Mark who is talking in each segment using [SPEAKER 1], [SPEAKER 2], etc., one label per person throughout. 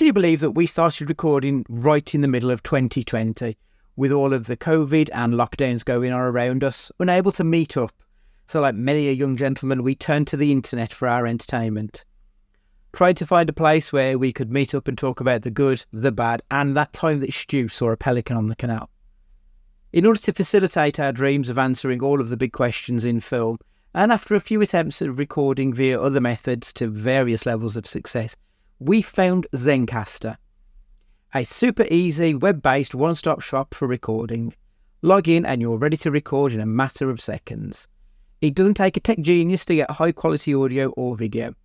[SPEAKER 1] you believe that we started recording right in the middle of 2020 with all of the COVID and lockdowns going on around us, unable to meet up? So like many a young gentleman, we turned to the internet for our entertainment. Tried to find a place where we could meet up and talk about the good, the bad, and that time that Stu saw a pelican on the canal. In order to facilitate our dreams of answering all of the big questions in film, and after a few attempts at recording via other methods to various levels of success, we found Zencastr, a super easy web-based one-stop shop for recording. Log in and you're ready to record in a matter of seconds. It doesn't take a tech genius to get high quality audio or video.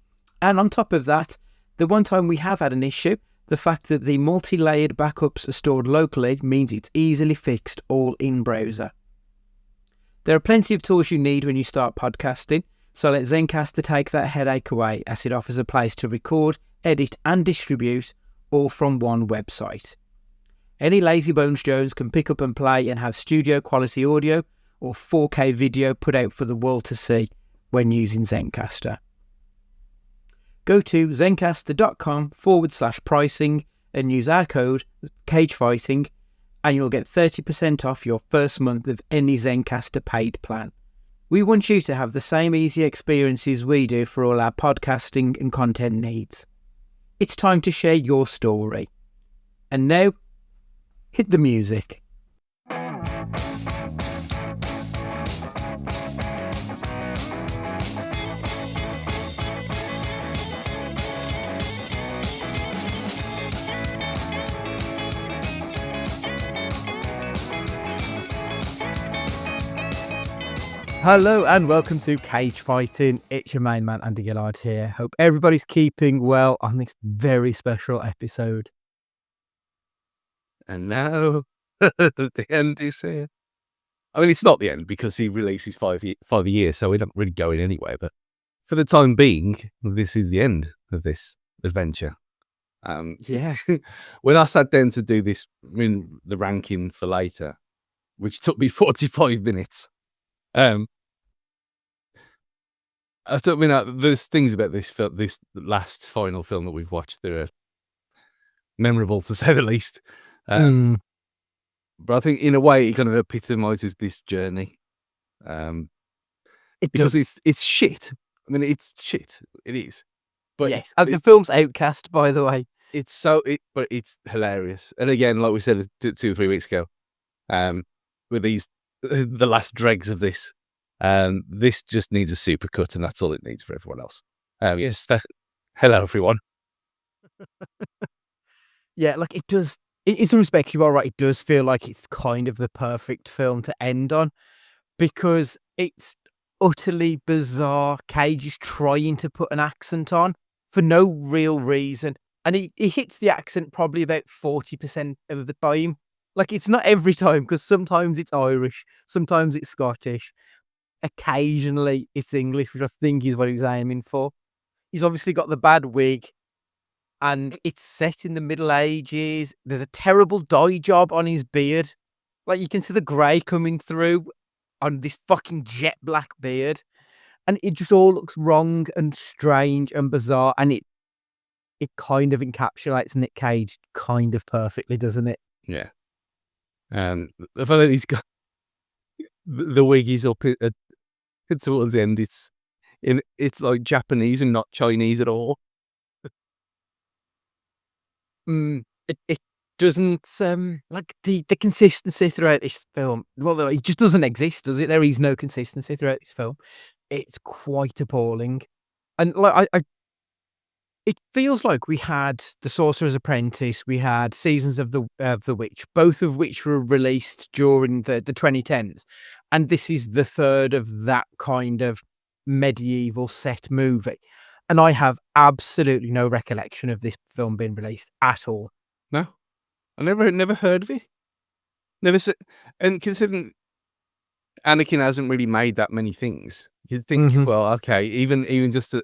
[SPEAKER 1] And on top of that, the one time we have had an issue, the fact that the multi-layered backups are stored locally means it's easily fixed all in browser. There are plenty of tools you need when you start podcasting, so let Zencastr take that headache away, as it offers a place to record, edit and distribute all from one website. Any lazy bones Jones can pick up and play and have studio quality audio or 4K video put out for the world to see when using Zencastr. Go to zencastr.com/pricing and use our code CAGEFIGHTING and you'll get 30% off your first month of any Zencastr paid plan. We want you to have the same easy experiences we do for all our podcasting and content needs. It's time to share your story. And now, hit the music. Hello and welcome to Cage Fighting. It's your main man Andy Gillard here. Hope everybody's keeping well on this very special episode.
[SPEAKER 2] And now the end is here. I mean, it's not the end because he releases five a year, so we're not really going anywhere. But for the time being, this is the end of this adventure.
[SPEAKER 1] Yeah.
[SPEAKER 2] When I sat down to do this, the ranking for later, which took me 45 minutes. I thought, there's things about this last final film that we've watched that are memorable, to say the least. But I think in a way it kind of epitomizes this journey. Because it's shit. I mean, it's shit. It is. But
[SPEAKER 1] yes, the film's Outcast, by the way.
[SPEAKER 2] But it's hilarious. And again, like we said 2 or 3 weeks ago, with the last dregs of this. This just needs a supercut, and that's all it needs for everyone else. Yes. Hello, everyone.
[SPEAKER 1] Yeah, like it does. In some respects, you are right. It does feel like it's kind of the perfect film to end on because it's utterly bizarre. Cage is trying to put an accent on for no real reason, and he hits the accent probably about 40% of the time. Like, it's not every time, because sometimes it's Irish, sometimes it's Scottish. Occasionally it's English, which I think is what he was aiming for. He's obviously got the bad wig, and it's set in the Middle Ages. There's a terrible dye job on his beard. Like, you can see the grey coming through on this fucking jet black beard. And it just all looks wrong and strange and bizarre. And it kind of encapsulates Nick Cage kind of perfectly, doesn't it?
[SPEAKER 2] Yeah. And the fact that he's got the wig is up towards the end, it's like Japanese and not Chinese at all.
[SPEAKER 1] It doesn't like the consistency throughout this film. Well, it just doesn't exist, does it? There is no consistency throughout this film. It's quite appalling, and like it feels like we had The Sorcerer's Apprentice, we had Seasons of the Witch, both of which were released during the 2010s, and this is the third of that kind of medieval set movie. And I have absolutely no recollection of this film being released at all.
[SPEAKER 2] No, I never heard of it. Never said, and considering Anakin hasn't really made that many things, you'd think, well, okay, even just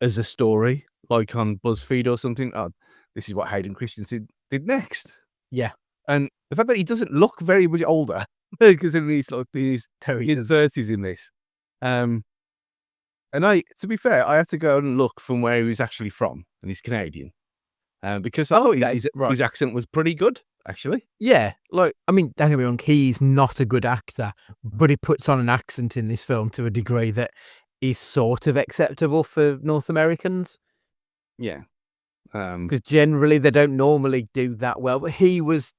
[SPEAKER 2] as a story, like on BuzzFeed or something, oh, this is what Hayden Christensen did next.
[SPEAKER 1] Yeah.
[SPEAKER 2] And the fact that he doesn't look very much older, considering he's like his 30s in this. And to be fair, I had to go and look from where he was actually from, and he's Canadian. because
[SPEAKER 1] Okay,
[SPEAKER 2] his accent was pretty good, actually.
[SPEAKER 1] Yeah, like, I mean, don't get me wrong, he's not a good actor, but he puts on an accent in this film to a degree that is sort of acceptable for North Americans,
[SPEAKER 2] Yeah.
[SPEAKER 1] because generally they don't normally do that well, but he was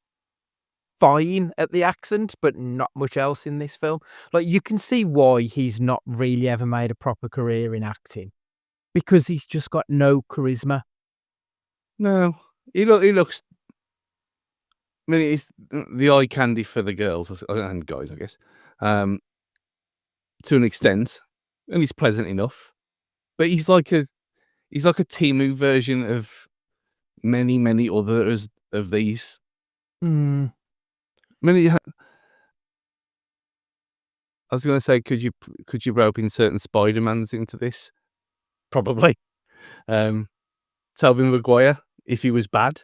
[SPEAKER 1] fine at the accent, but not much else in this film. Like, you can see why he's not really ever made a proper career in acting, because he's just got no charisma.
[SPEAKER 2] No, he looks. I mean, he's the eye candy for the girls and guys, I guess, to an extent, and he's pleasant enough. But he's like a Timu version of many others of these.
[SPEAKER 1] Mm.
[SPEAKER 2] Many. I was going to say, could you rope in certain Spider-Mans into this? Probably. Tobey Maguire, if he was bad,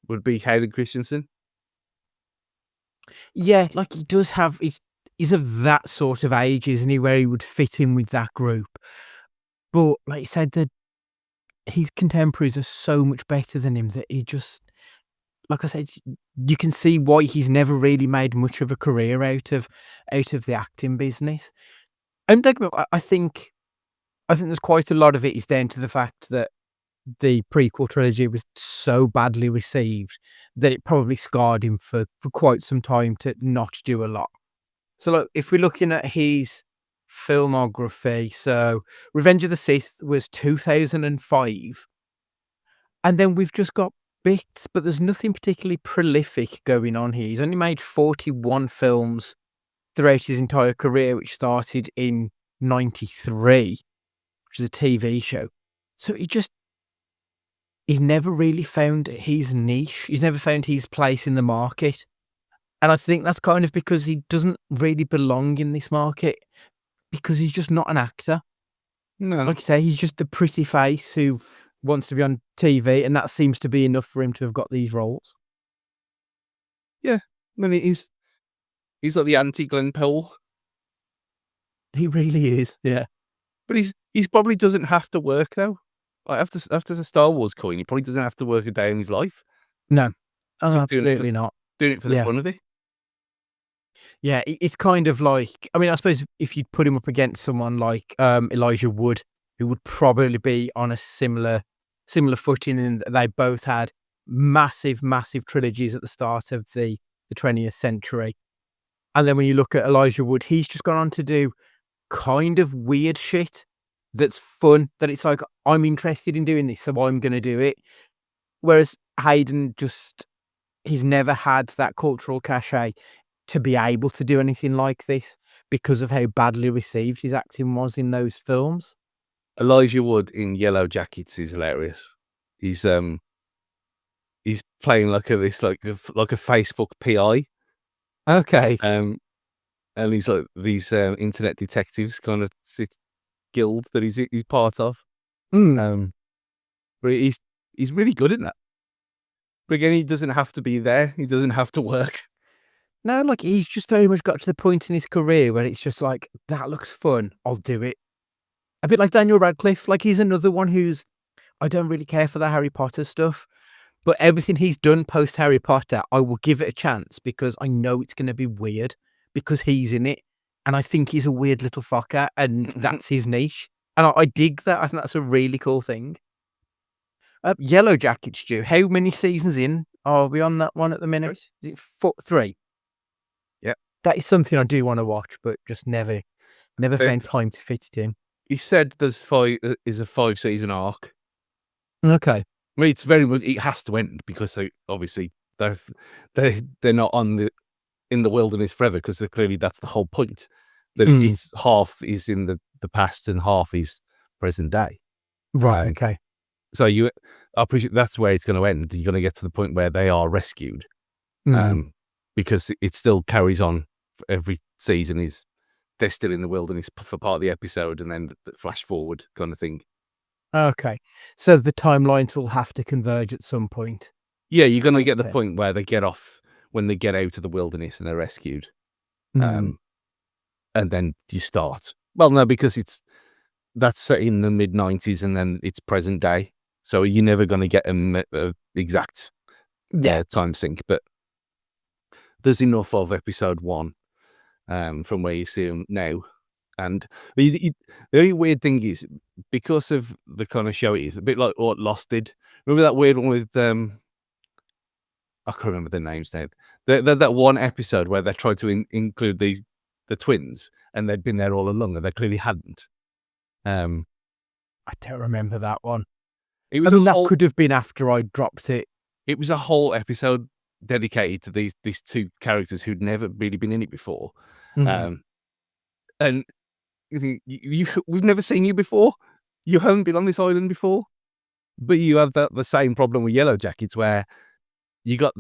[SPEAKER 2] would be Hayden Christensen.
[SPEAKER 1] Yeah, like, he does have he's of that sort of age, isn't he, where he would fit in with that group. But like you said, his contemporaries are so much better than him that he just, like I said, you can see why he's never really made much of a career out of the acting business. And don't get me wrong, I think there's quite a lot of it is down to the fact that the prequel trilogy was so badly received that it probably scarred him for quite some time to not do a lot. So, like, if we're looking at his filmography, so Revenge of the Sith was 2005, and then we've just got bits, but there's nothing particularly prolific going on here. He's only made 41 films throughout his entire career, which started in 93, which is a TV show. So he's never really found his niche. He's never found his place in the market. And I think that's kind of because he doesn't really belong in this market, because he's just not an actor.
[SPEAKER 2] No.
[SPEAKER 1] Like you say, he's just a pretty face who wants to be on TV, and that seems to be enough for him to have got these roles.
[SPEAKER 2] Yeah. I mean, he's like the anti-Glenn Powell.
[SPEAKER 1] He really is, yeah.
[SPEAKER 2] But he's probably doesn't have to work, though. Like, after the Star Wars coin, he probably doesn't have to work a day in his life.
[SPEAKER 1] No. Oh,
[SPEAKER 2] Just
[SPEAKER 1] absolutely not.
[SPEAKER 2] Doing it for the
[SPEAKER 1] Yeah.
[SPEAKER 2] fun of it.
[SPEAKER 1] Yeah, it's kind of like, I mean, I suppose if you'd put him up against someone like Elijah Wood, who would probably be on a similar footing, in that they both had massive trilogies at the start of the 20th century. And then when you look at Elijah Wood, he's just gone on to do kind of weird shit that's fun, that it's like, I'm interested in doing this, so I'm going to do it. Whereas Hayden he's never had that cultural cachet to be able to do anything like this because of how badly received his acting was in those films.
[SPEAKER 2] Elijah Wood in Yellow Jackets is hilarious. He's playing like a Facebook PI.
[SPEAKER 1] Okay.
[SPEAKER 2] And he's like these internet detectives kind of guild that he's part of.
[SPEAKER 1] Mm.
[SPEAKER 2] But he's really good in that. But again, he doesn't have to be there. He doesn't have to work.
[SPEAKER 1] No, like, he's just very much got to the point in his career where it's just like, that looks fun, I'll do it. A bit like Daniel Radcliffe. Like, he's another one I don't really care for the Harry Potter stuff, but everything he's done post Harry Potter, I will give it a chance because I know it's going to be weird because he's in it. And I think he's a weird little fucker, and that's his niche. And I dig that. I think that's a really cool thing. Yellow Jackets, Stu. How many seasons in are we on that one at the minute? Is it 3?
[SPEAKER 2] Yeah.
[SPEAKER 1] That is something I do want to watch, but just never found time to fit it in.
[SPEAKER 2] He said there's a 5-season arc.
[SPEAKER 1] Okay.
[SPEAKER 2] I mean, it's very much, it has to end because they obviously they're not in the wilderness forever, because clearly that's the whole point. That it's half is in the past and half is present day.
[SPEAKER 1] Right. Okay.
[SPEAKER 2] So I appreciate that's where it's going to end. You're going to get to the point where they are rescued, because it still carries on. Every season they're still in the wilderness for part of the episode, and then the flash forward kind of thing.
[SPEAKER 1] Okay. So the timelines will have to converge at some point.
[SPEAKER 2] Yeah, you're going to get the point where they get off, when they get out of the wilderness and they're rescued. And then you start. Well, no, because that's set in the mid-90s and then it's present day. so you're never going to get an exact time sync. But there's enough of episode 1 from where you see them now. And the only weird thing is, because of the kind of show it is, a bit like what Lost did. Remember that weird one with I can't remember the names now. That one episode where they tried to include the twins, and they'd been there all along, and they clearly hadn't.
[SPEAKER 3] I don't remember that one.
[SPEAKER 2] It was
[SPEAKER 3] that could have been after I dropped it.
[SPEAKER 2] It was a whole episode dedicated to these two characters who'd never really been in it before. And we've never seen you before. You haven't been on this island before, but you have the same problem with Yellow Jackets, where you got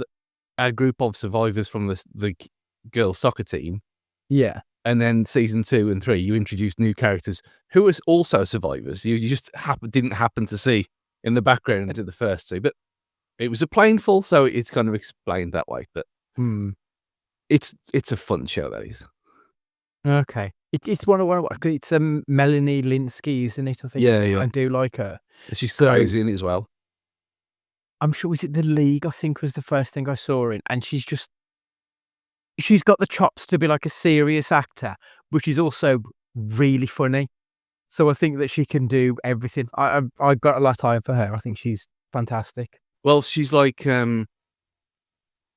[SPEAKER 2] a group of survivors from the girls' soccer team.
[SPEAKER 3] Yeah.
[SPEAKER 2] And then season 2 and 3, you introduced new characters who were also survivors. You just didn't happen to see in the background of the first 2. But it was a plane full, so it's kind of explained that way. But it's a fun show, that is.
[SPEAKER 3] Okay. It's one I want to watch, because it's Melanie Linsky, isn't it? I think.
[SPEAKER 2] Yeah.
[SPEAKER 3] I do like her.
[SPEAKER 2] She's crazy in it as well.
[SPEAKER 3] I'm sure, was it The League, I think, was the first thing I saw her in. And she's got the chops to be like a serious actor, but she's also really funny. So I think that she can do everything. I got a lot of time for her. I think she's fantastic.
[SPEAKER 2] Well, she's like,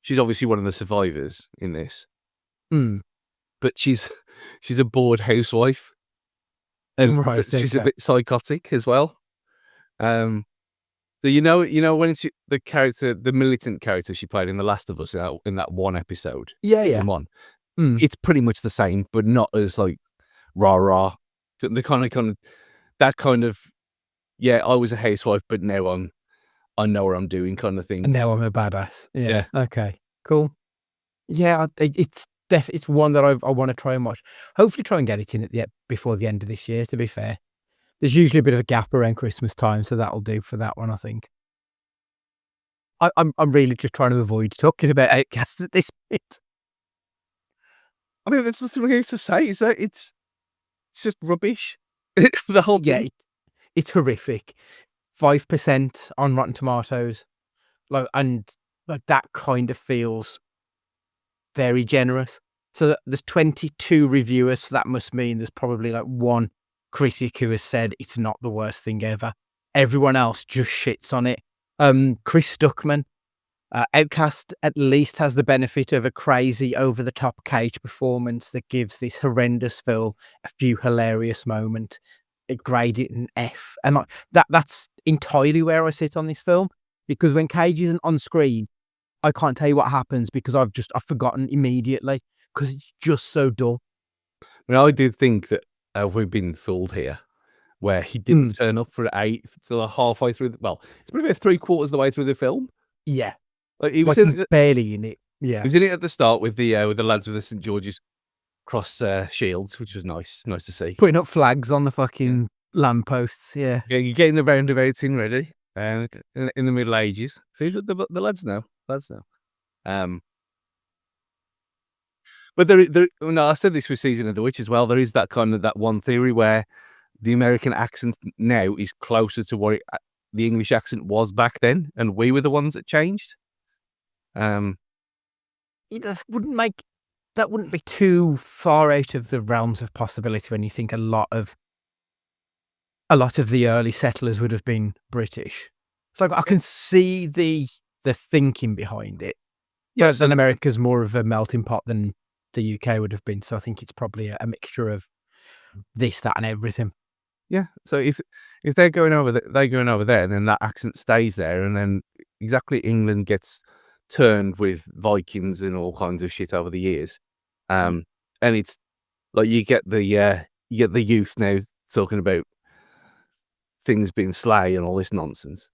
[SPEAKER 2] she's obviously one of the survivors in this. But she's a bored housewife. And she's a bit psychotic as well. So you know when the militant character she played in The Last of Us in that one episode, season 1, it's pretty much the same, but not as like rah. The kind of that kind of I was a housewife, but now I know what I'm doing kind of thing.
[SPEAKER 3] And now I'm a badass. Yeah. Okay. Cool. Yeah, it's one that I want to try and watch. Hopefully, try and get it in before the end of this year. To be fair. There's usually a bit of a gap around Christmas time, so that'll do for that one, I think. I'm really just trying to avoid talking about Outcast at this point.
[SPEAKER 2] I mean, there's nothing really to say. Is that it's just rubbish. The whole
[SPEAKER 3] thing. It's horrific. 5% on Rotten Tomatoes, and that kind of feels very generous. So there's 22 reviewers, so that must mean there's probably like one critic who has said it's not the worst thing ever. Everyone else just shits on it. Chris Stuckman, Outcast at least has the benefit of a crazy over-the-top cage performance that gives this horrendous film a few hilarious moments. It graded an F, and that's entirely where I sit on this film, because when Cage isn't on screen, I can't tell you what happens, because I've forgotten immediately, because it's just so dull.
[SPEAKER 2] I mean, I did think that we've been fooled here, where he didn't turn up for 8 till halfway through. It's probably about 3/4 of the way through the film.
[SPEAKER 3] Yeah,
[SPEAKER 2] he was
[SPEAKER 3] barely in it. Yeah,
[SPEAKER 2] he was in it at the start with the lads with the St. George's cross shields, which was nice to see.
[SPEAKER 3] Putting up flags on the fucking lampposts. Yeah,
[SPEAKER 2] you're getting the roundabouts in ready, in the Middle Ages. See the lads know. But I said this with Season of the Witch as well. There is that one theory where the American accent now is closer to what the English accent was back then, and we were the ones that changed.
[SPEAKER 3] It wouldn't be too far out of the realms of possibility when you think a lot of the early settlers would have been British. So I can see the thinking behind it. Yeah, then America's more of a melting pot than the UK would have been. So I think it's probably a mixture of this, that, and everything.
[SPEAKER 2] Yeah. So if they're going over there, and then that accent stays there, and then exactly England gets turned with Vikings and all kinds of shit over the years, and it's like you get the youth now talking about things being slay and all this nonsense.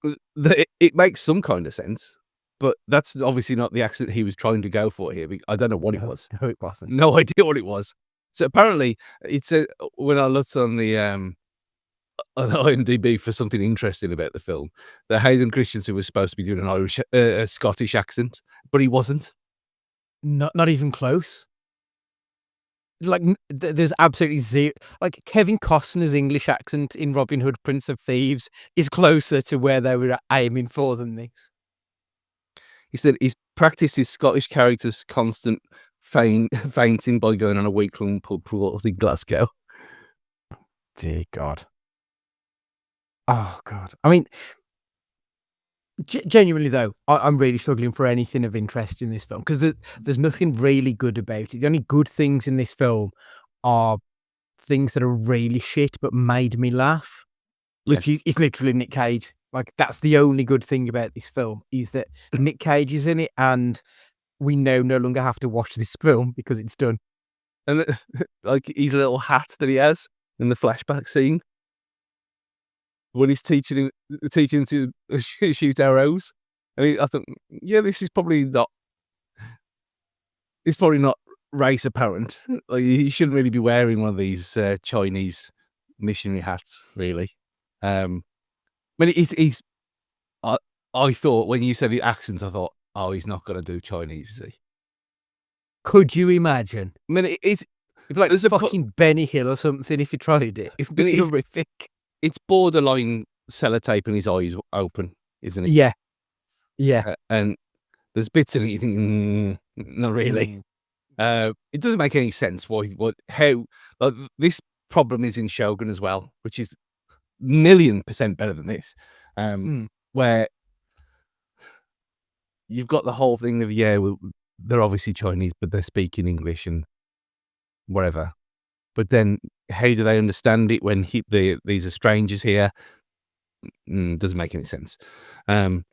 [SPEAKER 2] It makes some kind of sense, but that's obviously not the accent he was trying to go for here. I don't know what it was.
[SPEAKER 3] No, it wasn't.
[SPEAKER 2] No idea what it was. So apparently, it's when I looked on the IMDb for something interesting about the film, that Hayden Christensen was supposed to be doing a Scottish accent, but he wasn't.
[SPEAKER 3] Not even close. like there's absolutely zero. Like Kevin Costner's English accent in Robin Hood, Prince of Thieves is closer to where they were aiming for than this.
[SPEAKER 2] He said he's practiced his Scottish character's constant fainting by going on a week-long pub crawl in Glasgow.
[SPEAKER 3] Dear God. Oh God. I mean, genuinely though, I'm really struggling for anything of interest in this film because there's nothing really good about it. The only good things in this film are things that are really shit but made me laugh, which is literally Nick Cage. Like that's the only good thing about this film is that Nick Cage is in it, and we now no longer have to watch this film because it's done.
[SPEAKER 2] And like his little hat that he has in the flashback scene when he's teaching him to shoot arrows, and I thought, yeah, this is probably not. It's probably not race apparent. Like he shouldn't really be wearing one of these Chinese missionary hats, really. I mean, he's. I thought when you said the accent, I thought, oh, he's not going to do Chinese, is he?
[SPEAKER 3] Could you imagine?
[SPEAKER 2] I mean, it's
[SPEAKER 3] like there's a fucking Benny Hill or something if you tried it. It'd be horrific.
[SPEAKER 2] It's borderline sellotaping his eyes open, isn't it?
[SPEAKER 3] Yeah. Yeah.
[SPEAKER 2] And there's bits in it you think, not really. It doesn't make any sense how this problem is in Shogun as well, which is 1,000,000% better than this. Where you've got the whole thing of, they're obviously Chinese, but they're speaking English and whatever. But then how do they understand it when these are strangers here? Doesn't make any sense. In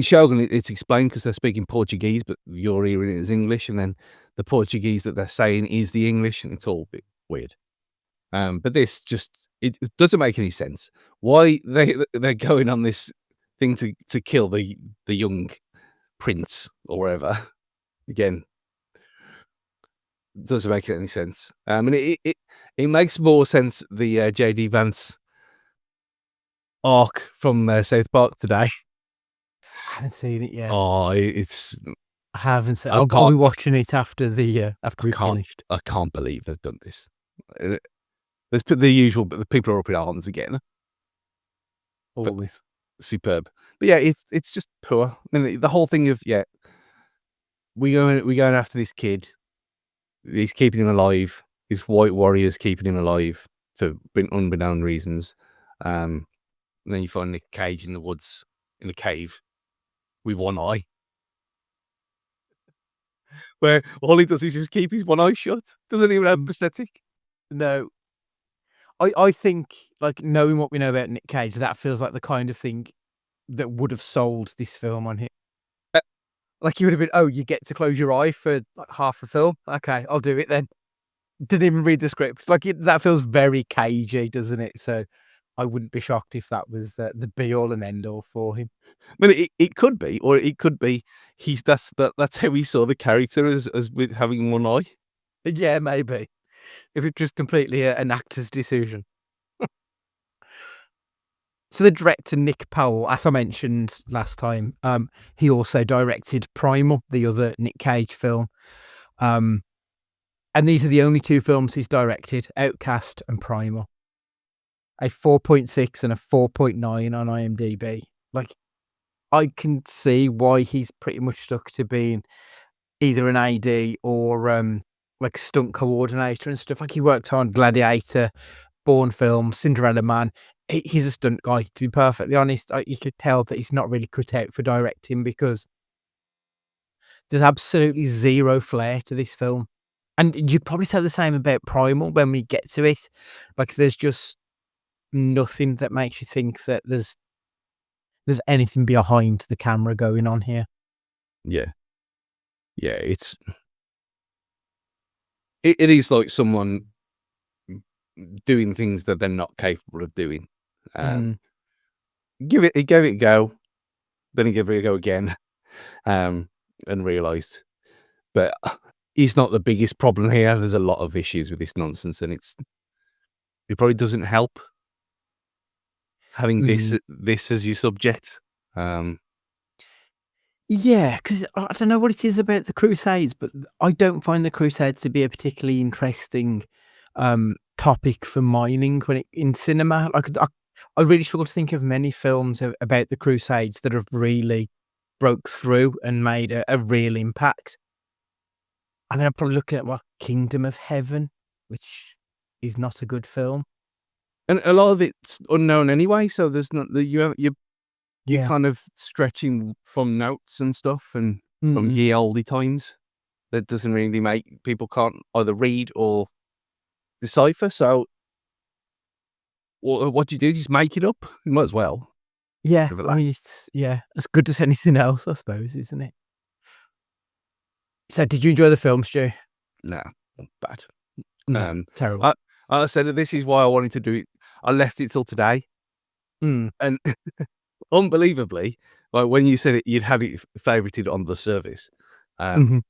[SPEAKER 2] Shogun, it's explained because they're speaking Portuguese, but you're hearing it as English, and then the Portuguese that they're saying is the English, and it's all a bit weird. But this it doesn't make any sense. Why they're going on this thing to kill the young prince or whatever? Again, doesn't make any sense. And it makes more sense the JD Vance arc from South Park today.
[SPEAKER 3] I haven't seen it yet.
[SPEAKER 2] Oh, I
[SPEAKER 3] haven't seen. I'll be watching it after we finished.
[SPEAKER 2] I can't believe they've done this. Let's put the usual, but the people are up in arms again.
[SPEAKER 3] Always
[SPEAKER 2] superb. But yeah, it's just poor. I mean, the whole thing of we going after this kid. He's keeping him alive. His white warrior's keeping him alive for unbeknown reasons. And then you find Nick Cage in the woods in a cave with one eye, where all he does is just keep his one eye shut. Doesn't even have prosthetic.
[SPEAKER 3] No. I think, like, knowing what we know about Nick Cage, that feels like the kind of thing that would have sold this film on him. Like, you would have been, oh, you get to close your eye for like half the film? Okay, I'll do it then. Didn't even read the script. Like, that feels very cagey, doesn't it? So I wouldn't be shocked if that was the be-all and end-all for him.
[SPEAKER 2] I mean, it could be, or it could be that's how he saw the character as with having one eye.
[SPEAKER 3] Yeah, maybe. If it's just completely an actor's decision. So the director, Nick Powell, as I mentioned last time, he also directed Primal, the other Nick Cage film. And these are the only two films he's directed, Outcast and Primal. A 4.6 and a 4.9 on IMDb. Like, I can see why he's pretty much stuck to being either an AD or like stunt coordinator and stuff. Like, he worked on Gladiator, Bourne film, Cinderella Man. He's a stunt guy, to be perfectly honest. You could tell that he's not really cut out for directing because there's absolutely zero flair to this film. And you'd probably say the same about Primal when we get to it. Like, there's just nothing that makes you think that there's anything behind the camera going on here.
[SPEAKER 2] Yeah. Yeah, it is like someone doing things that they're not capable of doing. He gave it a go, then he gave it a go again, and realised. But he's not the biggest problem here. There's a lot of issues with this nonsense, and it probably doesn't help having this as your subject.
[SPEAKER 3] Yeah, because I don't know what it is about the Crusades, but I don't find the Crusades to be a particularly interesting topic for mining in cinema. I really struggle to think of many films about the Crusades that have really broke through and made a real impact. And then I'm probably looking at Kingdom of Heaven, which is not a good film.
[SPEAKER 2] And a lot of it's unknown anyway, so there's not the you're
[SPEAKER 3] Yeah.
[SPEAKER 2] kind of stretching from notes and stuff and from
[SPEAKER 3] Mm.
[SPEAKER 2] ye olde times. That doesn't really make people can't either read or decipher. So what do? You just make it up? You might as well.
[SPEAKER 3] Yeah,
[SPEAKER 2] Bit of a
[SPEAKER 3] I mean, it's as good as anything else, I suppose, isn't it? So, did you enjoy the film, Stu?
[SPEAKER 2] Nah, bad.
[SPEAKER 3] No, terrible.
[SPEAKER 2] I said that this is why I wanted to do it. I left it till today,
[SPEAKER 3] Mm.
[SPEAKER 2] and unbelievably, like when you said it, you'd had it favorited on the service,
[SPEAKER 3] Mhm.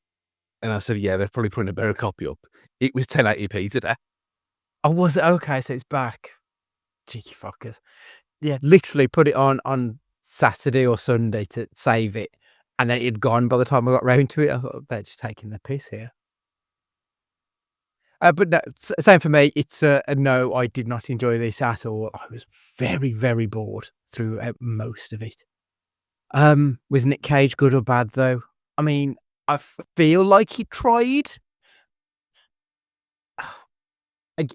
[SPEAKER 2] and I said, yeah, they're probably putting a better copy up. It was 1080p today.
[SPEAKER 3] Oh, was it? Okay, so it's back. Cheeky fuckers. Yeah, literally put it on Saturday or Sunday to save it, and then it had gone by the time I got round to it. I thought, they're just taking the piss here. But no, same for me. It's a no, I did not enjoy this at all. I was very, very bored throughout most of it. Was Nick Cage good or bad, though? I mean, I feel like he tried.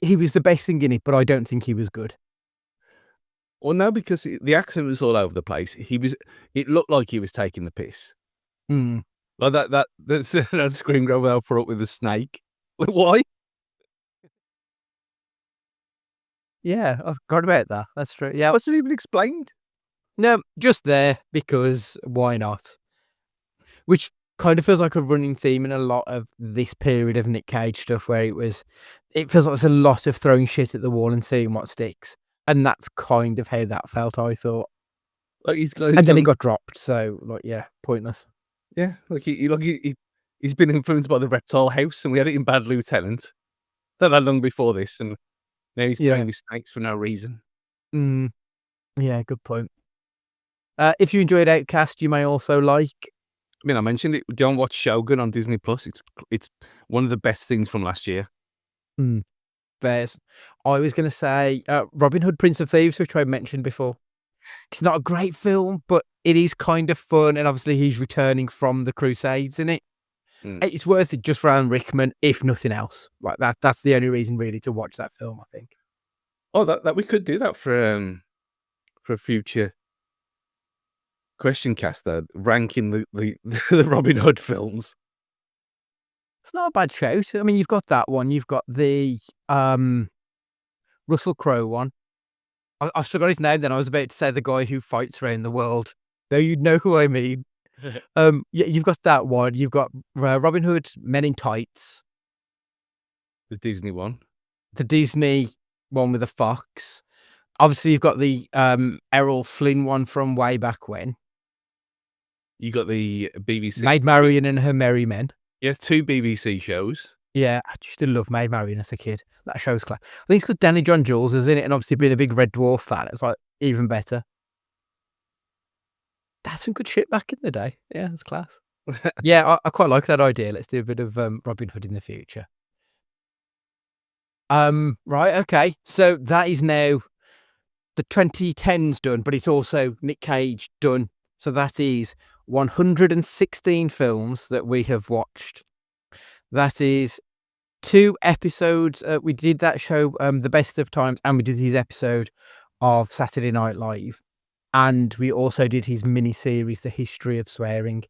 [SPEAKER 3] He was the best thing in it, but I don't think he was good.
[SPEAKER 2] Well, no, because the accent was all over the place. It looked like he was taking the piss.
[SPEAKER 3] Mm.
[SPEAKER 2] Like that screen grab they'll put up with the snake. Why?
[SPEAKER 3] Yeah, I forgot about that. That's true. Yeah.
[SPEAKER 2] Wasn't even explained.
[SPEAKER 3] No, just there because why not? Which kind of feels like a running theme in a lot of this period of Nick Cage stuff where it feels like there's a lot of throwing shit at the wall and seeing what sticks. And that's kind of how that felt, I thought.
[SPEAKER 2] Like
[SPEAKER 3] And then he got dropped, so pointless.
[SPEAKER 2] yeah, he's been influenced by the Reptile House, and we had it in Bad Lieutenant. Not that long before this, and now he's
[SPEAKER 3] Yeah.
[SPEAKER 2] playing with snakes for no reason.
[SPEAKER 3] Mm, yeah, good point. If you enjoyed Outcast, you may also like.
[SPEAKER 2] I mean, I mentioned it. Don't watch Shogun on Disney Plus. It's one of the best things from last year.
[SPEAKER 3] Bears. I was going to say Robin Hood, Prince of Thieves, which I mentioned before. It's not a great film, but it is kind of fun, and obviously he's returning from the Crusades in it. It's worth it just for Alan Rickman, if nothing else. Like that's the only reason really to watch that film, I think.
[SPEAKER 2] Oh, that we could do that for a future question caster, ranking the the Robin Hood films.
[SPEAKER 3] It's not a bad shout. I mean, you've got that one. You've got the Russell Crowe one. I forgot his name then. I was about to say the guy who fights around the world. Though you'd know who I mean. Yeah, you've got that one. You've got Robin Hood, Men in Tights.
[SPEAKER 2] The Disney one.
[SPEAKER 3] The Disney one with the fox. Obviously, you've got the Errol Flynn one from way back when.
[SPEAKER 2] You got the BBC.
[SPEAKER 3] Maid Marian and Her Merry Men.
[SPEAKER 2] Yeah, 2 BBC shows.
[SPEAKER 3] Yeah, I used to love Maid Marian as a kid. That show's class. I think it's because Danny John Jules was in it, and obviously being a big Red Dwarf fan, it's like even better. That's some good shit back in the day. Yeah, it's class. Yeah, I quite like that idea. Let's do a bit of Robin Hood in the future. Right, okay. So that is now the 2010's done, but it's also Nick Cage done. So that is 116 films that we have watched. That is 2 episodes. We did that show, The Best of Times, and we did his episode of Saturday Night Live. And we also did his mini-series, The History of Swearing.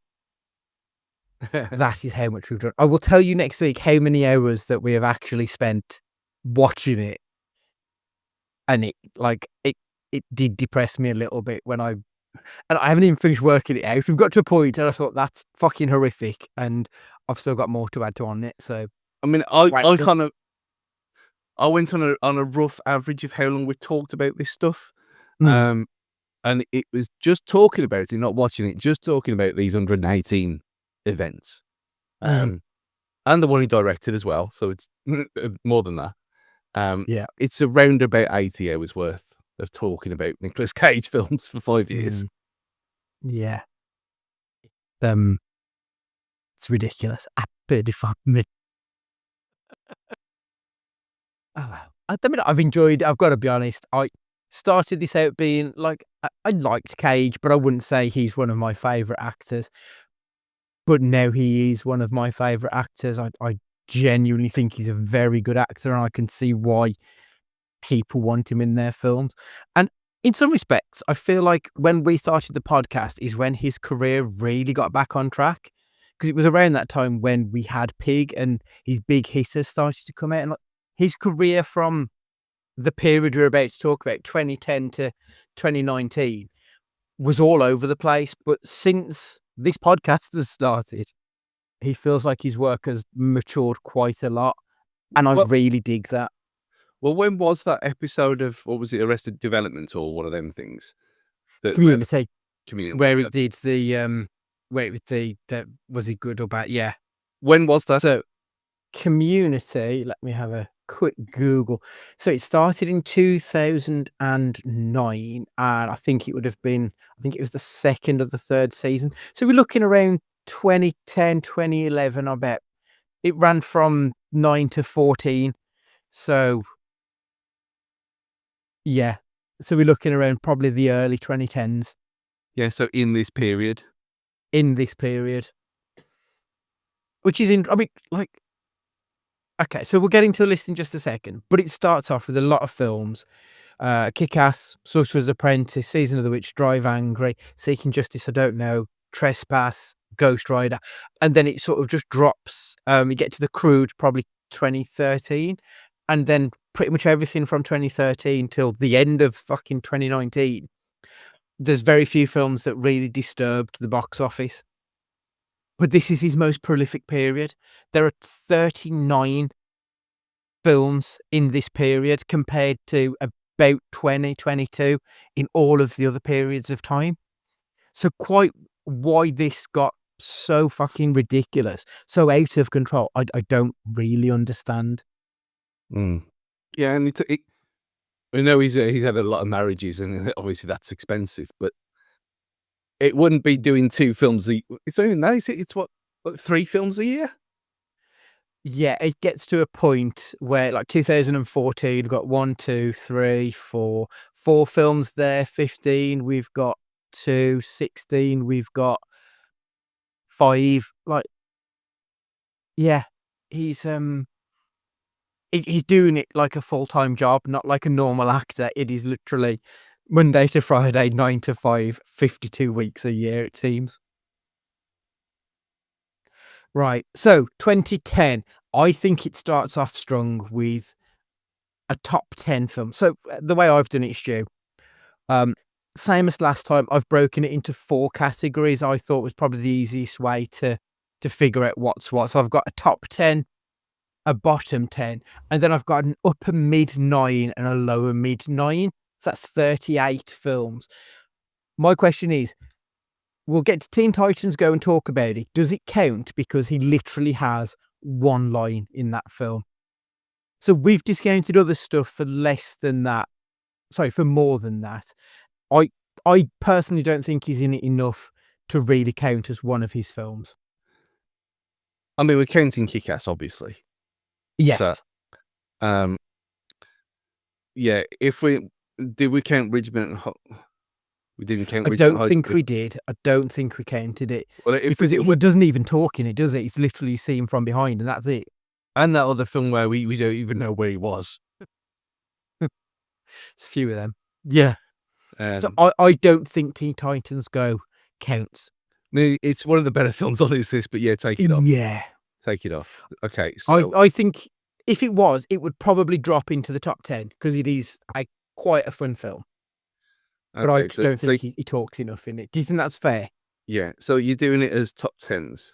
[SPEAKER 3] That is how much we've done. I will tell you next week how many hours that we have actually spent watching it. And it did depress me a little bit and I haven't even finished working it out. We've got to a point and I thought that's fucking horrific, and I've still got more to add to on it. So
[SPEAKER 2] I mean, I went on a rough average of how long we talked about this stuff. And it was just talking about it, not watching it, just talking about these 118 events. And the one he directed as well. So it's more than that.
[SPEAKER 3] yeah,
[SPEAKER 2] it's around about 80 hours worth of talking about Nicolas Cage films for 5 years.
[SPEAKER 3] Yeah. It's ridiculous. Absolutely fucking. Oh, wow. I mean, I've enjoyed it. I've got to be honest. I started this out being like, I liked Cage, but I wouldn't say he's one of my favourite actors. But now he is one of my favourite actors. I genuinely think he's a very good actor, and I can see why people want him in their films. And in some respects, I feel like when we started the podcast is when his career really got back on track, because it was around that time when we had Pig and his big hitters started to come out. And like, his career from the period we're about to talk about, 2010 to 2019, was all over the place. But since this podcast has started, he feels like his work has matured quite a lot. And I really dig that.
[SPEAKER 2] Well, when was that episode of, what was it, Arrested Development or one of them things?
[SPEAKER 3] Community.
[SPEAKER 2] Community.
[SPEAKER 3] Where it did the, was it good or bad? Yeah.
[SPEAKER 2] When was that?
[SPEAKER 3] So, Community, let me have a quick Google. So it started in 2009, and I think it was the second or the third season. So we're looking around 2010, 2011, I bet. It ran from 9 to 14. So, yeah. So we're looking around probably the early 2010s.
[SPEAKER 2] Yeah, so in this period.
[SPEAKER 3] Which is, okay, so we'll get into the list in just a second, but it starts off with a lot of films. Kick-Ass, Sorcerer's Apprentice, Season of the Witch, Drive Angry, Seeking Justice, I Don't Know, Trespass, Ghost Rider, and then it sort of just drops. You get to The Croods, probably 2013, and then pretty much everything from 2013 till the end of fucking 2019. There's very few films that really disturbed the box office. But this is his most prolific period. There are 39 films in this period compared to about 22 in all of the other periods of time. So quite why this got so fucking ridiculous, so out of control, I don't really understand.
[SPEAKER 2] Yeah, and I know he's had a lot of marriages, and obviously that's expensive, but it wouldn't be doing 2 films it's not even that, is it? It's what 3 films a year?
[SPEAKER 3] Yeah, it gets to a point where, like 2014, we've got 1, 2, 3, 4 films there. 15, we've got 2. 16, we've got 5. Like, yeah, he's doing it like a full-time job, not like a normal actor. It is literally Monday to Friday, 9 to 5, 52 weeks a year, it seems. Right. So 2010, I think it starts off strong with a top 10 film. So the way I've done it, Stu, same as last time, I've broken it into 4 categories. I thought was probably the easiest way to figure out what's what. So I've got a top 10, a bottom 10, and then I've got an upper mid 9 and a lower mid 9. So that's 38 films. My question is, we'll get to Teen Titans Go and talk about it. Does it count because he literally has one line in that film? So we've discounted other stuff for less than that. Sorry, for more than that. I personally don't think he's in it enough to really count as one of his films.
[SPEAKER 2] I mean, we're counting Kick-Ass, obviously.
[SPEAKER 3] Yes.
[SPEAKER 2] So, yeah, did we count Ridgemont? We didn't count.
[SPEAKER 3] I don't think we did. I don't think we counted it, because it doesn't even talk in it, does it? It's literally seen from behind, and that's it.
[SPEAKER 2] And that other film where we don't even know where he was.
[SPEAKER 3] It's a few of them. Yeah. So I don't think Teen Titans Go counts.
[SPEAKER 2] It's one of the better films on this list, but yeah, take it off.
[SPEAKER 3] Yeah.
[SPEAKER 2] Take it off. Okay. So
[SPEAKER 3] I think if it was, it would probably drop into the top 10 because it is quite a fun film. But I don't think he talks enough in it. Do you think that's fair?
[SPEAKER 2] Yeah. So you're doing it as top 10s?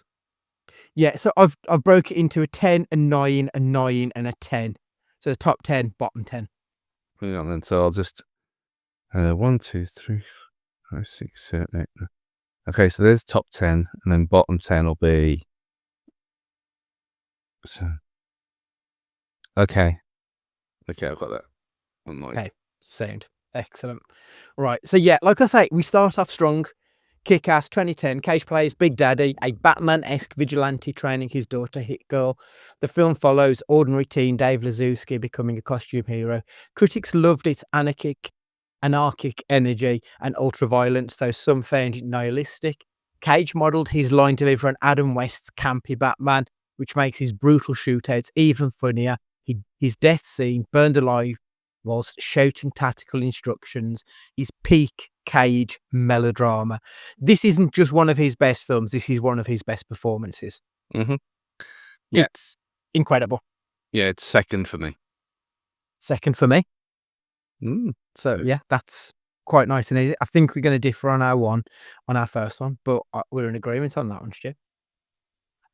[SPEAKER 3] Yeah. So I've broke it into a 10, a 9, a 9, and a 10. So the top 10, bottom 10.
[SPEAKER 2] Hang on then. So I'll just 1, 2, 3, 4, 5, 6, 7, 8. 9. Okay. So there's top 10, and then bottom 10 will be. So. Okay. I've got that.
[SPEAKER 3] Okay. Sound. Excellent. Right. So yeah, like I say, we start off strong. Kick-Ass 2010. Cage plays Big Daddy, a Batman-esque vigilante training his daughter Hit Girl. The film follows ordinary teen Dave Lazowski becoming a costume hero. Critics loved its anarchic energy and ultra-violence, though some found it nihilistic. Cage modelled his line delivery on Adam West's campy Batman, which makes his brutal shootouts even funnier. His death scene, burned alive whilst shouting tactical instructions, is peak Cage melodrama. This isn't just one of his best films, this is one of his best performances.
[SPEAKER 2] Mm-hmm. Yeah.
[SPEAKER 3] It's incredible.
[SPEAKER 2] Yeah, it's second for me.
[SPEAKER 3] Second for me. So
[SPEAKER 2] Good.
[SPEAKER 3] yeah, that's quite nice and easy. I think we're going to differ on our first one, but we're in agreement on that one, Stu.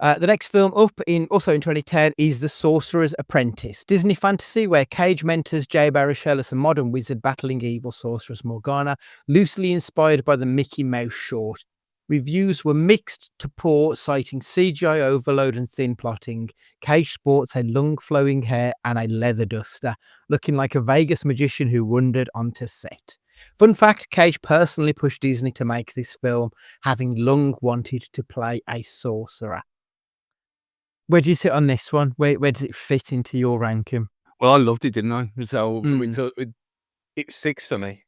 [SPEAKER 3] The next film up, also in 2010, is The Sorcerer's Apprentice, Disney fantasy where Cage mentors Jay Baruchel, a modern wizard battling evil sorceress Morgana, loosely inspired by the Mickey Mouse short. Reviews were mixed to poor, citing CGI overload and thin plotting. Cage sports a long flowing hair and a leather duster, looking like a Vegas magician who wandered onto set. Fun fact, Cage personally pushed Disney to make this film, having long wanted to play a sorcerer. Where do you sit on this one? Where does it fit into your ranking?
[SPEAKER 2] Well, I loved it, didn't I? So it's 6 for me.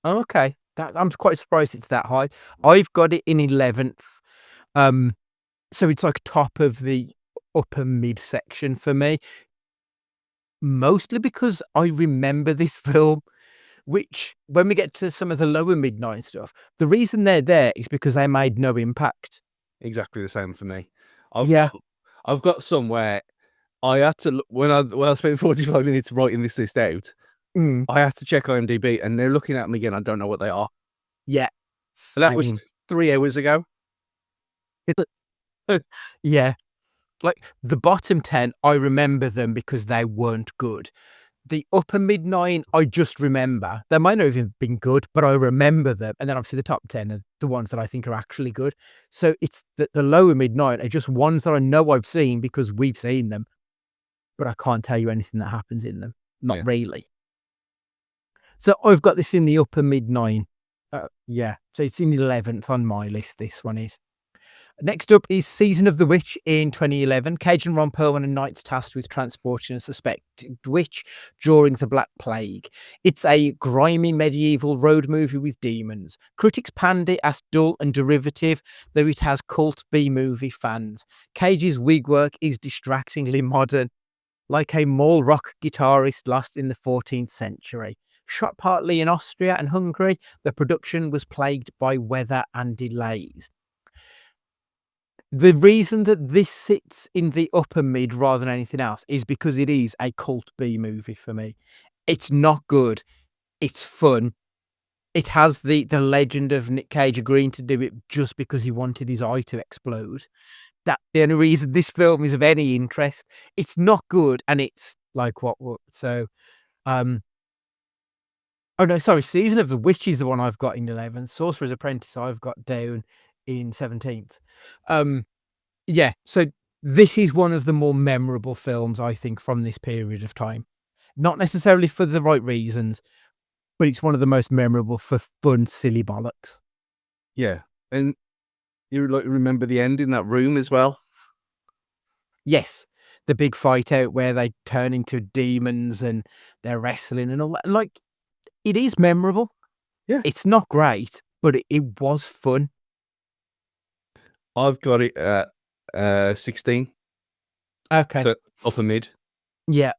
[SPEAKER 3] Oh, okay. I'm quite surprised it's that high. I've got it in 11th. So it's like top of the upper mid section for me. Mostly because I remember this film, which when we get to some of the lower midnight stuff, the reason they're there is because they made no impact.
[SPEAKER 2] Exactly the same for me. I've got some where I had to look, when I spent 45 minutes writing this list out, I had to check IMDb, and they're looking at me again. I don't know what they are.
[SPEAKER 3] Yeah.
[SPEAKER 2] So that was 3 hours ago.
[SPEAKER 3] Yeah. Like the bottom 10, I remember them because they weren't good. The upper mid 9, I just remember. They might not have even been good, but I remember them. And then obviously the top 10 are the ones that I think are actually good. So it's the lower mid 9 are just ones that I know I've seen because we've seen them, but I can't tell you anything that happens in them. Not really. So I've got this in the upper mid 9. Yeah. So it's in 11th on my list. This one is. Next up is Season of the Witch in 2011. Cage and Ron Perlman are knights tasked with transporting a suspected witch during the Black Plague. It's a grimy medieval road movie with demons. Critics panned it as dull and derivative, though it has cult B-movie fans. Cage's wig work is distractingly modern, like a mall rock guitarist lost in the 14th century. Shot partly in Austria and Hungary, the production was plagued by weather and delays. The reason that this sits in the upper mid rather than anything else is because it is a cult B movie for me. It's not good. It's fun. It has the legend of Nick Cage agreeing to do it just because he wanted his eye to explode. That's the only reason this film is of any interest. It's not good, and it's like what so oh no, sorry, Season of the Witch is the one I've got in 11th. Sorcerer's Apprentice I've got down in 17th. Yeah, so this is one of the more memorable films, I think, from this period of time. Not necessarily for the right reasons, but it's one of the most memorable for fun, silly bollocks.
[SPEAKER 2] Yeah, and you remember the end in that room as well?
[SPEAKER 3] Yes, the big fight out where they turn into demons and they're wrestling and all that. Like, it is memorable.
[SPEAKER 2] Yeah.
[SPEAKER 3] It's not great, but it was fun.
[SPEAKER 2] I've got it at 16.
[SPEAKER 3] Okay.
[SPEAKER 2] So upper mid.
[SPEAKER 3] Yeah.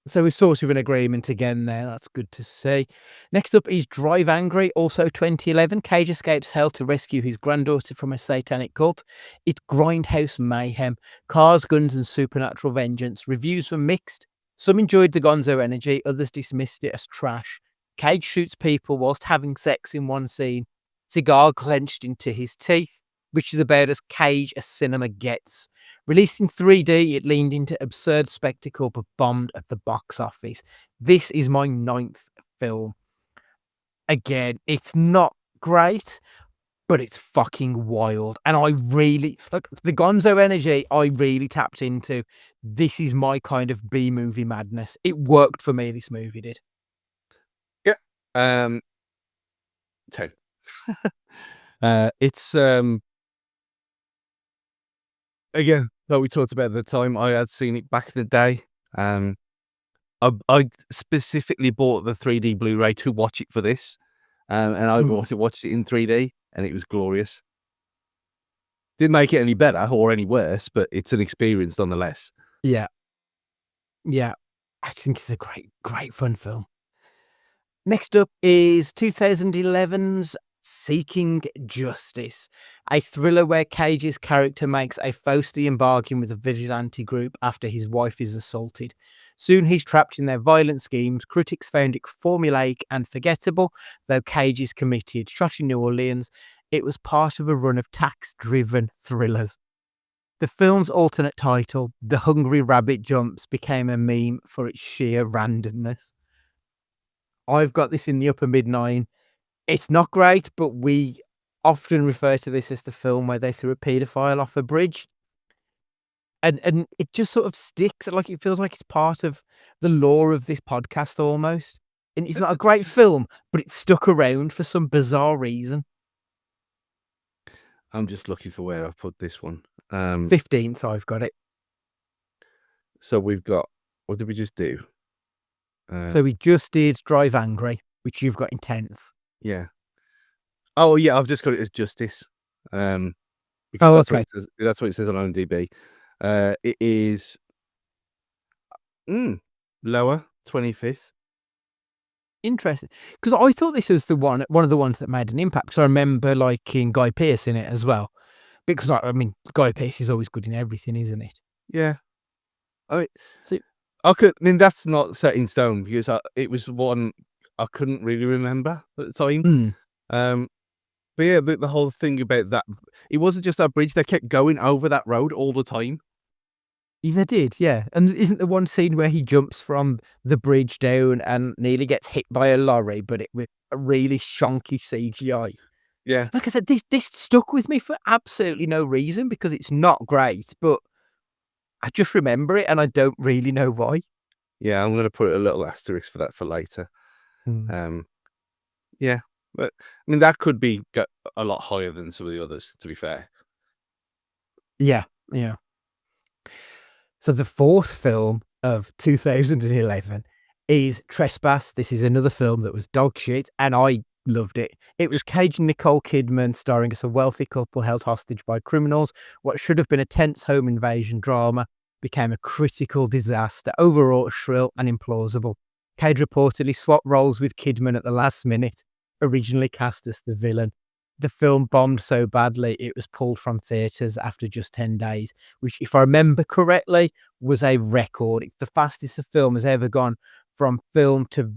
[SPEAKER 3] So we're sort of in agreement again there. That's good to see. Next up is Drive Angry, also 2011. Cage escapes hell to rescue his granddaughter from a satanic cult. It's grindhouse mayhem, cars, guns, and supernatural vengeance. Reviews were mixed. Some enjoyed the gonzo energy, others dismissed it as trash. Cage shoots people whilst having sex in one scene, cigar clenched into his teeth, which is about as Cage as cinema gets. Released in 3D, it leaned into absurd spectacle but bombed at the box office. This is my 9th film. Again, it's not great, but it's fucking wild. And I really, like, the gonzo energy I really tapped into. This is my kind of B-movie madness. It worked for me, this movie did.
[SPEAKER 2] Yeah. 10. It's again, like we talked about at the time, I had seen it back in the day. I specifically bought the 3D Blu-ray to watch it for this, and I watched it in 3D, and it was glorious. Didn't make it any better or any worse, but it's an experience nonetheless.
[SPEAKER 3] Yeah. Yeah. I think it's a great fun film. Next up is 2011's Seeking Justice, a thriller where Cage's character makes a Faustian bargain with a vigilante group after his wife is assaulted. Soon he's trapped in their violent schemes. Critics found it formulaic and forgettable, though Cage is committed. Shot in New Orleans, it was part of a run of tax-driven thrillers. The film's alternate title, The Hungry Rabbit Jumps, became a meme for its sheer randomness. I've got this in the upper mid-9. It's not great, but we often refer to this as the film where they threw a paedophile off a bridge. And it just sort of sticks. Like, it feels like it's part of the lore of this podcast almost. And it's not a great film, but it's stuck around for some bizarre reason.
[SPEAKER 2] I'm just looking for where I put this one.
[SPEAKER 3] 15th, I've got it.
[SPEAKER 2] So we've got, what did we just do?
[SPEAKER 3] So we just did Drive Angry, which you've got in 10th.
[SPEAKER 2] Yeah. Oh, yeah, I've just got it as Justice.
[SPEAKER 3] Oh,
[SPEAKER 2] that's
[SPEAKER 3] okay.
[SPEAKER 2] That's what it says on IMDb. It is lower, 25th.
[SPEAKER 3] Interesting, because I thought this was one of the ones that made an impact. Because I remember liking Guy Pearce in it as well. Because I mean, Guy Pearce is always good in everything, isn't it?
[SPEAKER 2] Yeah. I
[SPEAKER 3] So,
[SPEAKER 2] mean, that's not set in stone because it was one I couldn't really remember at the time. But yeah, the whole thing about that, it wasn't just that bridge. They kept going over that road all the time.
[SPEAKER 3] they did, yeah. And isn't the one scene where he jumps from the bridge down and nearly gets hit by a lorry, but it with a really shonky CGI?
[SPEAKER 2] Yeah.
[SPEAKER 3] Like I said, this stuck with me for absolutely no reason because it's not great, but I just remember it and I don't really know why.
[SPEAKER 2] Yeah, I'm going to put a little asterisk for that for later. Yeah, but I mean, that could be a lot higher than some of the others, to be fair.
[SPEAKER 3] Yeah. So the fourth film of 2011 is Trespass. This is another film that was dog shit, and I loved it. It was Cage and Nicole Kidman starring as a wealthy couple held hostage by criminals. What should have been a tense home invasion drama became a critical disaster, overwrought, shrill, and implausible. Cage reportedly swapped roles with Kidman at the last minute, originally cast as the villain. The film bombed so badly it was pulled from theatres after just 10 days, which, if I remember correctly, was a record. It's the fastest a film has ever gone from cinema to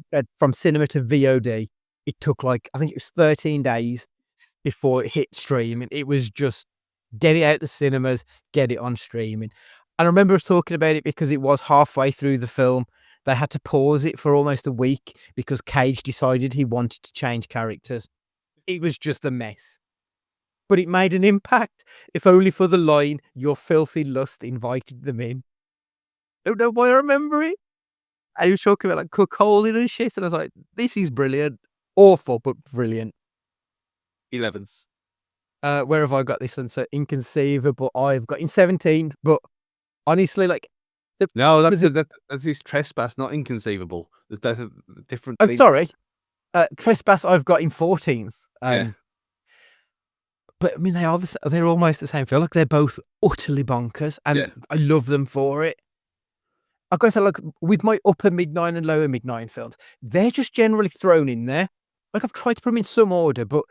[SPEAKER 3] VOD. It took I think it was 13 days before it hit streaming. It was just get it out the cinemas, get it on streaming. And I remember us talking about it because it was halfway through the film. They had to pause it for almost a week because Cage decided he wanted to change characters. It was just a mess. But it made an impact, if only for the line, "Your filthy lust invited them in." I don't know why I remember it. And he was talking about cuckolding and shit, and I was like, this is brilliant. Awful, but brilliant.
[SPEAKER 2] 11th.
[SPEAKER 3] Where have I got this one? So Inconceivable, I've got in 17th, but honestly,
[SPEAKER 2] No, that's his Trespass, not Inconceivable. That's a different
[SPEAKER 3] I'm
[SPEAKER 2] thing.
[SPEAKER 3] sorry. Trespass, I've got in 14th.
[SPEAKER 2] Yeah.
[SPEAKER 3] But I mean, they're almost the same film. They're both utterly bonkers, and I love them for it. I've got to say, with my upper mid-9 and lower mid-9 films, they're just generally thrown in there. I've tried to put them in some order, but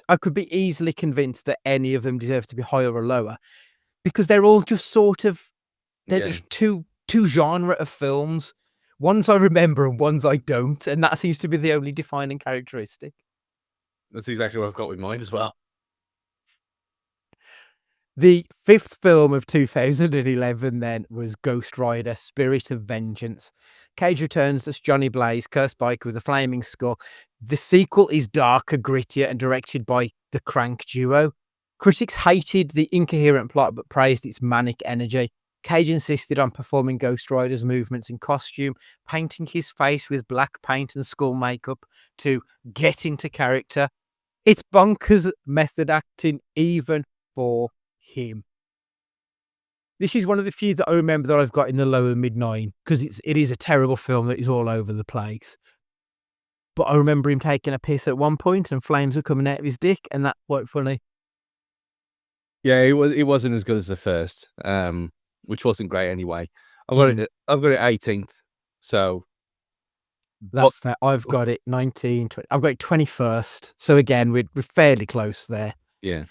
[SPEAKER 3] I could be easily convinced that any of them deserve to be higher or lower because they're all just sort of, there's two genre of films. Ones I remember and ones I don't, and that seems to be the only defining characteristic.
[SPEAKER 2] That's exactly what I've got with mine as well.
[SPEAKER 3] The fifth film of 2011 then was Ghost Rider: Spirit of Vengeance. Cage returns as Johnny Blaze, cursed biker with a flaming skull. The sequel is darker, grittier, and directed by the Crank duo. Critics hated the incoherent plot but praised its manic energy. Cage insisted on performing Ghost Rider's movements in costume, painting his face with black paint and skull makeup to get into character. It's bonkers method acting, even for him. This is one of the few that I remember that I've got in the lower mid-9, because it is a terrible film that is all over the place. But I remember him taking a piss at one point and flames were coming out of his dick, and that's quite funny.
[SPEAKER 2] Yeah, it wasn't as good as the first, which wasn't great anyway. I've got it 18th, so
[SPEAKER 3] that's fair. I've got it 19, 20. I've got it 21st. So again, we're fairly close there.
[SPEAKER 2] Yeah.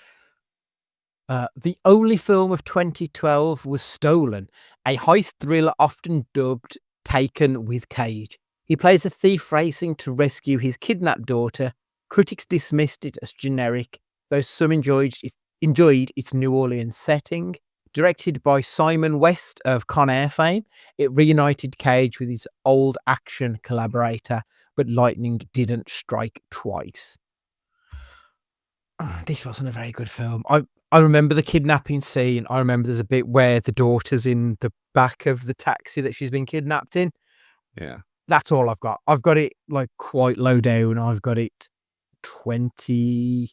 [SPEAKER 3] The only film of 2012 was Stolen, a heist thriller often dubbed Taken with Cage. He plays a thief racing to rescue his kidnapped daughter. Critics dismissed it as generic, though some enjoyed its New Orleans setting. Directed by Simon West of Con Air fame, it reunited Cage with his old action collaborator, but lightning didn't strike twice. This wasn't a very good film. I remember the kidnapping scene. I remember there's a bit where the daughter's in the back of the taxi that she's been kidnapped in.
[SPEAKER 2] Yeah.
[SPEAKER 3] That's all I've got. I've got it like quite low down. I've got it 20.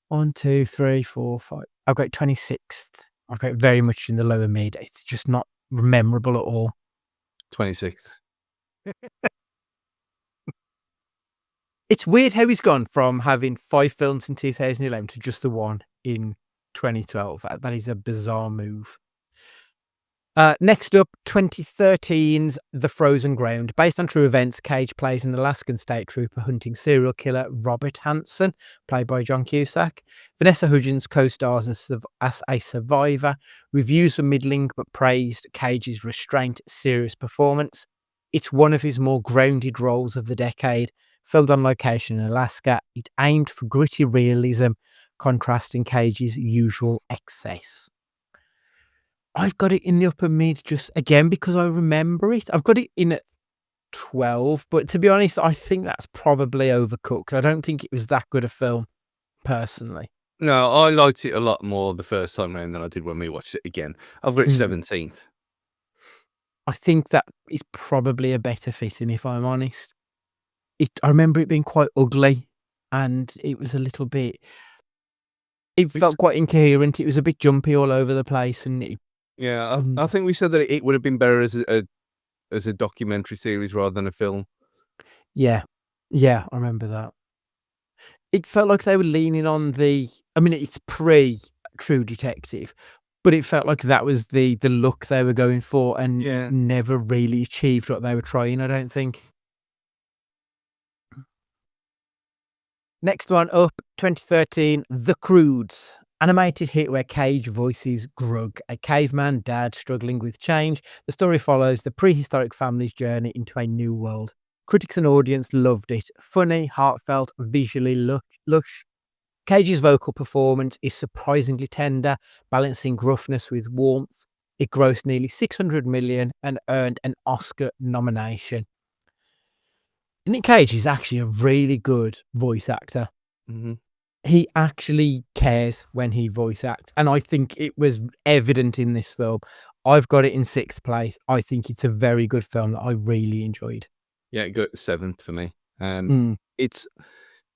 [SPEAKER 3] 1, 2, 3, 4, 5. I've got it 26th. I've got it very much in the lower mid. It's just not memorable at all.
[SPEAKER 2] 26th.
[SPEAKER 3] It's weird how he's gone from having 5 films in 2011 to just the one in 2012. That is a bizarre move. Next up, 2013's The Frozen Ground. Based on true events, Cage plays an Alaskan state trooper hunting serial killer Robert Hansen, played by John Cusack. Vanessa Hudgens co-stars as a survivor. Reviews were middling, but praised Cage's restraint, serious performance. It's one of his more grounded roles of the decade. Filmed on location in Alaska, it aimed for gritty realism, contrasting Cage's usual excess. I've got it in the upper mid just again because I remember it. I've got it in at 12, but to be honest, I think that's probably overcooked. I don't think it was that good a film, personally.
[SPEAKER 2] No, I liked it a lot more the first time around than I did when we watched it again. I've got it 17th.
[SPEAKER 3] I think that is probably a better fitting, if I'm honest. I remember it being quite ugly, and it was a little bit... It felt quite incoherent. It was a bit jumpy all over the place, and
[SPEAKER 2] yeah, I think we said that it would have been better as a documentary series rather than a film.
[SPEAKER 3] Yeah, I remember that. It felt like they were leaning on it's pre-True Detective, but it felt like that was the look they were going for, and never really achieved what they were trying, I don't think. Next one up, 2013, The Croods. Animated hit where Cage voices Grug, a caveman dad struggling with change. The story follows the prehistoric family's journey into a new world. Critics and audience loved it. Funny, heartfelt, visually lush. Cage's vocal performance is surprisingly tender, balancing gruffness with warmth. It grossed nearly $600 million and earned an Oscar nomination. Nick Cage is actually a really good voice actor.
[SPEAKER 2] Mm-hmm.
[SPEAKER 3] He actually cares when he voice acts, and I think it was evident in this film. I've got it in 6th place. I think it's a very good film that I really enjoyed.
[SPEAKER 2] Yeah, it got 7th for me. It's,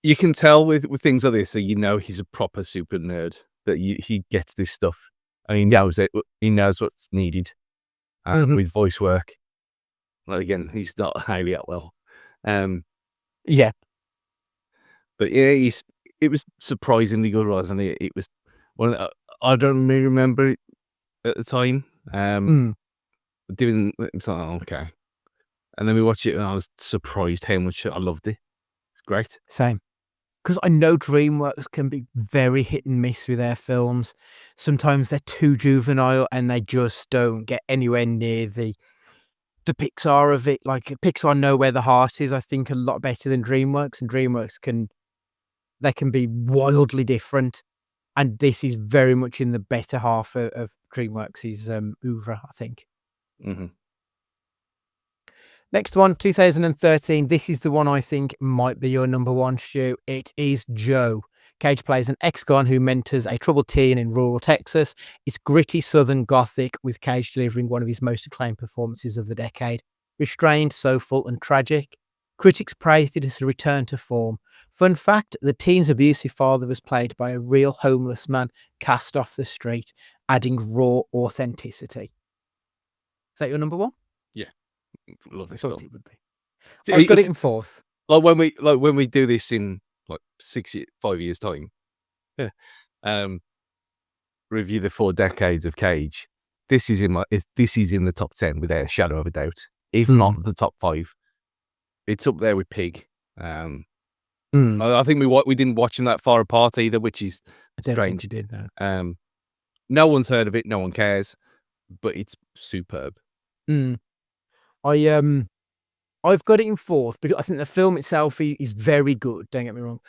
[SPEAKER 2] you can tell with things like this, so you know he's a proper super nerd, that he gets this stuff and he knows it. He knows what's needed with voice work. Well, again, he's not Hayley Atwell.
[SPEAKER 3] Yeah,
[SPEAKER 2] but yeah, it was surprisingly good, wasn't it? It was one. I don't really remember it at the time. It's like, oh, okay. And then we watched it, and I was surprised how much I loved it. It's great.
[SPEAKER 3] Same. Because I know DreamWorks can be very hit and miss with their films. Sometimes they're too juvenile, and they just don't get anywhere near the Pixar of it. Like Pixar know where the heart is, I think, a lot better than DreamWorks, and DreamWorks can be wildly different, and this is very much in the better half of DreamWorks' oeuvre, I think. Next one, 2013. This is the one I think might be your number one, Stu. It is Joe. Cage plays an ex-con who mentors a troubled teen in rural Texas. It's gritty southern gothic, with Cage delivering one of his most acclaimed performances of the decade. Restrained, soulful, and tragic. Critics praised it as a return to form. Fun fact, the teen's abusive father was played by a real homeless man cast off the street, adding raw authenticity. Is that your number one?
[SPEAKER 2] Yeah, love this
[SPEAKER 3] Thought
[SPEAKER 2] film.
[SPEAKER 3] it would be. I've got it in fourth.
[SPEAKER 2] Like when we do this in like 5 years time, review the 4 decades of Cage. This is in the top 10 without a shadow of a doubt. Even not the top 5. It's up there with Pig. I think we didn't watch them that far apart either, which is strange.
[SPEAKER 3] You did, no.
[SPEAKER 2] No one's heard of it. No one cares, but it's superb.
[SPEAKER 3] I've got it in fourth because I think the film itself is very good. Don't get me wrong.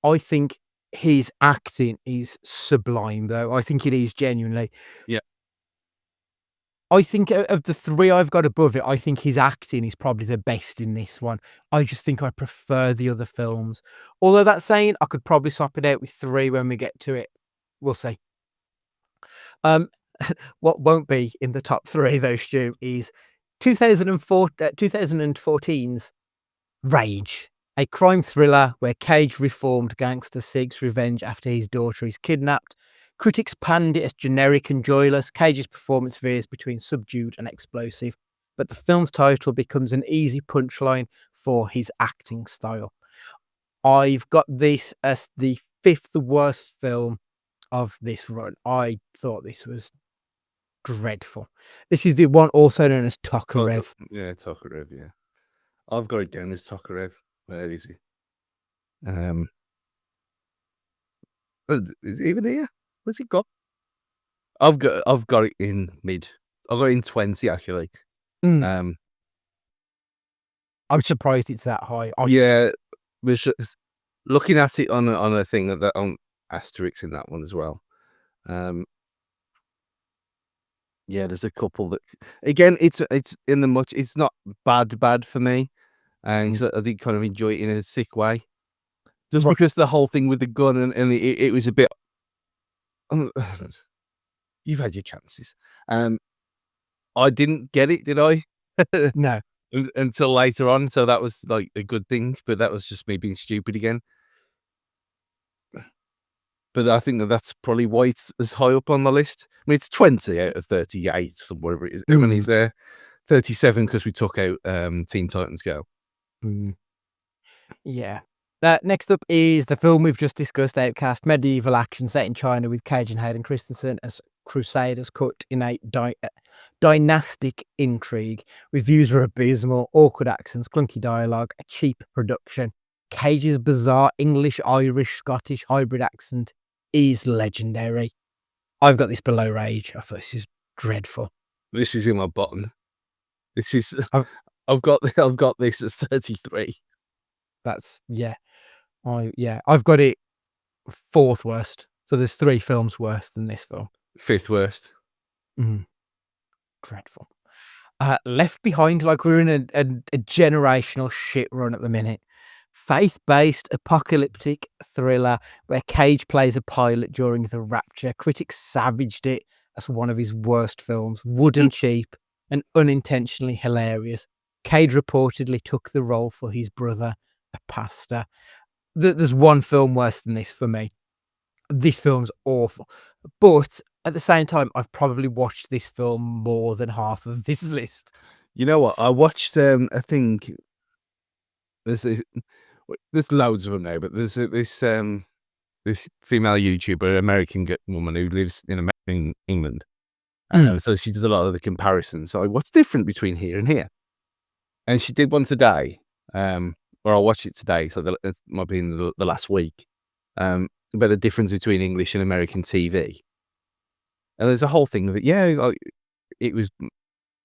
[SPEAKER 3] I think his acting is sublime, though. I think it is genuinely.
[SPEAKER 2] Yeah.
[SPEAKER 3] I think of the 3 I've got above it, I think his acting is probably the best in this one. I just think I prefer the other films. Although that saying, I could probably swap it out with 3 when we get to it. We'll see. What won't be in the top 3, though, Stu, is 2014's Rage, a crime thriller where Cage reformed gangster seeks revenge after his daughter is kidnapped. Critics panned it as generic and joyless. Cage's performance veers between subdued and explosive, but the film's title becomes an easy punchline for his acting style. I've got this as the 5th worst film of this run. I thought this was dreadful. This is the one also known as Tokarev.
[SPEAKER 2] Yeah, Tokarev, yeah. I've got it down as Tokarev. Where is he? Is he even here? Where's he got? I've got it in mid. I've got it in 20 actually.
[SPEAKER 3] I'm surprised it's that high.
[SPEAKER 2] Yeah, looking at it on a thing that on asterisks in that one as well. Yeah, there's a couple that again it's in the much. It's not bad for me, and I did kind of enjoy it in a sick way, just because the whole thing with the gun and it was a bit. You've had your chances. I didn't get it, did I?
[SPEAKER 3] No.
[SPEAKER 2] Until later on, so that was like a good thing, but that was just me being stupid again. But I think that's probably why it's as high up on the list. I mean, it's 20 out of 38, or whatever it is. I mean, he's there 37 because we took out Teen Titans Go.
[SPEAKER 3] Yeah. Next up is the film we've just discussed, Outcast, medieval action set in China with Cage and Hayden Christensen as crusaders cut in a dynastic intrigue. Reviews were abysmal, awkward accents, clunky dialogue, a cheap production. Cage's bizarre English, Irish, Scottish hybrid accent is legendary. I've got this below Rage. I thought this is dreadful.
[SPEAKER 2] This is in my bottom. This is I've got this as 33.
[SPEAKER 3] That's I've got it 4th worst. So there's 3 films worse than this film.
[SPEAKER 2] 5th worst.
[SPEAKER 3] Dreadful. Left Behind, like we're in a generational shit run at the minute. Faith-based apocalyptic thriller where Cage plays a pilot during the rapture. Critics savaged it as one of his worst films. Wooden cheap and unintentionally hilarious. Cage reportedly took the role for his brother, a pastor. There's one film worse than this for me. This film's awful. But at the same time, I've probably watched this film more than half of this list.
[SPEAKER 2] You know what? I watched, I think, there's loads of them now, but there's this female YouTuber, American woman who lives in England. So she does a lot of the comparisons. So what's different between here and here? And she did one today, or I watched it today, so it might be in the last week, about the difference between English and American TV. And there's a whole thing of it. Yeah, like it was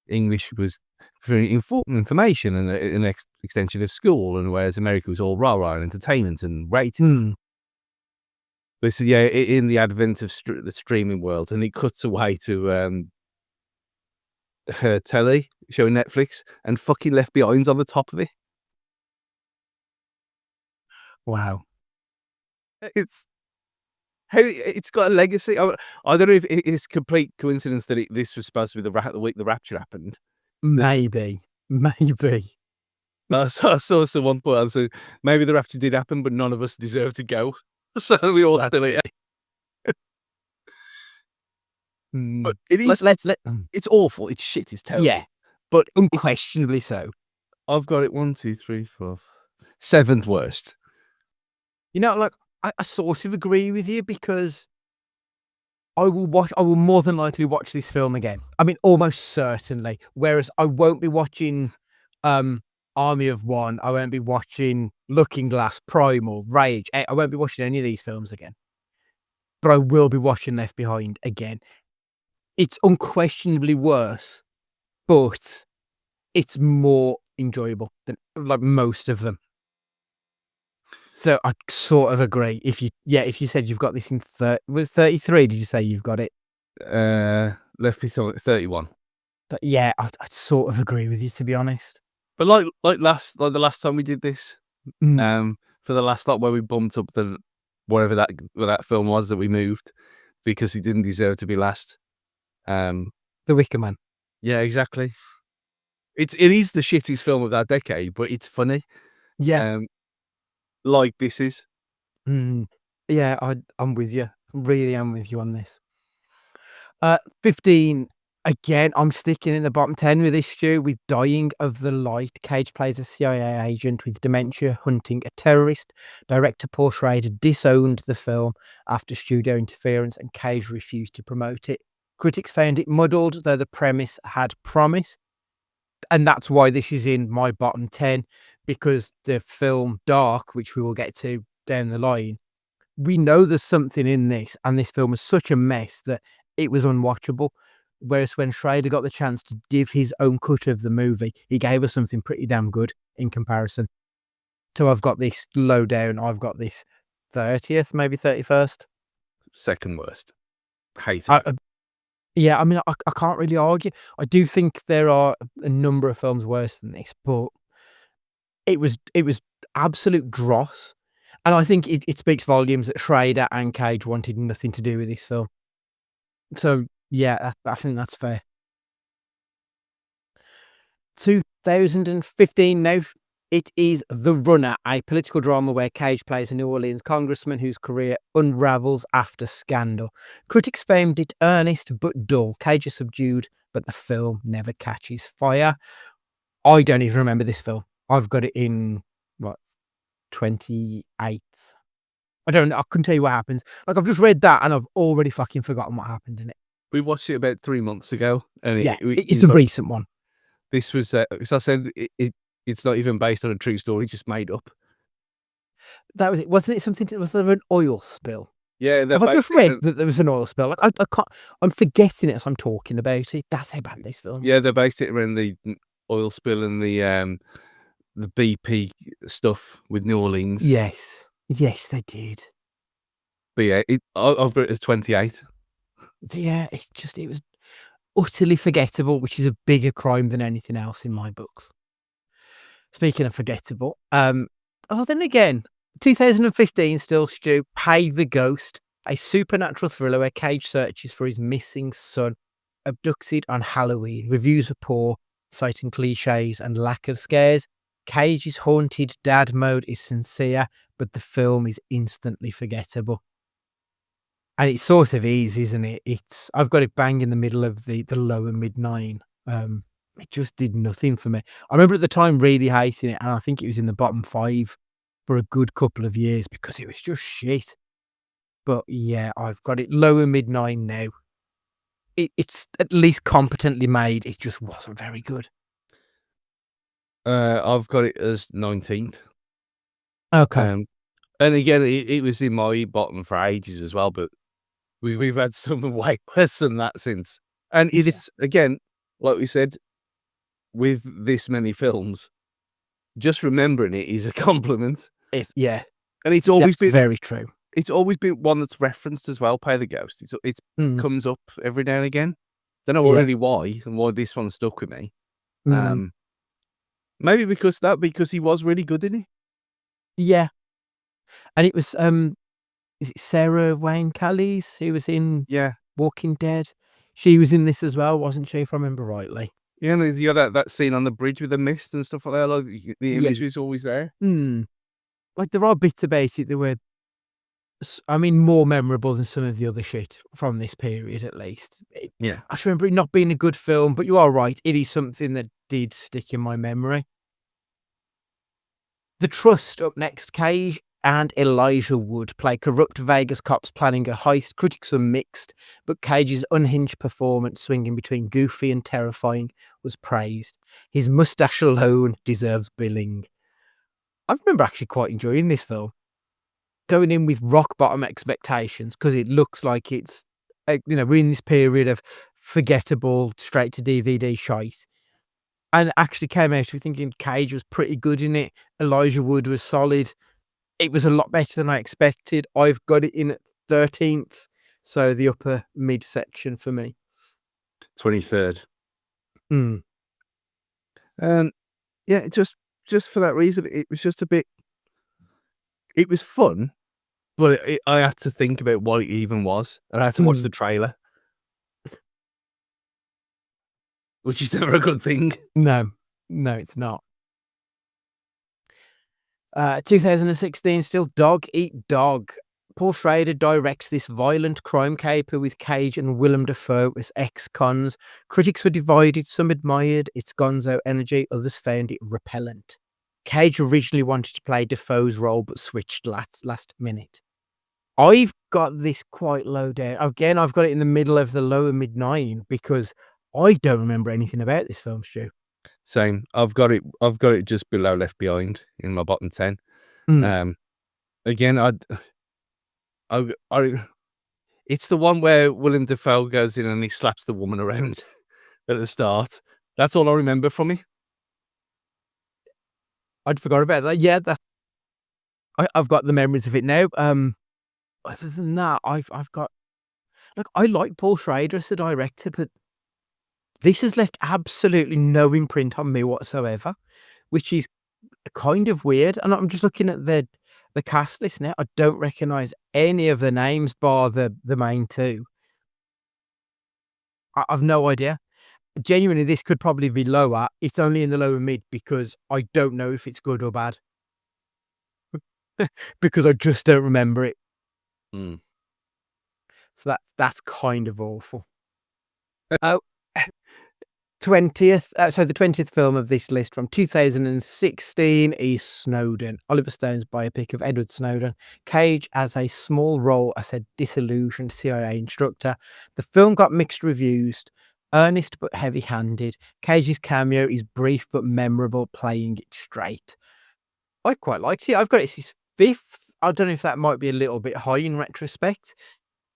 [SPEAKER 2] English was for information and an extension of school, and whereas America was all rah-rah and entertainment and ratings. But so, yeah, in the advent of the streaming world, and it cuts away to her telly showing Netflix, and fucking Left Behind's on the top of it.
[SPEAKER 3] Wow.
[SPEAKER 2] It's got a legacy. I don't know if it's complete coincidence that this was supposed to be the week the rapture happened.
[SPEAKER 3] Maybe.
[SPEAKER 2] I saw someone put on, so maybe the rapture did happen, but none of us deserve to go. So we all still here.
[SPEAKER 3] Mm.
[SPEAKER 4] It is.
[SPEAKER 3] Let's
[SPEAKER 4] It's awful. It's shit. It's terrible.
[SPEAKER 3] yeah,
[SPEAKER 4] But
[SPEAKER 3] unquestionably so.
[SPEAKER 2] I've got it 1, 2, 3, 4, 7th worst.
[SPEAKER 3] You know, like I sort of agree with you because I will more than likely watch this film again. I mean, almost certainly. Whereas I won't be watching Army of One. I won't be watching Looking Glass, Primal, Rage. I won't be watching any of these films again. But I will be watching Left Behind again. It's unquestionably worse, but it's more enjoyable than like most of them. So I sort of agree. If you said you've got this in 33, did you say you've got it?
[SPEAKER 2] Left me 31.
[SPEAKER 3] Yeah, I'd sort of agree with you, to be honest.
[SPEAKER 2] But like the last time we did this,
[SPEAKER 3] Mm.
[SPEAKER 2] for the last lot where we bumped up the whatever that film was that we moved because he didn't deserve to be last.
[SPEAKER 3] The Wicker Man.
[SPEAKER 2] Yeah, exactly. It is the shittiest film of that decade, but it's funny.
[SPEAKER 3] Yeah.
[SPEAKER 2] Like this is.
[SPEAKER 3] Yeah, I'm with you. Really am with you on this. 15. Again, I'm sticking in the bottom 10 with this, Stu, with Dying of the Light. Cage plays a CIA agent with dementia hunting a terrorist. Director Paul Schrader disowned the film after studio interference and Cage refused to promote it. Critics found it muddled, though the premise had promise. And that's why this is in my bottom 10, because the film Dark, which we will get to down the line, we know there's something in this, and this film was such a mess that it was unwatchable. Whereas when Schrader got the chance to give his own cut of the movie, he gave us something pretty damn good in comparison. So I've got this low down. I've got this 30th, maybe 31st.
[SPEAKER 2] Second worst. Hate it.
[SPEAKER 3] Yeah, I mean, I can't really argue. I do think there are a number of films worse than this, but it was absolute dross. And I think it speaks volumes that Schrader and Cage wanted nothing to do with this film. So, yeah, I think that's fair. 2015 now. It is The Runner, a political drama where Cage plays a New Orleans congressman whose career unravels after scandal. Critics found it earnest but dull. Cage is subdued, but the film never catches fire. I don't even remember this film. I've got it in, 28. I couldn't tell you what happens. Like, I've just read that and I've already fucking forgotten what happened in it.
[SPEAKER 2] We watched it about 3 months ago. And
[SPEAKER 3] it's a recent one.
[SPEAKER 2] This was, as I said, it's not even based on a true story, just made up.
[SPEAKER 3] That was it. Wasn't it something, was there an oil spill?
[SPEAKER 2] Yeah.
[SPEAKER 3] I've just read that there was an oil spill. Like, I can't, I'm forgetting it as I'm talking about it. That's how bad this film.
[SPEAKER 2] Yeah, they based it around the oil spill and the BP stuff with New Orleans.
[SPEAKER 3] Yes, they did.
[SPEAKER 2] But yeah, I've got it as 28.
[SPEAKER 3] Yeah, it was utterly forgettable, which is a bigger crime than anything else in my books. Speaking of forgettable, then again, 2015 still, Stu, Pay the Ghost, a supernatural thriller where Cage searches for his missing son, abducted on Halloween. Reviews are poor, citing cliches and lack of scares. Cage's haunted dad mode is sincere, but the film is instantly forgettable. And it sort of is, isn't it? I've got it bang in the middle of the lower mid 9. It just did nothing for me. I remember at the time really hating it, and I think it was in the bottom 5 for a good couple of years because it was just shit. But yeah, I've got it lower mid 9 now. It's at least competently made. It just wasn't very good.
[SPEAKER 2] I've got it as 19th.
[SPEAKER 3] Okay.
[SPEAKER 2] And again, it was in my bottom for ages as well, but we've had some way worse than that since. And it is, again, like we said, with this many films, just remembering it is a compliment.
[SPEAKER 3] And
[SPEAKER 2] it's always been
[SPEAKER 3] very true.
[SPEAKER 2] It's always been one that's referenced as well. Pay the Ghost. It comes up every now and again. Don't know really why and why this one stuck with me. Maybe because he was really good in it.
[SPEAKER 3] Yeah, and it was is it Sarah Wayne Callies who was in Walking Dead? She was in this as well, wasn't she? If I remember rightly.
[SPEAKER 2] Yeah, and you got that scene on the bridge with the mist and stuff like that. Like the
[SPEAKER 3] Yeah.
[SPEAKER 2] imagery's always there.
[SPEAKER 3] Like there are bits about it that were, more memorable than some of the other shit from this period, at least.
[SPEAKER 2] Yeah.
[SPEAKER 3] I just remember it not being a good film, but you are right. It is something that did stick in my memory. The Trust up next. Cage and Elijah Wood play corrupt Vegas cops planning a heist. Critics were mixed, but Cage's unhinged performance, swinging between goofy and terrifying, was praised. His mustache alone deserves billing. I remember actually quite enjoying this film. Going in with rock bottom expectations because it looks like it's, we're in this period of forgettable straight to DVD shite. And actually came out of thinking Cage was pretty good in it. Elijah Wood was solid. It was a lot better than I expected. I've got it in at 13th. So the upper mid section for me.
[SPEAKER 2] 23rd.
[SPEAKER 3] Hmm.
[SPEAKER 2] And yeah, just for that reason, it was just a bit. It was fun, but I had to think about what it even was, and I had to watch the trailer, which is never a good thing.
[SPEAKER 3] No, it's not. 2016, still Dog Eat Dog. Paul Schrader directs this violent crime caper with Cage and Willem Dafoe as ex-cons. Critics were divided. Some admired its gonzo energy, others found it repellent. Cage originally wanted to play Dafoe's role, but switched last minute. I've got this quite low down. Again, I've got it in the middle of the lower mid 9 because I don't remember anything about this film, Stu.
[SPEAKER 2] Same. I've got it just below Left Behind in my bottom 10. Again, it's the one where Willem Dafoe goes in and he slaps the woman around at the start. That's all I remember from it.
[SPEAKER 3] I'd forgot about that. Yeah, I've got the memories of it now. Other than that, I've got. Look, I like Paul Schrader as a director, but this has left absolutely no imprint on me whatsoever, which is kind of weird. And I'm just looking at the cast list now. I don't recognise any of the names bar the main two. I've no idea. Genuinely, this could probably be lower. It's only in the lower mid because I don't know if it's good or bad. Because I just don't remember it. So that's kind of awful. 20th, the 20th film of this list from 2016 is Snowden, Oliver Stone's biopic of Edward Snowden. Cage as a small role as a disillusioned CIA instructor. The film got mixed reviews, earnest but heavy-handed. Cage's cameo is brief but memorable, playing it straight. I quite liked it. I've got it as 5th. I don't know if that might be a little bit high in retrospect.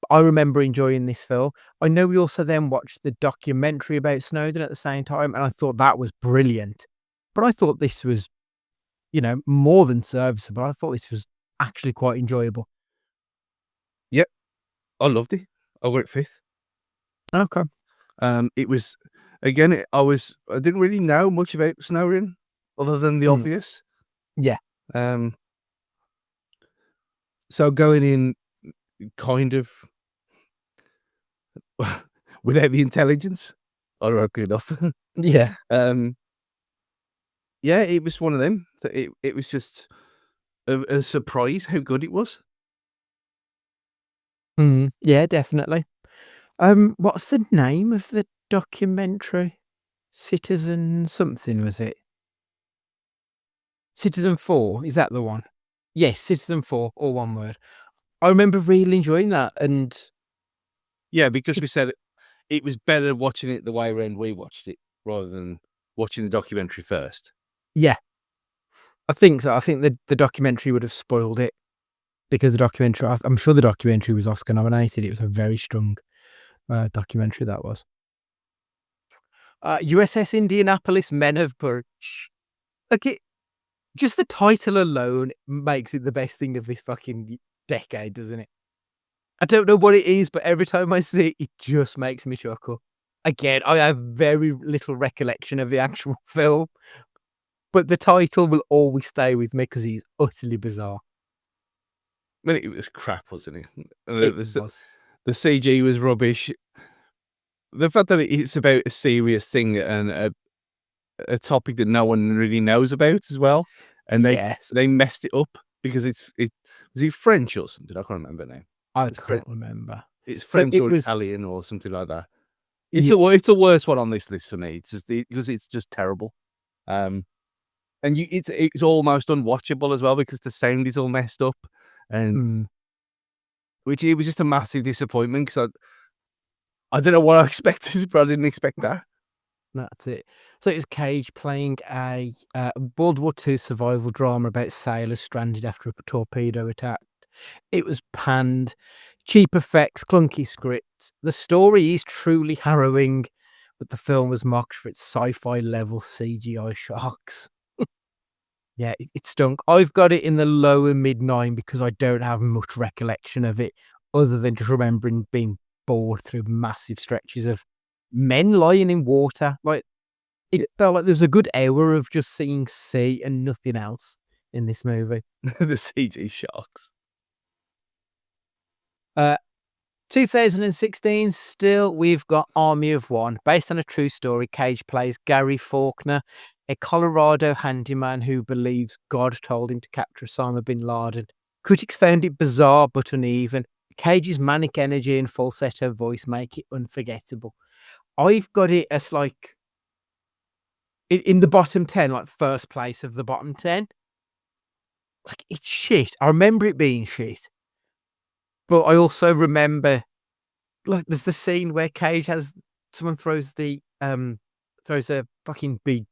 [SPEAKER 3] I remember enjoying this film. I know we also then watched the documentary about Snowden at the same time, and I thought that was brilliant. But I thought this was, more than serviceable. I thought this was actually quite enjoyable.
[SPEAKER 2] Yep, I loved it. I went 5th.
[SPEAKER 3] Okay.
[SPEAKER 2] It was again. I didn't really know much about Snowden other than the obvious.
[SPEAKER 3] Yeah.
[SPEAKER 2] So going in, kind of without the intelligence, ironically enough.
[SPEAKER 3] Yeah.
[SPEAKER 2] Yeah, it was one of them. That it was just a surprise how good it was.
[SPEAKER 3] Yeah, definitely. What's the name of the documentary? Citizen something, was it? Citizen 4, is that the one? Yes, Citizen 4, all one word. I remember really enjoying that, and
[SPEAKER 2] yeah, because we said it was better watching it the way around we watched it rather than watching the documentary first.
[SPEAKER 3] Yeah, I think so. I think the documentary would have spoiled it because I'm sure the documentary was Oscar nominated. It was a very strong documentary that was. USS Indianapolis, Men of Courage. Okay, just the title alone makes it the best thing of this fucking decade, doesn't it? I don't know what it is, but every time I see it, it just makes me chuckle. Again, I have very little recollection of the actual film, but the title will always stay with me because he's utterly bizarre.
[SPEAKER 2] I mean, it was crap, wasn't it?
[SPEAKER 3] It was.
[SPEAKER 2] The CG was rubbish. The fact that it's about a serious thing and a topic that no one really knows about as well, and they messed it up because it was it French or something? I can't remember now.
[SPEAKER 3] I can't remember.
[SPEAKER 2] It's
[SPEAKER 3] So
[SPEAKER 2] French
[SPEAKER 3] it
[SPEAKER 2] or
[SPEAKER 3] was-
[SPEAKER 2] Italian or something like that. It's the worst one on this list for me. It's just because it's just terrible. And it's almost unwatchable as well because the sound is all messed up, and which it was just a massive disappointment because I don't know what I expected, but I didn't expect that.
[SPEAKER 3] That's it. So it was Cage playing a World War II survival drama about sailors stranded after a torpedo attack. It was panned, cheap effects, clunky script. The story is truly harrowing, but the film was mocked for its sci-fi level CGI sharks. Yeah, it stunk. I've got it in the lower mid-9 because I don't have much recollection of it other than just remembering being bored through massive stretches of men lying in water. Like, it felt like there was a good hour of just seeing sea and nothing else in this movie.
[SPEAKER 2] The CG sharks.
[SPEAKER 3] 2016, still, we've got Army of One. Based on a true story, Cage plays Gary Faulkner, a Colorado handyman who believes God told him to capture Osama bin Laden. Critics found it bizarre but uneven. Cage's manic energy and falsetto voice make it unforgettable. I've got it as like in the bottom 10, like first place of the bottom 10. Like, it's shit. I remember it being shit. But I also remember, like, there's the scene where Cage has someone throws a fucking big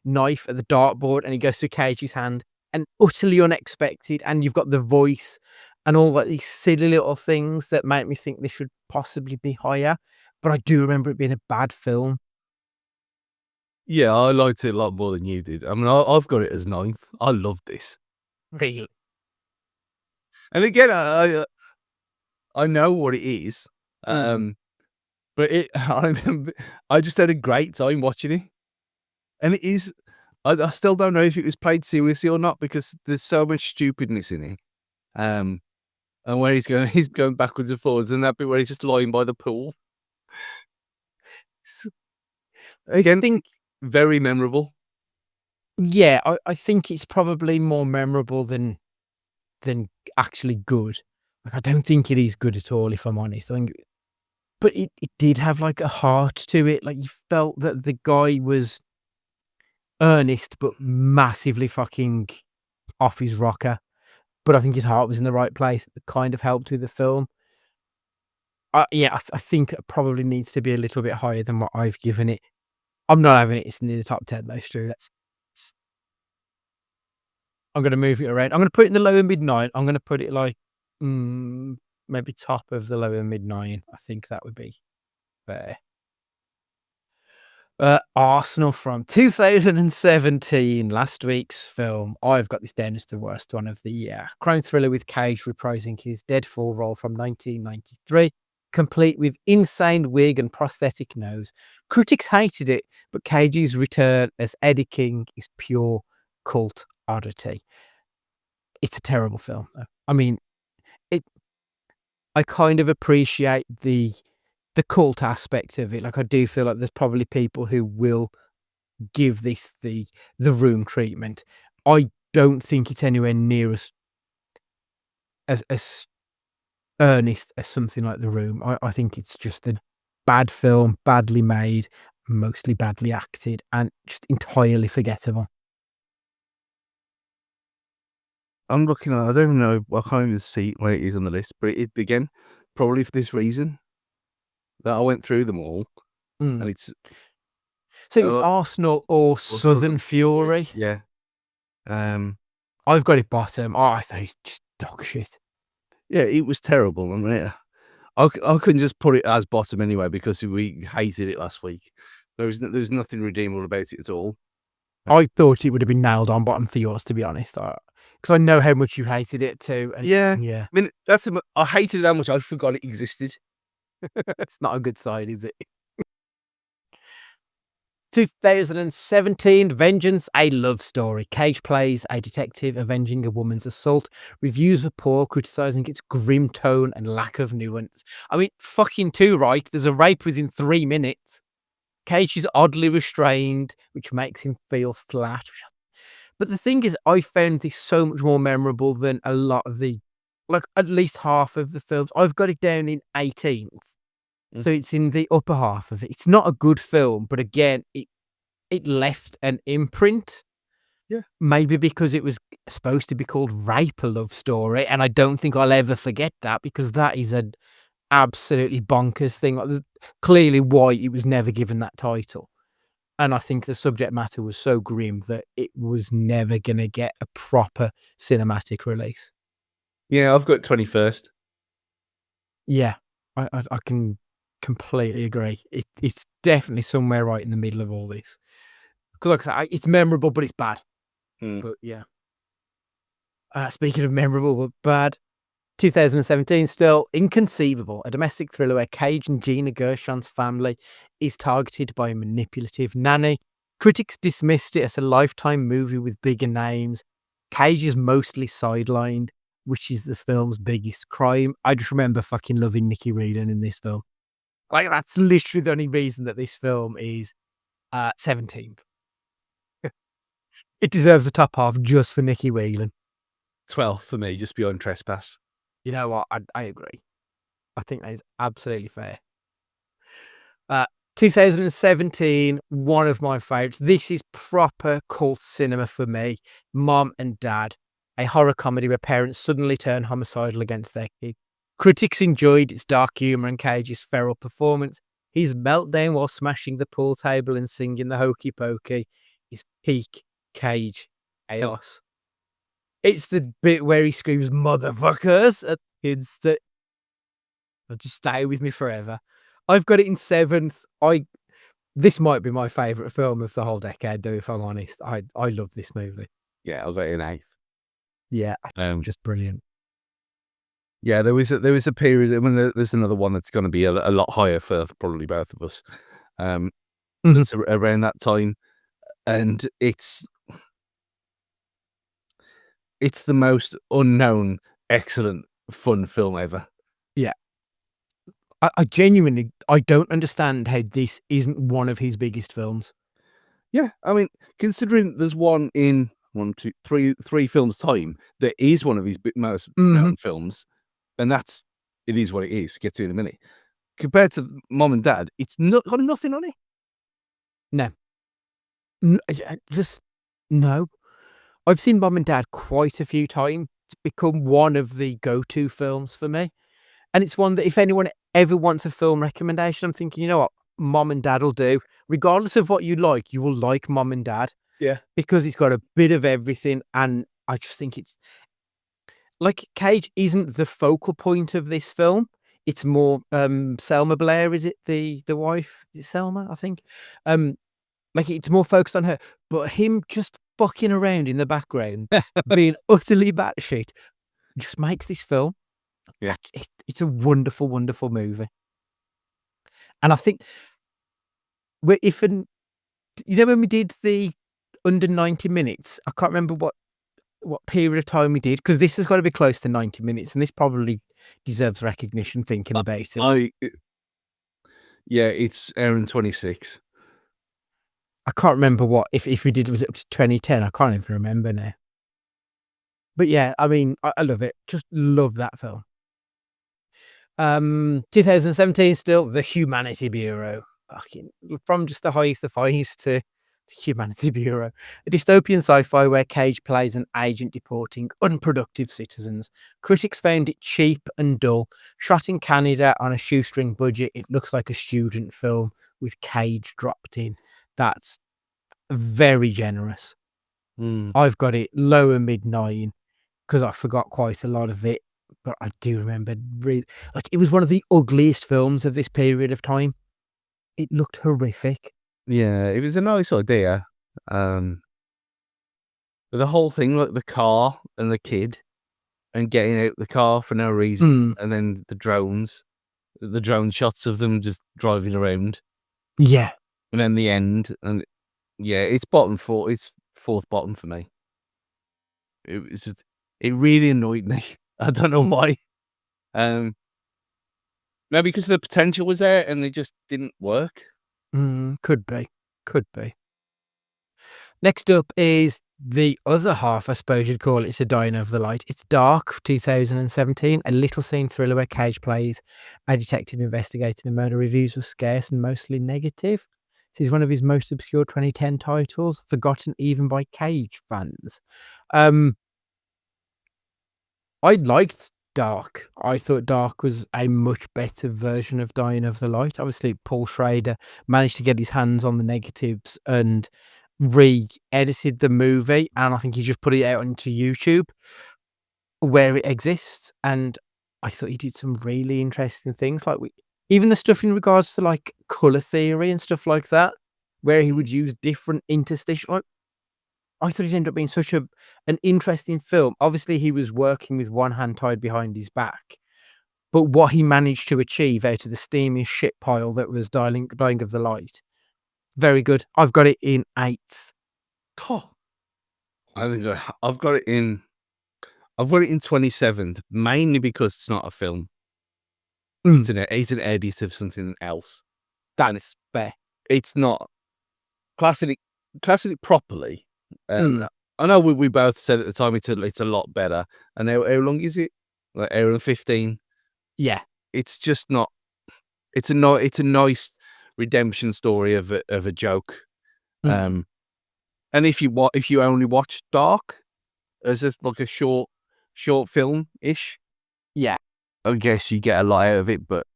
[SPEAKER 3] knife at the dartboard and he goes to Cage's hand, and utterly unexpected. And you've got the voice and all like these silly little things that make me think this should possibly be higher. But I do remember it being a bad film.
[SPEAKER 2] Yeah, I liked it a lot more than you did. I mean, I've got it as 9th. I love this.
[SPEAKER 3] Really?
[SPEAKER 2] And again, I know what it is, but I remember I just had a great time watching it, and it is. I still don't know if it was played seriously or not because there's so much stupidness in it. And where he's going backwards and forwards, and that bit where he's just lying by the pool. So, again,
[SPEAKER 3] I think,
[SPEAKER 2] very memorable.
[SPEAKER 3] yeah, I think it's probably more memorable than actually good. Like, I don't think it is good at all, if I'm honest. I think, but it did have like a heart to it. Like, you felt that the guy was earnest, but massively fucking off his rocker. But I think his heart was in the right place. It kind of helped with the film. Yeah, I think it probably needs to be a little bit higher than what I've given it. I'm not having it. It's in the top 10 though, Stu. I'm going to move it around. I'm going to put it in the lower mid-9. I'm going to put it like maybe top of the lower mid-9. I think that would be fair. Arsenal from 2017, last week's film. I've got this down as the worst one of the year. Crime thriller with Cage reprising his Deadfall role from 1993, complete with insane wig and prosthetic nose. Critics hated it, but Cage's return as Eddie King is pure cult oddity. It's a terrible film, though. I mean, I kind of appreciate the cult aspect of it. Like, I do feel like there's probably people who will give this the Room treatment. I don't think it's anywhere near as earnest as something like The Room. I think it's just a bad film, badly made, mostly badly acted, and just entirely forgettable.
[SPEAKER 2] I'm looking at. I don't even know. I can't even see where it is on the list. But it again, probably for this reason that I went through them all, and it's.
[SPEAKER 3] So it was Arsenal or Southern Fury.
[SPEAKER 2] Yeah.
[SPEAKER 3] I've got it bottom. Oh, I thought it's just dog shit.
[SPEAKER 2] Yeah, it was terrible. I mean, I couldn't just put it as bottom anyway because we hated it last week. There was nothing redeemable about it at all.
[SPEAKER 3] I thought it would have been nailed on bottom for yours, to be honest. Because I know how much you hated it too. And
[SPEAKER 2] yeah.
[SPEAKER 3] I
[SPEAKER 2] mean, I hated it that much. I forgot it existed.
[SPEAKER 3] It's not a good sign, is it? 2017, Vengeance, a love story. Cage plays a detective avenging a woman's assault. Reviews were poor, criticising its grim tone and lack of nuance. I mean, fucking too right. There's a rape within 3 minutes. Cage is oddly restrained, which makes him feel flat. But the thing is, I found this so much more memorable than a lot of the, like at least half of the films. I've got it down in 18th. So it's in the upper half of it. It's not a good film, but again, it left an imprint.
[SPEAKER 2] Yeah.
[SPEAKER 3] Maybe because it was supposed to be called Rape a Love Story, and I don't think I'll ever forget that, because that is an absolutely bonkers thing. Like, clearly why it was never given that title. And I think the subject matter was so grim that it was never going to get a proper cinematic release.
[SPEAKER 2] Yeah, I've got 21st.
[SPEAKER 3] Yeah, I can completely agree. It's definitely somewhere right in the middle of all this. Because like I say, it's memorable, but it's bad. But yeah. Speaking of memorable but bad, 2017 still, Inconceivable, a domestic thriller where Cage and Gina Gershon's family is targeted by a manipulative nanny. Critics dismissed it as a Lifetime movie with bigger names. Cage is mostly sidelined, which is the film's biggest crime. I just remember fucking loving Nicky Whelan in this film. Like, that's literally the only reason that this film is 17th. It deserves the top half just for Nicky Whelan.
[SPEAKER 2] 12th for me, just beyond Trespass.
[SPEAKER 3] You know what? I agree. I think that is absolutely fair. 2017, one of my favourites. This is proper cult cinema for me. Mom and Dad, a horror comedy where parents suddenly turn homicidal against their kid. Critics enjoyed its dark humour and Cage's feral performance. His meltdown while smashing the pool table and singing the Hokey Pokey is peak Cage chaos. It's the bit where he screams "motherfuckers" at kids that will just stay with me forever. I've got it in 7th. This might be my favourite film of the whole decade, though, if I'm honest. I love this movie.
[SPEAKER 2] Yeah, I've got it in 8th.
[SPEAKER 3] Yeah, just brilliant.
[SPEAKER 2] Yeah, there was a period. I mean, there's another one that's going to be a lot higher for probably both of us. That's around that time, and it's the most unknown, excellent, fun film ever.
[SPEAKER 3] Yeah. I genuinely, I don't understand how this isn't one of his biggest films.
[SPEAKER 2] Yeah, I mean, considering there's one in 3 films time that is one of his most known films, and it is what it is. Get to in a minute. Compared to Mom and Dad, it's got nothing on it.
[SPEAKER 3] No. Just no. I've seen Mom and Dad quite a few times. It's become one of the go-to films for me. And it's one that if anyone ever wants a film recommendation, I'm thinking, you know what, Mom and Dad will do. Regardless of what you like, you will like Mom and Dad.
[SPEAKER 2] Yeah.
[SPEAKER 3] Because it's got a bit of everything. And I just think it's like Cage isn't the focal point of this film. It's more Selma Blair, is it the wife? Is it Selma, I think? Like it's more focused on her. But him just fucking around in the background, being utterly batshit, just makes this film.
[SPEAKER 2] Yeah.
[SPEAKER 3] It's a wonderful, wonderful movie. And I think when we did the under 90 minutes, I can't remember what period of time we did, because this has got to be close to 90 minutes, and this probably deserves recognition thinking about it.
[SPEAKER 2] It's Aaron 26.
[SPEAKER 3] I can't remember if we did, was it up to 2010? I can't even remember now. But yeah, I mean, I love it. Just love that film. 2017 still, The Humanity Bureau. From just the highest of highs to The Humanity Bureau. A dystopian sci-fi where Cage plays an agent deporting unproductive citizens. Critics found it cheap and dull. Shot in Canada on a shoestring budget, it looks like a student film with Cage dropped in. That's very generous. I've got it lower mid-9 because I forgot quite a lot of it. But I do remember it was one of the ugliest films of this period of time. It looked horrific.
[SPEAKER 2] Yeah, it was a nice idea. But the whole thing, like the car and the kid and getting out the car for no reason, and then the drone shots of them just driving around.
[SPEAKER 3] Yeah.
[SPEAKER 2] And then the end, and yeah, it's bottom 4. It's 4th bottom for me. It really annoyed me. I don't know why. Maybe because the potential was there and it just didn't work.
[SPEAKER 3] Could be. Could be. Next up is the other half, I suppose you'd call it. It's a Dying of the Light. It's Dark, 2017, a little scene thriller where Cage plays a detective investigating a murder. Reviews were scarce and mostly negative. This is one of his most obscure 2010 titles, forgotten even by Cage fans. I liked Dark. I thought Dark was a much better version of Dying of the Light. Obviously, Paul Schrader managed to get his hands on the negatives and re-edited the movie, and I think he just put it out onto YouTube where it exists. And I thought he did some really interesting things, like even the stuff in regards to like color theory and stuff like that, where he would use different interstitial. Like, I thought it ended up being such an interesting film. Obviously, he was working with one hand tied behind his back, but what he managed to achieve out of the steamy shit pile that was Dying of the Light, very good. I've got it in 8th.
[SPEAKER 2] Oh, I think I've got it in 27th, mainly because it's not a film. It's an edit of something else.
[SPEAKER 3] That's fair.
[SPEAKER 2] It's not classic properly. I know we both said at the time it's a lot better. And how long is it? Like hour and 15.
[SPEAKER 3] Yeah,
[SPEAKER 2] it's just not. It's a nice redemption story of a joke. And if you only watch Dark as like a short film ish,
[SPEAKER 3] yeah,
[SPEAKER 2] I guess you get a lot out of it. But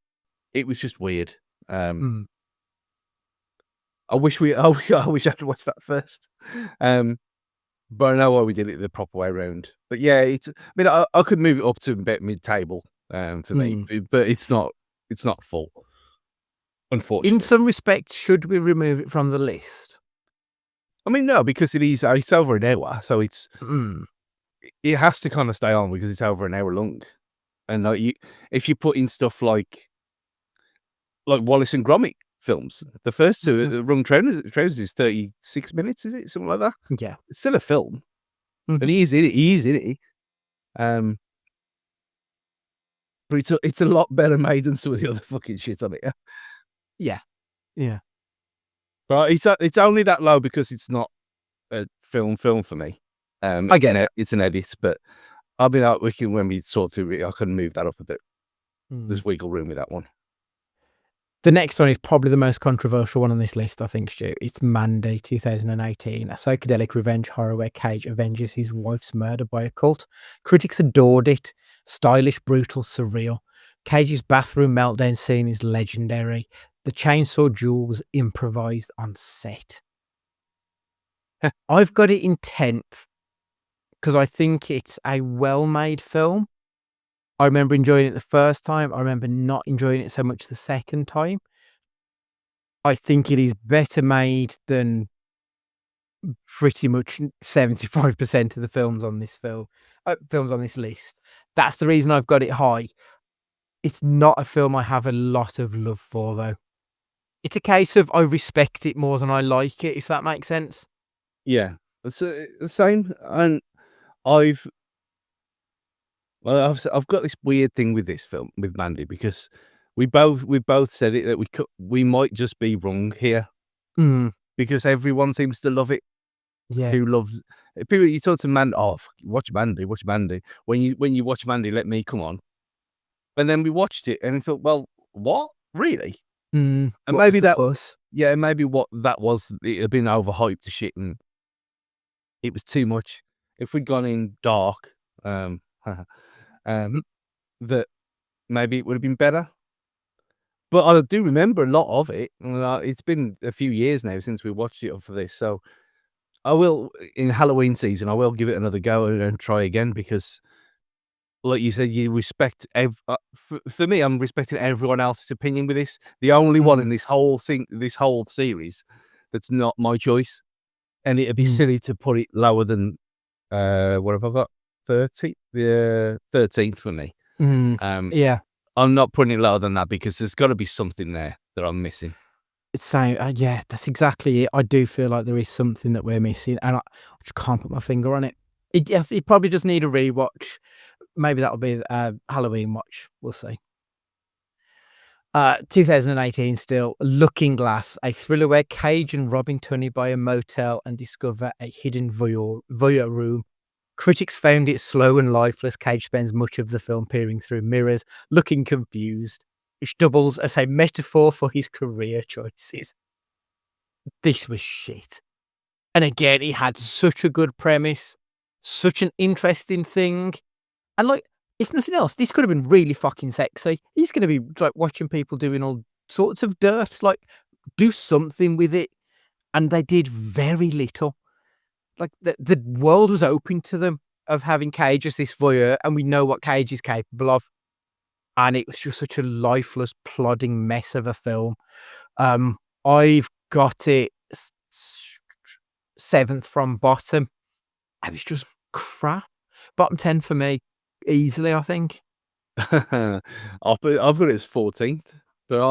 [SPEAKER 2] it was just weird. I wish I'd watched that first. But I know why we did it the proper way around. But yeah, I could move it up to about mid-table for me, but it's not full, unfortunately.
[SPEAKER 3] in some respects, should we remove it from the list?
[SPEAKER 2] I mean, no, because it's over an hour, so it has to kind of stay on because it's over an hour long. And if you put in stuff like Wallace and Gromit films, the first two, the Wrong Trousers is 36 minutes, is it? Something like that?
[SPEAKER 3] Yeah.
[SPEAKER 2] It's still a film. And he is in it. But it's a lot better made than some of the other fucking shit on it.
[SPEAKER 3] Yeah. Yeah.
[SPEAKER 2] But it's only that low because it's not a film for me.
[SPEAKER 3] I get it.
[SPEAKER 2] It's an edit, but I'll be like, when we sort through it, I can move that up a bit. There's wiggle room with that one.
[SPEAKER 3] The next one is probably the most controversial one on this list, I think, Stu. It's Mandy, 2018, a psychedelic revenge horror where Cage avenges his wife's murder by a cult. Critics adored it. Stylish, brutal, surreal. Cage's bathroom meltdown scene is legendary. The chainsaw duel was improvised on set. I've got it in 10th because I think it's a well-made film. I remember enjoying it the first time. I remember not enjoying it so much the second time. I think it is better made than pretty much 75% of the films on this list. That's the reason I've got it high. It's not a film I have a lot of love for, though. It's a case of I respect it more than I like it, if that makes sense.
[SPEAKER 2] Yeah, it's the same. And I've got this weird thing with this film with Mandy because we both said it that we might just be wrong here because everyone seems to love it.
[SPEAKER 3] Yeah,
[SPEAKER 2] who loves people? You talk to Mandy, watch Mandy. When you watch Mandy, let me come on. And then we watched it and thought, well, what really? And maybe that was maybe what that was. It had been overhyped to shit, and it was too much. If we'd gone in Dark, that maybe it would have been better. But I do remember a lot of it. It's been a few years now since we watched it for this, so I will in Halloween season. I will give it another go and try again because, like you said, you respect. For me, I'm respecting everyone else's opinion with this. The only one in this whole series that's not my choice, and it'd be silly to put it lower than what have I got? 30, the 13th for me.
[SPEAKER 3] yeah.
[SPEAKER 2] I'm not putting it lower than that because there's got to be something there that I'm missing.
[SPEAKER 3] So yeah, that's exactly it. I do feel like there is something that we're missing, and I just can't put my finger on it. It probably does need a rewatch. Maybe that'll be a Halloween watch. We'll see. 2018 still. Looking Glass, a thriller where Cage and Robin Tunney buy a motel and discover a hidden voyeur room. Critics found it slow and lifeless. Cage spends much of the film peering through mirrors, looking confused, which doubles as a metaphor for his career choices. This was shit. And again, he had such a good premise, such an interesting thing. And like, if nothing else, this could have been really fucking sexy. He's going to be like watching people doing all sorts of dirt. Like, do something with it. And they did very little. Like, the world was open to them of having Cage as this voyeur, and we know what Cage is capable of. And it was just such a lifeless, plodding mess of a film. I've got it 7th from bottom. It was just crap. Bottom 10 for me, easily, I think.
[SPEAKER 2] I've got it as 14th, but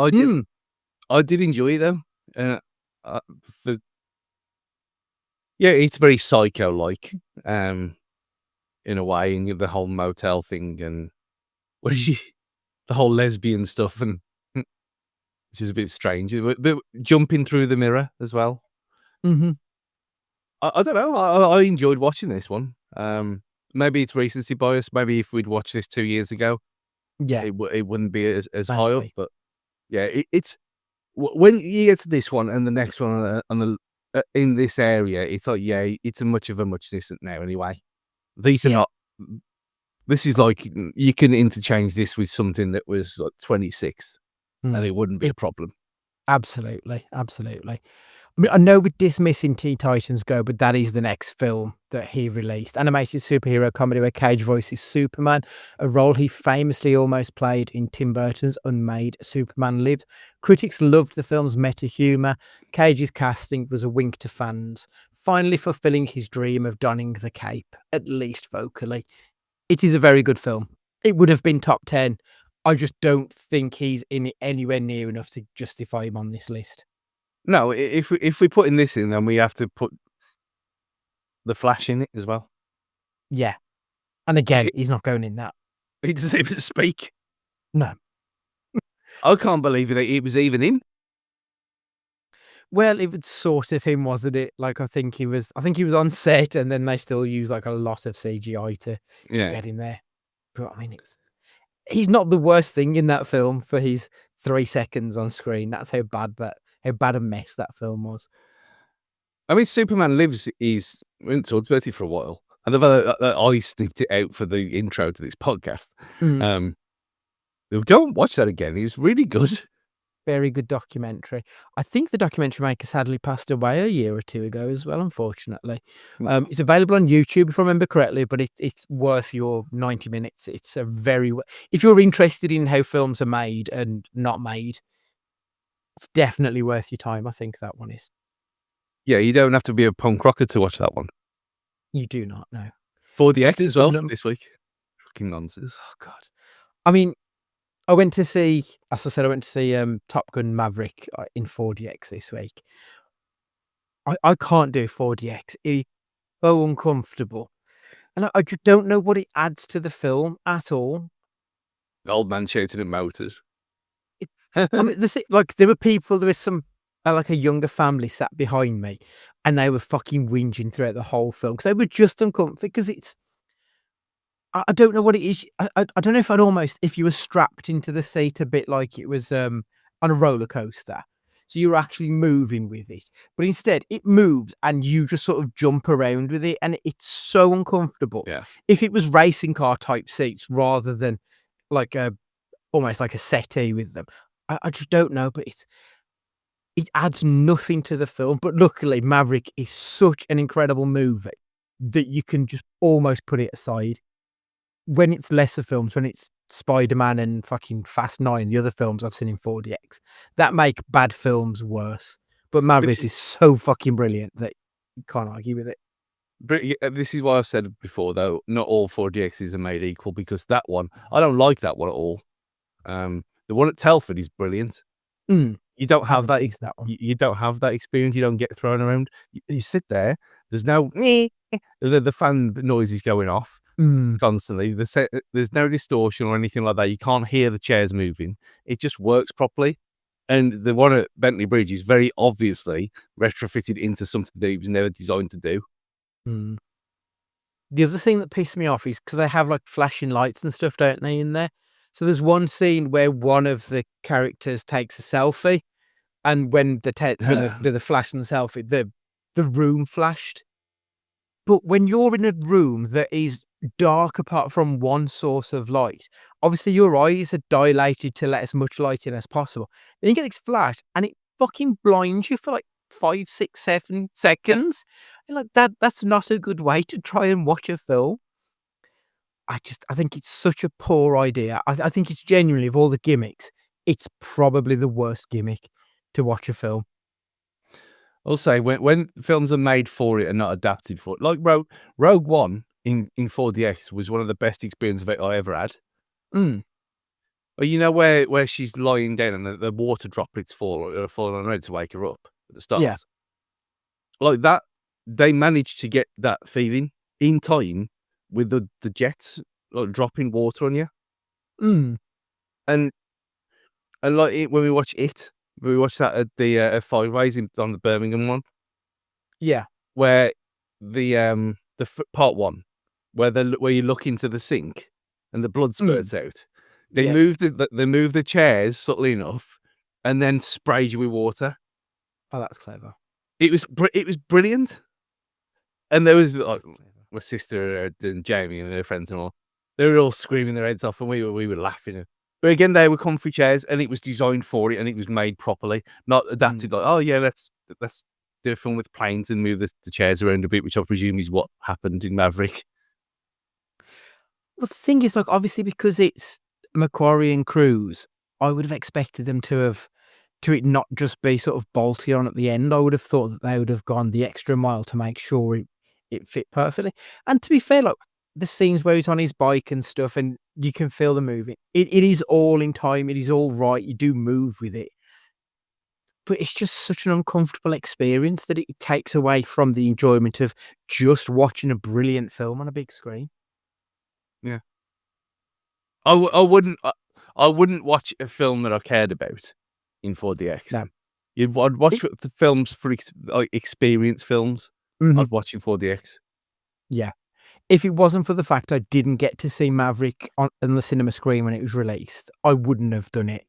[SPEAKER 2] I did enjoy them. Yeah, it's very psycho-like, in a way, and the whole motel thing, and the whole lesbian stuff, and which is a bit strange. But jumping through the mirror as well.
[SPEAKER 3] Mm-hmm.
[SPEAKER 2] I don't know. I enjoyed watching this one. Maybe it's recency bias. Maybe if we'd watched this 2 years ago,
[SPEAKER 3] Yeah,
[SPEAKER 2] it wouldn't be as high up.
[SPEAKER 3] Maybe.
[SPEAKER 2] But yeah, it's when you get to this one and the next one on the in this area, it's like, yeah, it's a much of a muchness now. Anyway, these are
[SPEAKER 3] Yeah.
[SPEAKER 2] not. This is like, you can interchange this with something that was like 26th, and it wouldn't be a problem.
[SPEAKER 3] Absolutely. I mean, I know we're dismissing Teen Titans Go, but that is the next film that he released. Animated superhero comedy where Cage voices Superman, a role he famously almost played in Tim Burton's unmade Superman Lives. Critics loved the film's meta humour. Cage's casting was a wink to fans, finally fulfilling his dream of donning the cape, at least vocally. It is a very good film. It would have been top 10. I just don't think he's in it anywhere near enough to justify him on this list.
[SPEAKER 2] No, if we put in this in, then we have to put the Flash in it as well.
[SPEAKER 3] Yeah. And again, he's not going in that.
[SPEAKER 2] He doesn't even speak.
[SPEAKER 3] No.
[SPEAKER 2] I can't believe that it was even in.
[SPEAKER 3] Well, it was sort of him, wasn't it? Like, I think he was on set, and then they still use like a lot of CGI to get him there. But I mean, he's not the worst thing in that film for his 3 seconds on screen. That's how bad a mess that film was.
[SPEAKER 2] I mean, Superman Lives is, we haven't talked about it for a while. And I snipped it out for the intro to this podcast. Go and watch that again. It was really good.
[SPEAKER 3] Very good documentary. I think the documentary maker sadly passed away a year or two ago as well, unfortunately. It's available on YouTube, if I remember correctly, but it's worth your 90 minutes. It's a if you're interested in how films are made and not made, it's definitely worth your time. I think that one is.
[SPEAKER 2] Yeah, you don't have to be a punk rocker to watch that one.
[SPEAKER 3] You do not know.
[SPEAKER 2] 4DX as well this week. Fucking nonsense.
[SPEAKER 3] Oh, God. I mean, I went to see Top Gun Maverick in 4DX this week. I can't do 4DX. It's so uncomfortable. And I just don't know what it adds to the film at all.
[SPEAKER 2] The old man shouting at motors.
[SPEAKER 3] I mean, there was some, like a younger family sat behind me, and they were fucking whinging throughout the whole film because they were just uncomfortable because I don't know what it is. I don't know if you were strapped into the seat a bit like it was on a roller coaster. So you're actually moving with it. But instead, it moves and you just sort of jump around with it. And it's so uncomfortable.
[SPEAKER 2] Yeah.
[SPEAKER 3] If it was racing car type seats rather than like almost like a settee with them, I just don't know. But it adds nothing to the film. But luckily, Maverick is such an incredible movie that you can just almost put it aside. When it's lesser films, when it's Spider-Man and fucking Fast 9, the other films I've seen in 4DX, that make bad films worse. But Maverick is so fucking brilliant that you can't argue with it.
[SPEAKER 2] This is why I've said before, though, not all 4DXs are made equal, because that one, I don't like that one at all. The one at Telford is brilliant. You don't have that. You don't have that experience. You don't get thrown around. You sit there. There's no the fan noise is going off. constantly. There's no distortion or anything like that. You can't hear the chairs moving. It just works properly. And the one at Bentley Bridge is very obviously retrofitted into something that it was never designed to do.
[SPEAKER 3] The other thing that pissed me off is because they have like flashing lights and stuff, don't they, in there? So there's one scene where one of the characters takes a selfie, and when the flash and the selfie, the room flashed. But when you're in a room that is dark apart from one source of light, obviously your eyes are dilated to let as much light in as possible. Then you get this flash and it fucking blinds you for like 5, 6, 7 seconds. And like that's not a good way to try and watch a film. I think it's such a poor idea. I think it's genuinely, of all the gimmicks, it's probably the worst gimmick to watch a film.
[SPEAKER 2] I'll say when films are made for it and not adapted for it, like Rogue One in 4DX was one of the best experiences I ever had. Well, you know where she's lying down and the water droplets fall on her head to wake her up at the start.
[SPEAKER 3] Yeah.
[SPEAKER 2] Like that, they managed to get that feeling in time with the jets like dropping water on you. And like when we watch it. We watched that at the Five Ways on the Birmingham one.
[SPEAKER 3] Yeah,
[SPEAKER 2] where the part one, where you look into the sink and the blood spurts out. They move the chairs subtly enough, and then sprayed you with water.
[SPEAKER 3] Oh, that's clever.
[SPEAKER 2] It was brilliant. And there was like, my sister and Jamie and their friends and all. They were all screaming their heads off, and we were laughing. But again, they were comfy chairs, and it was designed for it, and it was made properly, not adapted like, oh yeah, let's do a film with planes and move the chairs around a bit, which I presume is what happened in Maverick.
[SPEAKER 3] Well, the thing is, like, obviously because it's Macquarie and Cruise, I would have expected them to it not just be sort of bolty on at the end. I would have thought that they would have gone the extra mile to make sure it fit perfectly. And to be fair, like, the scenes where he's on his bike and stuff and you can feel the moving. It is all in time. It is all right. You do move with it. But it's just such an uncomfortable experience that it takes away from the enjoyment of just watching a brilliant film on a big screen.
[SPEAKER 2] Yeah. I wouldn't watch a film that I cared about in 4DX.
[SPEAKER 3] No.
[SPEAKER 2] I'd watch the films for experience films. I'd watch in 4DX.
[SPEAKER 3] Yeah. If it wasn't for the fact I didn't get to see Maverick on the cinema screen when it was released, I wouldn't have done it.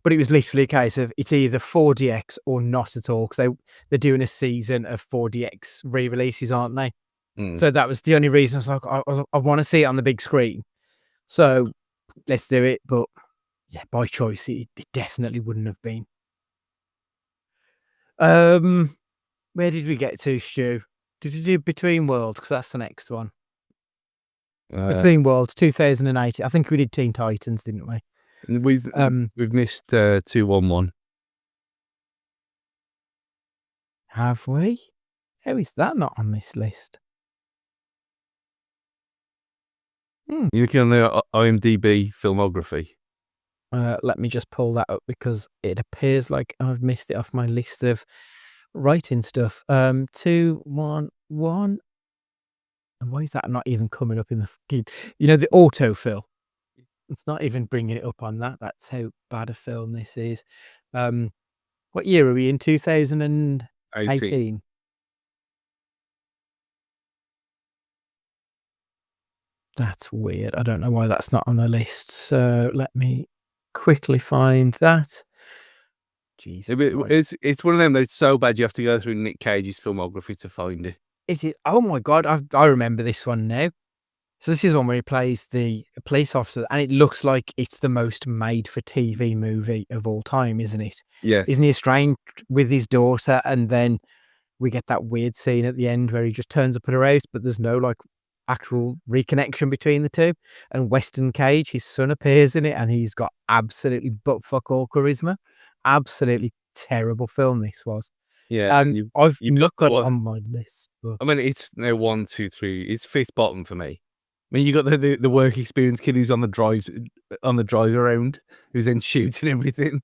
[SPEAKER 3] But it was literally a case of it's either 4DX or not at all, because they're doing a season of 4DX re-releases, aren't they? So that was the only reason. I was like, I want to see it on the big screen. So let's do it. But yeah, by choice, it definitely wouldn't have been. Where did we get to, Stu? Did you do Between Worlds? Because that's the next one. Between Worlds, 2008. I think we did Teen Titans, didn't we?
[SPEAKER 2] We've missed 211.
[SPEAKER 3] Have we? How is that not on this list?
[SPEAKER 2] You're looking on the IMDb filmography.
[SPEAKER 3] Let me just pull that up because it appears like I've missed it off my list of writing stuff. 211. And why is that not even coming up in the fucking, the autofill? It's not even bringing it up on that. That's how bad a film this is. What year are we in? 2018. That's weird. I don't know why that's not on the list. So let me quickly find that. Jeez.
[SPEAKER 2] It's one of them that's so bad you have to go through Nick Cage's filmography to find it.
[SPEAKER 3] Is it? Oh my God. I remember this one now. So this is one where he plays the police officer, and it looks like it's the most made-for-TV movie of all time, isn't it?
[SPEAKER 2] Yeah.
[SPEAKER 3] Isn't he estranged with his daughter, and then we get that weird scene at the end where he just turns up at her house, but there's no like actual reconnection between the two. And Weston Cage, his son, appears in it, and he's got absolutely butt-fuck all charisma. Absolutely terrible film this was.
[SPEAKER 2] Yeah,
[SPEAKER 3] and I've looked on my list. But...
[SPEAKER 2] I mean, it's now 1, 2, 3. It's fifth bottom for me. I mean, you got the work experience kid who's on the drive around, who's then shooting everything.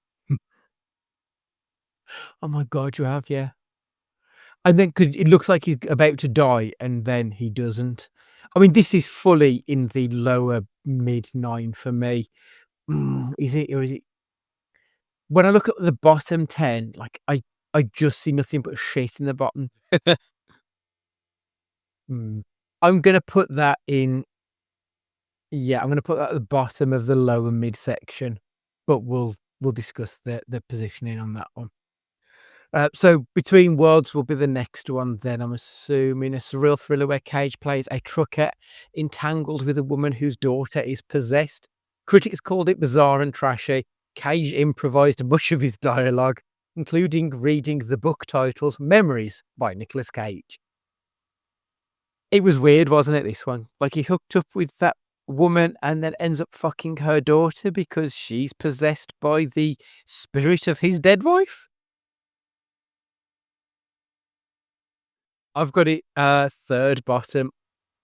[SPEAKER 3] Oh my God, you have, yeah. And then because it looks like he's about to die, and then he doesn't. I mean, this is fully in the lower mid 9 for me. Is it, or is it? When I look at the bottom 10, like I just see nothing but shit in the bottom. Mm. I'm gonna put that in. Yeah, I'm gonna put that at the bottom of the lower mid section, but we'll discuss the positioning on that one. So Between Worlds will be the next one. Then I'm assuming a surreal thriller where Cage plays a trucker entangled with a woman whose daughter is possessed. Critics called it bizarre and trashy. Cage improvised much of his dialogue, including reading the book titles Memories by Nicolas Cage. It was weird, wasn't it, this one? Like, he hooked up with that woman and then ends up fucking her daughter because she's possessed by the spirit of his dead wife? I've got it third bottom.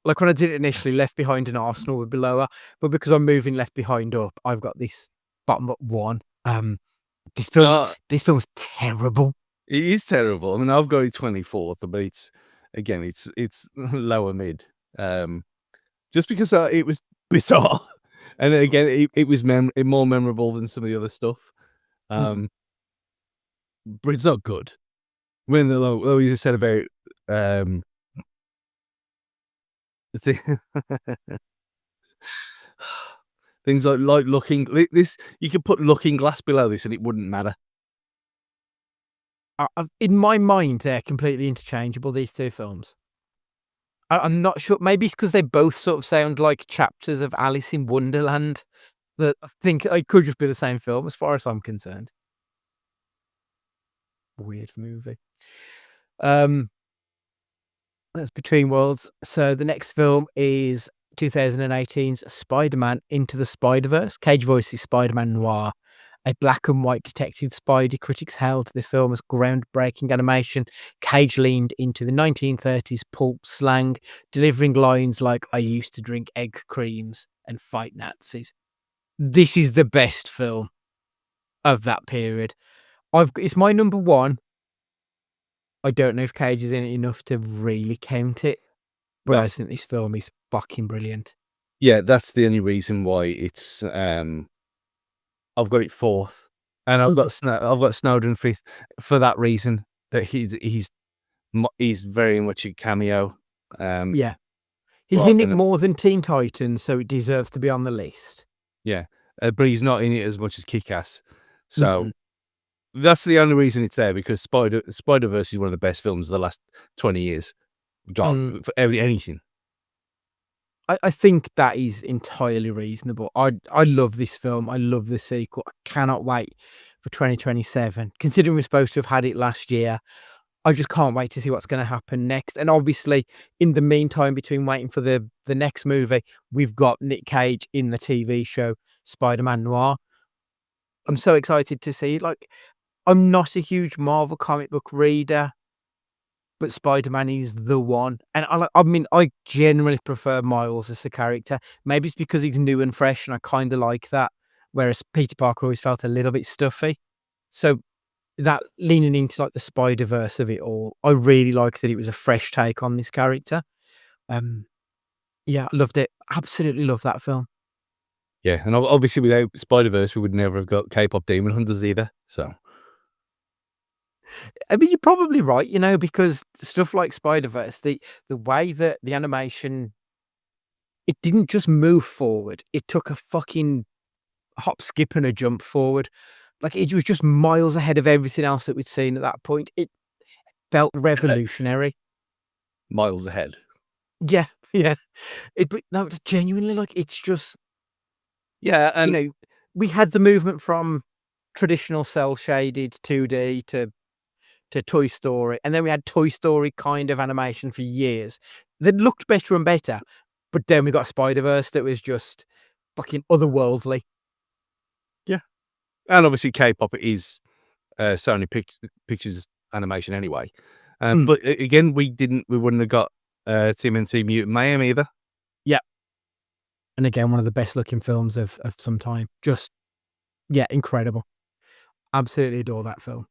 [SPEAKER 3] Like when I did it initially, Left Behind and Arsenal would be lower, but because I'm moving Left Behind up, I've got this bottom at 1. This film's terrible.
[SPEAKER 2] It is terrible. I mean, I've got it 24th, but it's lower mid. Just because it was bizarre, and again, it was more memorable than some of the other stuff. But it's not good. When you said about the thing, things like Looking this, you could put Looking Glass below this, and it wouldn't matter.
[SPEAKER 3] In my mind, they're completely interchangeable, these two films. I'm not sure. Maybe it's because they both sort of sound like chapters of Alice in Wonderland. That I think it could just be the same film, as far as I'm concerned. Weird movie. That's Between Worlds. So the next film is 2018's Spider-Man Into the Spider-Verse. Cage voices Spider-Man Noir, a black and white detective Spidey. Critics hailed the film as groundbreaking animation. Cage leaned into the 1930s pulp slang, delivering lines like, "I used to drink egg creams and fight Nazis." This is the best film of that period. It's my number 1. I don't know if Cage is in it enough to really count it, but I think this film is fucking brilliant.
[SPEAKER 2] Yeah, that's the only reason why it's I've got it 4th, and I've got Snowden 5th for that reason, that he's very much a cameo.
[SPEAKER 3] Yeah, he's in it more than Teen Titans, so it deserves to be on the list.
[SPEAKER 2] Yeah, but he's not in it as much as Kick-Ass, so that's the only reason it's there, because Spider-Verse is one of the best films of the last 20 years. For anything.
[SPEAKER 3] I think that is entirely reasonable. I love this film. I love the sequel. I cannot wait for 2027. Considering we're supposed to have had it last year, I just can't wait to see what's going to happen next. And obviously, in the meantime, between waiting for the next movie, we've got Nick Cage in the TV show Spider-Man Noir. I'm so excited to see it. Like, I'm not a huge Marvel comic book reader, but Spider-Man is the one. And I generally prefer Miles as a character. Maybe it's because he's new and fresh, and I kind of like that. Whereas Peter Parker always felt a little bit stuffy. So that leaning into like the Spider-Verse of it all, I really liked that it was a fresh take on this character. Yeah, I loved it. Absolutely love that film.
[SPEAKER 2] Yeah, and obviously without Spider-Verse, we would never have got K-pop Demon Hunters either. So,
[SPEAKER 3] I mean, you're probably right, because stuff like Spider-Verse, the way that the animation, it didn't just move forward. It took a fucking hop, skip, and a jump forward. Like, it was just miles ahead of everything else that we'd seen at that point. It felt revolutionary.
[SPEAKER 2] miles ahead.
[SPEAKER 3] Yeah. No, genuinely, like, it's just,
[SPEAKER 2] Yeah, and
[SPEAKER 3] we had the movement from traditional cel-shaded 2D to Toy Story, and then we had Toy Story kind of animation for years that looked better and better, but then we got Spider-Verse that was just fucking otherworldly.
[SPEAKER 2] Yeah, and obviously K-pop is Sony Pictures animation anyway. But again, we wouldn't have got TMNT Mutant Mayhem either.
[SPEAKER 3] Yeah, and again, one of the best looking films of some time. Just, yeah, incredible. Absolutely adore that film.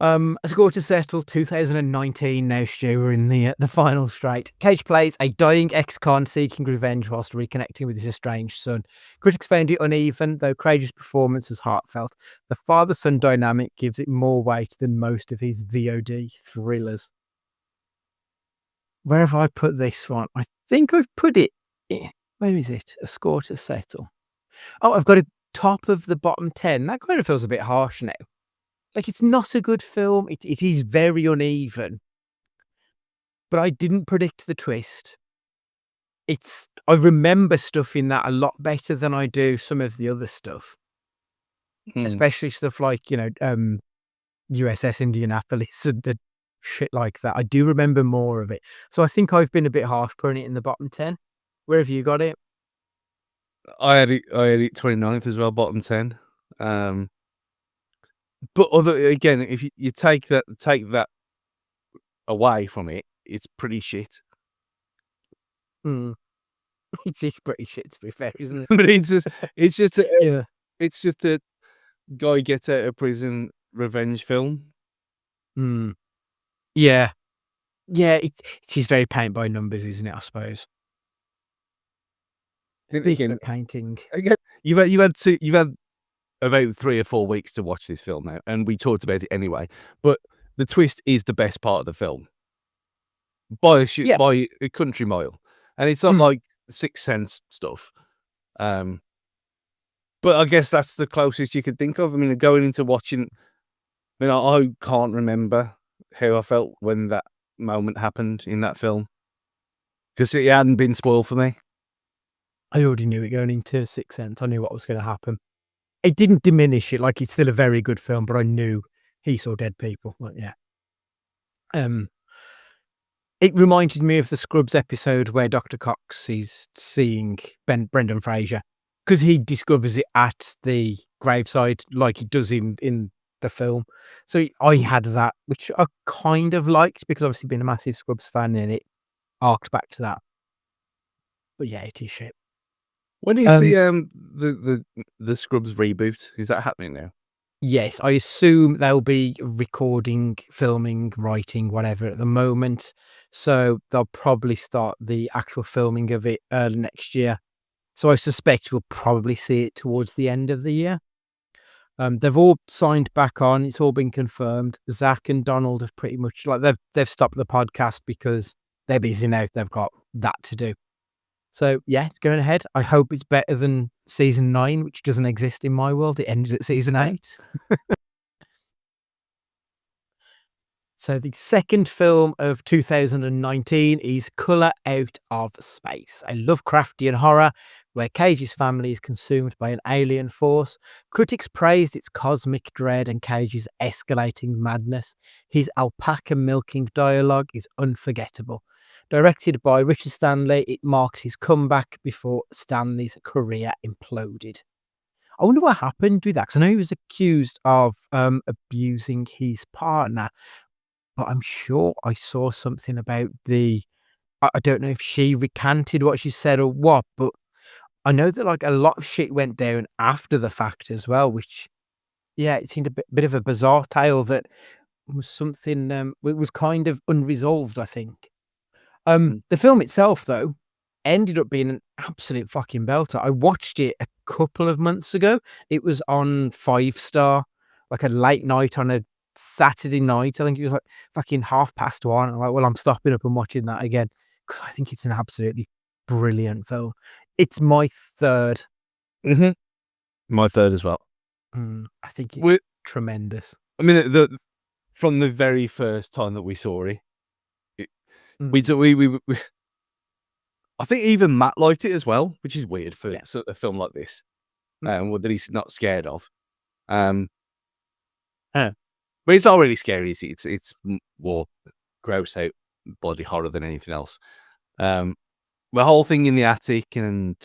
[SPEAKER 3] A score to settle, 2019 now, Stu. We're in the final straight. Cage plays a dying ex-con seeking revenge whilst reconnecting with his estranged son. Critics found it uneven, though Crage's performance was heartfelt. The father-son dynamic gives it more weight than most of his VOD thrillers. Where have I put this one? I think I've put it... Where is it? A score to settle. Oh, I've got it top of the bottom 10. That kind of feels a bit harsh now. Like, it's not a good film. It is very uneven. But I didn't predict the twist. I remember stuff in that a lot better than I do some of the other stuff. Especially stuff like, USS Indianapolis and the shit like that. I do remember more of it. So I think I've been a bit harsh putting it in the bottom 10. Where have you got it?
[SPEAKER 2] I had it 29th as well, bottom 10. But again, if you take that away from it, it's pretty shit.
[SPEAKER 3] It's pretty shit, to be fair, isn't it?
[SPEAKER 2] But it's just a guy gets out of prison revenge film.
[SPEAKER 3] Yeah. It is very paint by numbers, isn't it? I suppose. Speaking of painting,
[SPEAKER 2] again, you've had about 3 or 4 weeks to watch this film now, and we talked about it anyway. But the twist is the best part of the film by a country mile, and it's not like Sixth Sense stuff. But I guess that's the closest you could think of. I mean, going into watching, I can't remember how I felt when that moment happened in that film because it hadn't been spoiled for me.
[SPEAKER 3] I already knew it going into Sixth Sense. I knew what was going to happen. It didn't diminish it. Like, it's still a very good film, but I knew he saw dead people. But yeah. It reminded me of the Scrubs episode where Dr. Cox is seeing Brendan Fraser because he discovers it at the graveside like he does in the film. So I had that, which I kind of liked because obviously being a massive Scrubs fan, and it arced back to that. But yeah, it is shit.
[SPEAKER 2] When is the Scrubs reboot? Is that happening now?
[SPEAKER 3] Yes, I assume they'll be recording, filming, writing, whatever at the moment. So they'll probably start the actual filming of it early next year. So I suspect we'll probably see it towards the end of the year. They've all signed back on. It's all been confirmed. Zach and Donald have pretty much they've stopped the podcast because they're busy now. They've got that to do. So yeah, it's going ahead. I hope it's better than season 9, which doesn't exist in my world. It ended at season 8. So the second film of 2019 is Colour Out of Space, a Lovecraftian horror where Cage's family is consumed by an alien force. Critics praised its cosmic dread and Cage's escalating madness. His alpaca milking dialogue is unforgettable. Directed by Richard Stanley, it marked his comeback before Stanley's career imploded. I wonder what happened with that, because I know he was accused of abusing his partner, but I'm sure I saw something about I don't know if she recanted what she said or what, but I know that like a lot of shit went down after the fact as well, which, yeah, it seemed a bit of a bizarre tale that was something, it was kind of unresolved, I think. The film itself, though, ended up being an absolute fucking belter. I watched it a couple of months ago. It was on 5-star, like a late night on a Saturday night. I think it was like fucking 1:30. I'm like, well, I'm stopping up and watching that again because I think it's an absolutely brilliant film. It's my third.
[SPEAKER 2] My third as well.
[SPEAKER 3] I think it's tremendous.
[SPEAKER 2] I mean, from the very first time that we saw it, we I think even Matt liked it as well, which is weird for a film like this, that he's not scared of. But it's not really scary, is it? It's more gross out body horror than anything else. The whole thing in the attic and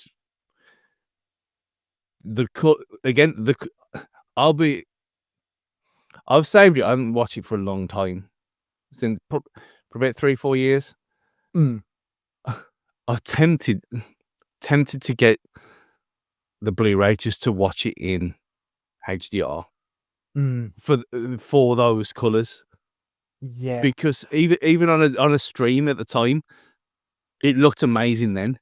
[SPEAKER 2] I've saved it. I haven't watched it for a long time, since for about 3-4 years. I'm tempted to get the Blu-ray just to watch it in HDR. for those colours.
[SPEAKER 3] Yeah.
[SPEAKER 2] Because even on a stream at the time, it looked amazing then.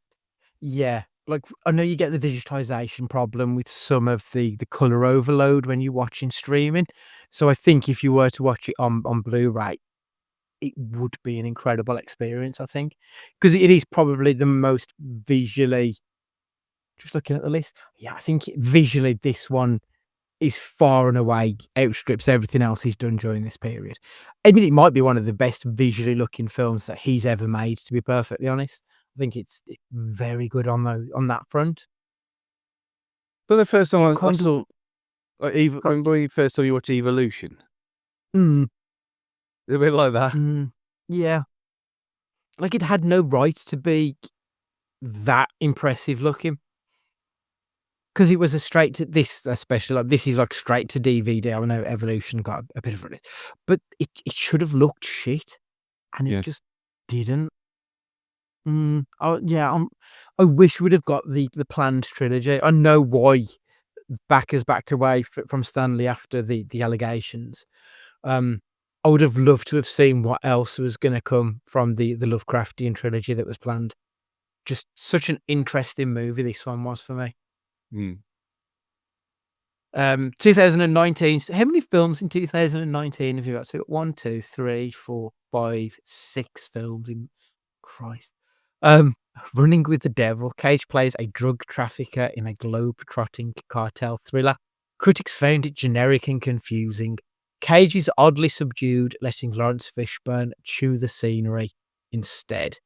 [SPEAKER 3] Yeah. Like, I know you get the digitization problem with some of the color overload when you're watching streaming. So I think if you were to watch it on Blu-ray, it would be an incredible experience, I think. Because it is probably the most visually, just looking at the list, yeah, I think visually this one is far and away outstrips everything else he's done during this period. I mean, it might be one of the best visually looking films that he's ever made, to be perfectly honest. I think it's very good on that front.
[SPEAKER 2] But the first time I
[SPEAKER 3] Kind of-
[SPEAKER 2] saw, remember the first time you watched Evolution?
[SPEAKER 3] Mm,
[SPEAKER 2] A bit like that.
[SPEAKER 3] yeah. Like, it had no right to be that impressive looking. Because it was a straight to this, especially like this is like straight to DVD. I know Evolution got a bit of it, but it should have looked shit, and
[SPEAKER 2] Yeah.
[SPEAKER 3] it just didn't. Oh yeah, I wish we'd have got the planned trilogy. I know why Backers backed away from Stanley after the allegations. I would have loved to have seen what else was going to come from the Lovecraftian trilogy that was planned. Just such an interesting movie this one was for me. 2019. How many films in 2019 have you got? So 1, 2, 3, 4, 5, 6 films in Christ. Running with the Devil. Cage plays a drug trafficker in a globe-trotting cartel thriller. Critics found it generic and confusing. Cage is oddly subdued, letting Lawrence Fishburne chew the scenery instead.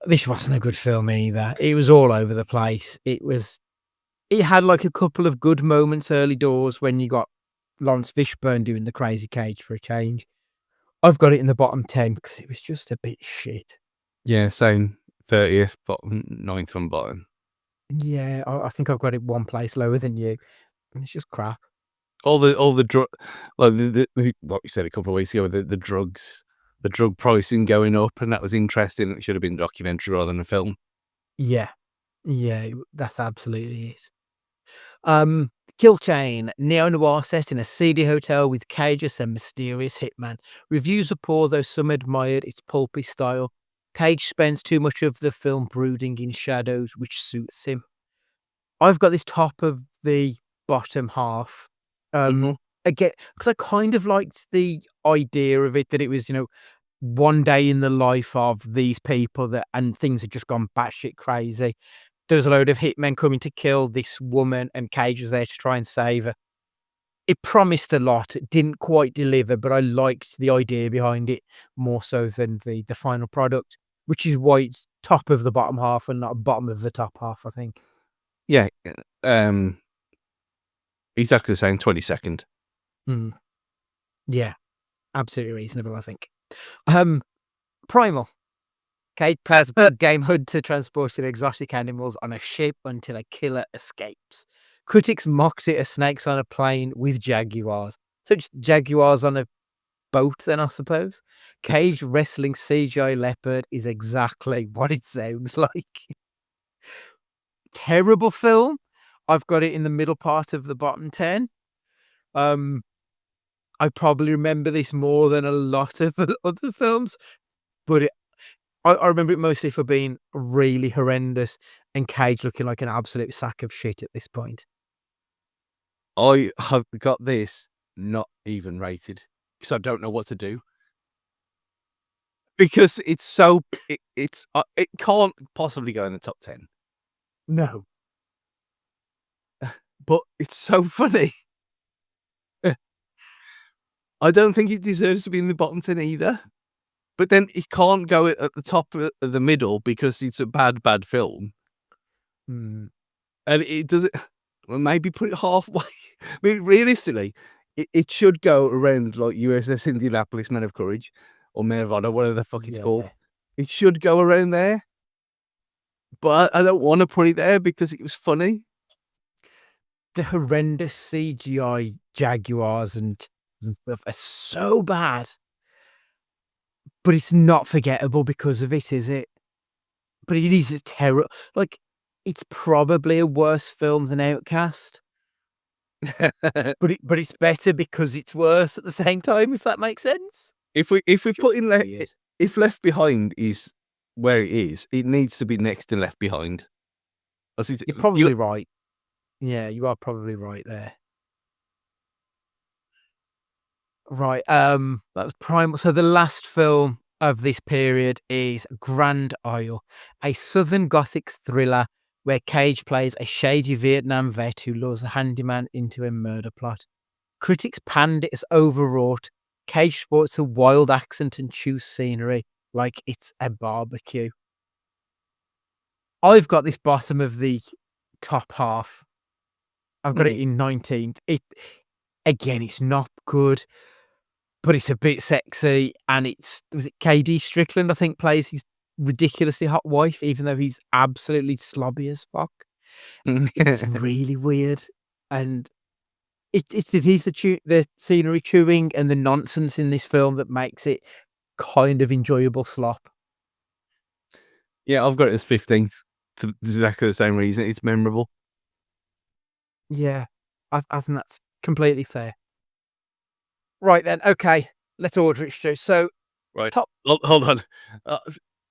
[SPEAKER 3] This wasn't a good film either. It was all over the place. It had like a couple of good moments early doors when you got Lawrence Fishburne doing the crazy Cage for a change. I've got it in the bottom 10 because it was just a bit shit.
[SPEAKER 2] Yeah, same. 30th, bottom, 9th from bottom.
[SPEAKER 3] Yeah, I think I've got it one place lower than you. And it's just crap.
[SPEAKER 2] All the drug, like what we said a couple of weeks ago, the drugs, the drug pricing going up, and that was interesting. It should have been a documentary rather than a film.
[SPEAKER 3] Yeah, that's absolutely it. Kill Chain, neo-noir set in a seedy hotel with Cage's and mysterious hitman. Reviews are poor, though some admired its pulpy style. Cage spends too much of the film brooding in shadows, which suits him. I've got this top of the bottom half. Again, because I kind of liked the idea of it, that it was, one day in the life of these people and things had just gone batshit crazy. There's a load of hitmen coming to kill this woman, and Cage was there to try and save her. It promised a lot. It didn't quite deliver, but I liked the idea behind it more so than the final product, which is why it's top of the bottom half and not bottom of the top half, I think.
[SPEAKER 2] Yeah. Exactly the same, 22nd.
[SPEAKER 3] Yeah, absolutely reasonable, I think. Primal. Cage plays a game hunter transporting exotic animals on a ship until a killer escapes. Critics mocked it as snakes on a plane with jaguars. So it's jaguars on a boat then, I suppose. Cage wrestling CGI leopard is exactly what it sounds like. Terrible film. I've got it in the middle part of the bottom 10. I probably remember this more than a lot of other films, but I remember it mostly for being really horrendous and Cage looking like an absolute sack of shit at this point.
[SPEAKER 2] I have got this not even rated because I don't know what to do. Because it's so it can't possibly go in the top 10.
[SPEAKER 3] No.
[SPEAKER 2] But it's so funny. I don't think it deserves to be in the bottom 10 either. But then it can't go at the top of the middle because it's a bad film. And it does it. Well, maybe put it halfway. I mean, realistically, it should go around like USS Indianapolis, Men of Courage, or Men of Honor, whatever the fuck it's called. It should go around there. But I don't want to put it there because it was funny.
[SPEAKER 3] The horrendous CGI jaguars and stuff are so bad. But it's not forgettable because of it, is it? But it is a terror. Like, it's probably a worse film than Outcast. but it's better because it's worse at the same time. If that makes sense.
[SPEAKER 2] If we put in
[SPEAKER 3] Weird.
[SPEAKER 2] if Left Behind is where it is, it needs to be next to Left Behind.
[SPEAKER 3] You're probably right. Yeah, you are probably right there. Right. That was Primal. So the last film of this period is Grand Isle, a Southern Gothic thriller where Cage plays a shady Vietnam vet who lures a handyman into a murder plot. Critics panned it as overwrought. Cage sports a wild accent and chews scenery like it's a barbecue. I've got this bottom of the top half. I've got it in 19th. It's not good, but it's a bit sexy, and was it KD Strickland, I think, plays his ridiculously hot wife, even though he's absolutely slobby as fuck. It's really weird, and it is the scenery chewing and the nonsense in this film that makes it kind of enjoyable slop.
[SPEAKER 2] Yeah, I've got it as 15th for exactly the same reason. It's memorable.
[SPEAKER 3] Yeah, I think that's completely fair. Right then, okay, let's order it, Stu. So,
[SPEAKER 2] Right.
[SPEAKER 3] top.
[SPEAKER 2] Hold on.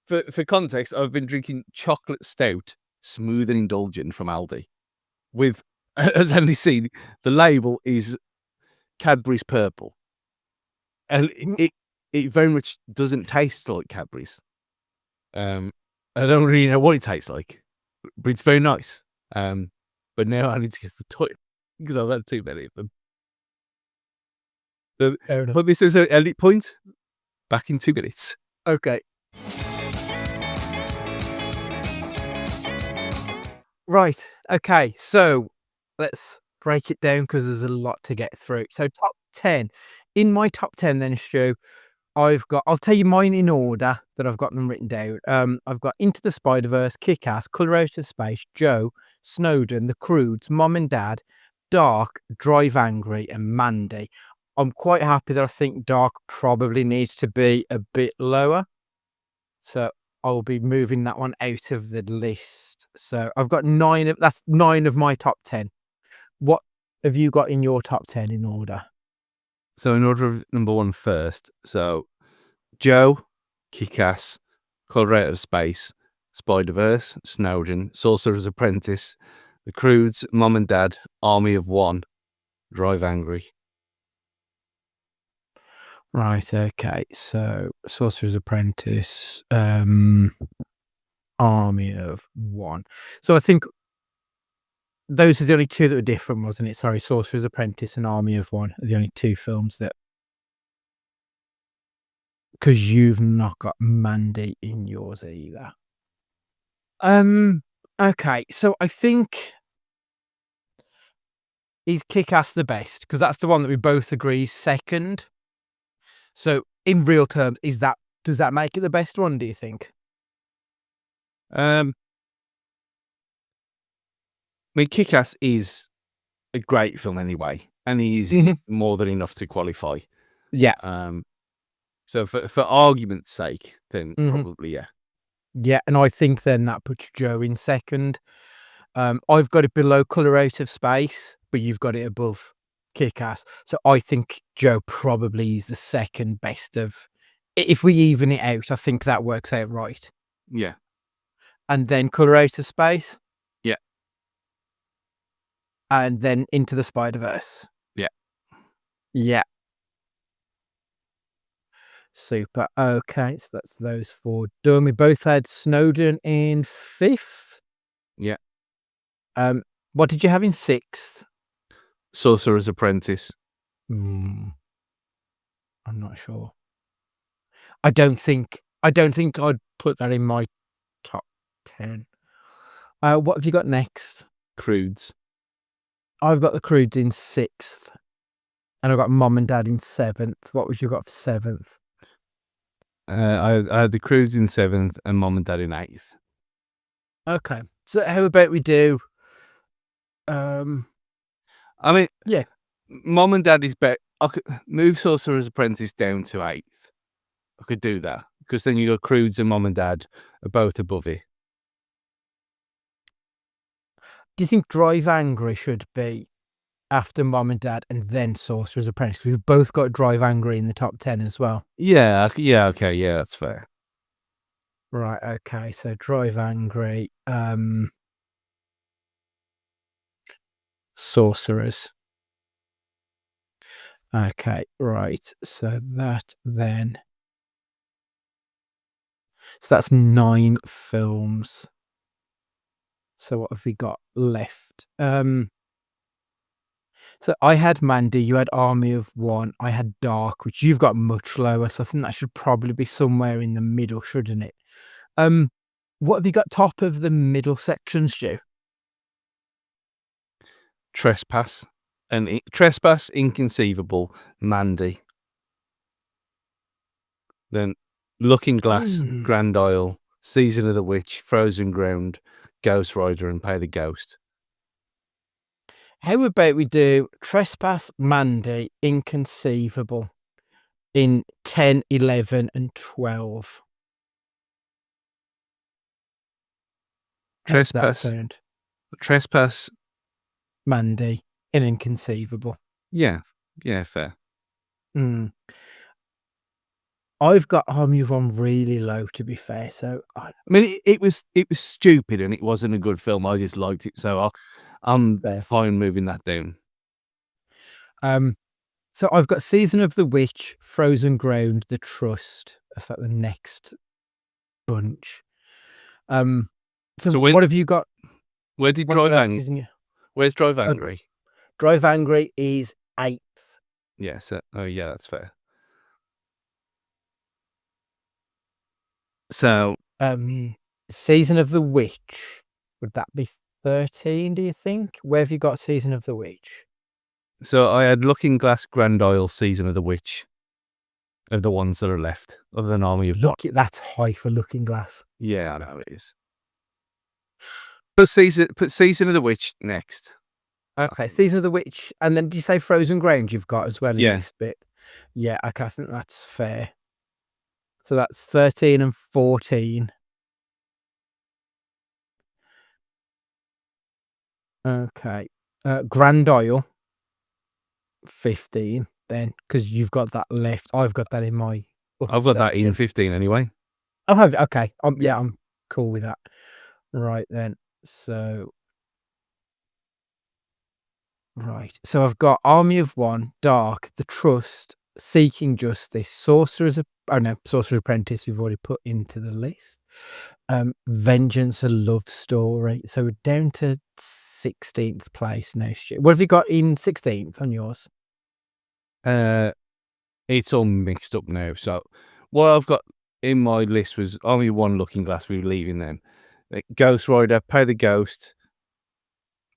[SPEAKER 2] For context, I've been drinking chocolate stout, smooth and indulgent from Aldi. With, as Andy seen, the label is Cadbury's purple, and it very much doesn't taste like Cadbury's. I don't really know what it tastes like, but it's very nice. But now I need to get to the toilet because I've had too many of them. Put this as an edit point. Back in 2 minutes.
[SPEAKER 3] Okay. Right. Okay. So let's break it down because there's a lot to get through. So top 10. In my top 10 then, Stu, I'll tell you mine in order that I've got them written down. I've got Into the Spider-Verse, Kick-Ass, Colour Out of Space, Joe, Snowden, The Croods, Mom and Dad, Dark, Drive Angry, and Mandy. I'm quite happy that I think Dark probably needs to be a bit lower. So I'll be moving that one out of the list. So I've got 9 of my top 10. What have you got in your top 10 in order?
[SPEAKER 2] So in order of number 1 first. So Joe, Kick-Ass, Colour Out of Space, Spider-Verse, Snowden, Sorcerer's Apprentice, The Croods, Mom and Dad, Army of One, Drive Angry.
[SPEAKER 3] Right, okay. So Sorcerer's Apprentice, Army of One. So I think those are the only 2 that were different, wasn't it? Sorry, Sorcerer's Apprentice and Army of One are the only 2 films that... Because you've not got Mandy in yours either. Okay, so I think is Kick-Ass the best? Because that's the one that we both agree is second. So in real terms, does that make it the best one, do you think?
[SPEAKER 2] I mean, Kick-Ass is a great film anyway, and he is more than enough to qualify.
[SPEAKER 3] Yeah.
[SPEAKER 2] So for argument's sake, then probably, yeah.
[SPEAKER 3] Yeah, and I think then that puts Joe in second. I've got it below Colour Out of Space, but you've got it above Kick-Ass. So I think Joe probably is the second best of... If we even it out, I think that works out right.
[SPEAKER 2] Yeah.
[SPEAKER 3] And then Colour Out of Space?
[SPEAKER 2] Yeah.
[SPEAKER 3] And then Into the Spider-Verse?
[SPEAKER 2] Yeah.
[SPEAKER 3] Yeah. Super. Okay, so that's those 4 done. We both had Snowden in 5th.
[SPEAKER 2] Yeah.
[SPEAKER 3] What did you have in 6th?
[SPEAKER 2] Sorcerer's Apprentice.
[SPEAKER 3] I'm not sure. I don't think I'd put that in my top 10. What have you got next?
[SPEAKER 2] Croods.
[SPEAKER 3] I've got The Croods in 6th. And I've got Mom and Dad in 7th. What would you got for 7th?
[SPEAKER 2] I had The Croods in 7th and Mom and Dad in 8th.
[SPEAKER 3] Okay. So how about we do...
[SPEAKER 2] I mean,
[SPEAKER 3] yeah,
[SPEAKER 2] Mom and Dad is better. I could move Sorcerer's Apprentice down to 8th. I could do that because then you got Croods and Mom and Dad are both above it.
[SPEAKER 3] Do you think Drive Angry should be after Mom and Dad, and then Sorcerer's Apprentice. We've both got Drive Angry in the top 10 as well.
[SPEAKER 2] Yeah, okay, yeah, that's fair.
[SPEAKER 3] Right, okay, so Drive Angry, Sorcerers. Okay, right, so that then... So that's 9 films. So what have we got left? So I had Mandy, you had Army of One, I had Dark, which you've got much lower, so I think that should probably be somewhere in the middle, shouldn't it? What have you got top of the middle section, Stu?
[SPEAKER 2] Trespass. Trespass, Inconceivable, Mandy. Then Looking Glass, Grand Isle, Season of the Witch, Frozen Ground, Ghost Rider, and Pay the Ghost.
[SPEAKER 3] How about we do Trespass, Mandy, Inconceivable in 10, 11, and 12? How's that sound?
[SPEAKER 2] Trespass,
[SPEAKER 3] Mandy, and Inconceivable.
[SPEAKER 2] Yeah, fair.
[SPEAKER 3] I've got Army of One really low, to be fair. So
[SPEAKER 2] I mean, it was stupid and it wasn't a good film. I just liked it, so I'm fine moving that down.
[SPEAKER 3] So I've got Season of the Witch, Frozen Ground, The Trust. That's like the next bunch. So what have you got?
[SPEAKER 2] Where did Drive Angry? Where's Drive Angry?
[SPEAKER 3] Drive Angry is 8th.
[SPEAKER 2] Yeah. So yeah, that's fair. So
[SPEAKER 3] Season of the Witch, would that be 13? Do you think? Where have you got Season of the Witch?
[SPEAKER 2] So I had Looking Glass, Grand Isle, Season of the Witch, of the ones that are left, other than Army of One.
[SPEAKER 3] That's high for Looking Glass.
[SPEAKER 2] Yeah, I know it is. Put Season of the Witch next.
[SPEAKER 3] Okay, Season of the Witch, and then did you say Frozen Ground you've got as well in this bit? Yeah, okay, I think that's fair. So that's 13 and 14. Okay. Grand Isle, 15 then, because you've got that left. I've got that in my...
[SPEAKER 2] I've got that in 15 anyway.
[SPEAKER 3] Oh, have you? Okay. Yeah, I'm cool with that. Right then. So... Right. So I've got Army of One, Dark, The Trust, Seeking Justice, Sorcerer's Apprentice we've already put into the list. Vengeance, A Love Story. So we're down to 16th place now, Stu. What have you got in 16th on yours?
[SPEAKER 2] It's all mixed up now. So what I've got in my list was Army of One, Looking Glass, we were leaving them. Ghost Rider, Pay the Ghost,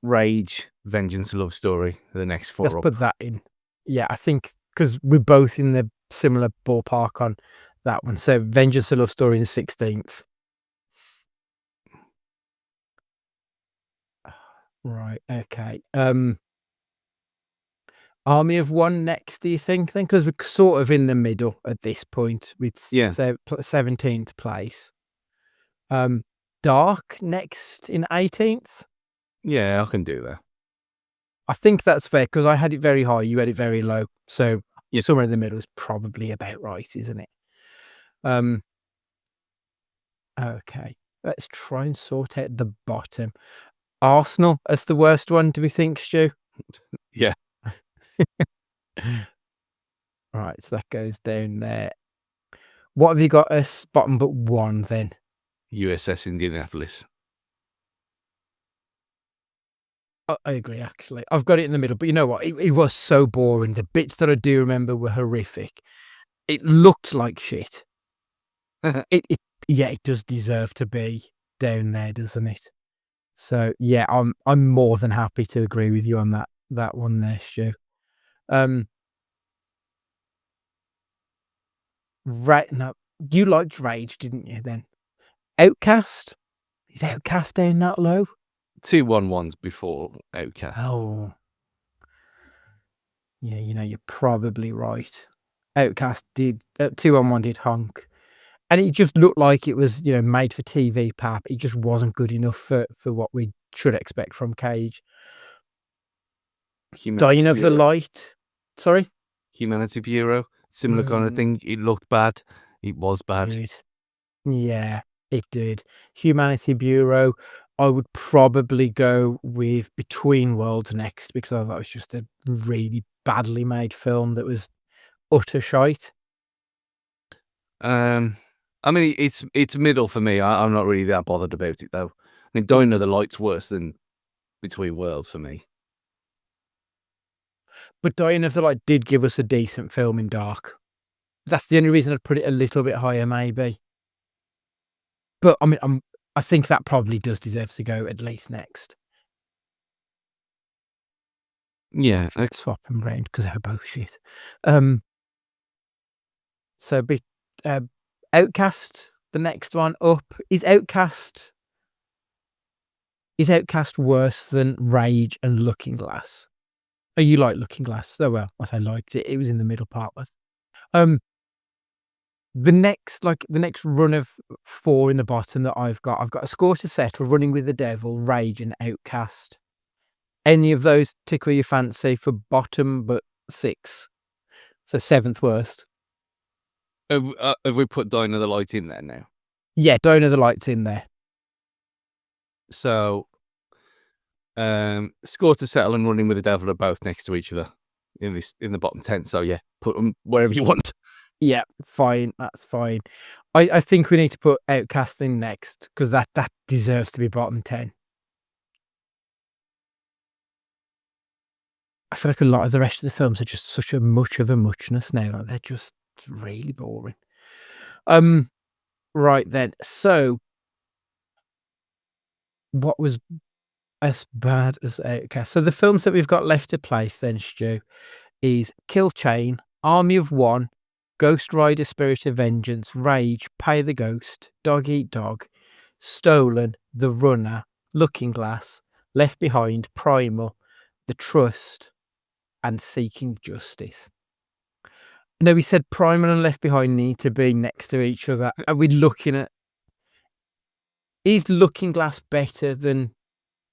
[SPEAKER 2] Rage, Vengeance, A Love Story, the next 4
[SPEAKER 3] Let's
[SPEAKER 2] up.
[SPEAKER 3] put that in. Yeah, I think because we're both in the similar ballpark on that one. So Vengeance, A Love Story in 16th. Right, okay. Army of One next, do you think then? Because we're sort of in the middle at this point with 17th place. Dark next in 18th.
[SPEAKER 2] Yeah, I can do that.
[SPEAKER 3] I think that's fair because I had it very high, you had it very low. So somewhere in the middle is probably about right, isn't it? Okay, let's try and sort out the bottom. Arsenal as the worst one, do we think, Stu?
[SPEAKER 2] Yeah.
[SPEAKER 3] Right, so that goes down there. What have you got as bottom but one then?
[SPEAKER 2] USS Indianapolis.
[SPEAKER 3] I agree, actually. I've got it in the middle, but you know what? It was so boring. The bits that I do remember were horrific. It looked like shit. It does deserve to be down there, doesn't it? So yeah, I'm more than happy to agree with you on that one there, Stu. Right now, you liked Rage, didn't you? Then Outcast, is Outcast down that low?
[SPEAKER 2] 211's before Outcast.
[SPEAKER 3] Oh, yeah, you're probably right. Outcast did 211 did honk, and it just looked like it was made for TV pap. It just wasn't good enough for what we should expect from Cage. Dying of the Light. Sorry?
[SPEAKER 2] Humanity Bureau. Similar kind of thing. It looked bad. It was bad.
[SPEAKER 3] Dude. Yeah, it did. Humanity Bureau. I would probably go with Between Worlds next because I thought it was just a really badly made film that was utter shite.
[SPEAKER 2] I mean, it's middle for me. I'm not really that bothered about it though. I mean, Dying of the Light's worse than Between Worlds for me.
[SPEAKER 3] But Dying of the Light did give us a decent film in Dark. That's the only reason I'd put it a little bit higher, maybe. But I mean, I think that probably does deserve to go at least next.
[SPEAKER 2] Yeah,
[SPEAKER 3] Swap them round because they're both shit. So Outcast, the next one up. Is Outcast worse than Rage and Looking Glass? Oh, you like Looking Glass? Oh well, I liked it. It was in the middle part. The next run of 4 in the bottom that I've got A Score to Settle, Running with the Devil, Rage, and Outcast. Any of those tickle your fancy for bottom but 6th? So 7th worst.
[SPEAKER 2] have we put Dying of the Light in there now?
[SPEAKER 3] Yeah, Dying of the Light's in there.
[SPEAKER 2] So, Score to Settle and Running with the Devil are both next to each other in the bottom 10. So yeah, put them wherever you want.
[SPEAKER 3] Yeah, fine. That's fine. I think we need to put Outcast in next because that deserves to be bottom 10. I feel like a lot of the rest of the films are just such a much of a muchness now. Like they're just really boring. Right then. So, what was as bad as Outcast? So the films that we've got left to place then, Stu, is Kill Chain, Army of One, Ghost Rider, Spirit of Vengeance, Rage, Pay the Ghost, Dog Eat Dog, Stolen, The Runner, Looking Glass, Left Behind, Primal, The Trust, and Seeking Justice. No, we said Primal and Left Behind need to be next to each other. Are we looking at... Is Looking Glass better than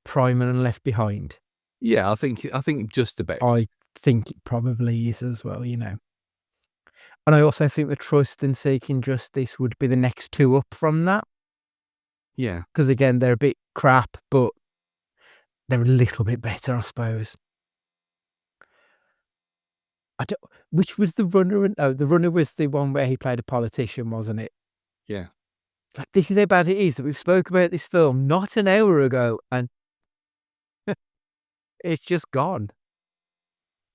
[SPEAKER 3] Primal and Left Behind?
[SPEAKER 2] Yeah, I think just about.
[SPEAKER 3] I think it probably is as well, you know. And I also think The Trust and Seeking Justice would be the next 2 up from that.
[SPEAKER 2] Yeah.
[SPEAKER 3] Because again, they're a bit crap, but they're a little bit better, I suppose. Which was The Runner? The Runner was the one where he played a politician, wasn't it?
[SPEAKER 2] Yeah.
[SPEAKER 3] Like, this is how bad it is that we've spoke about this film not an hour ago, and it's just gone.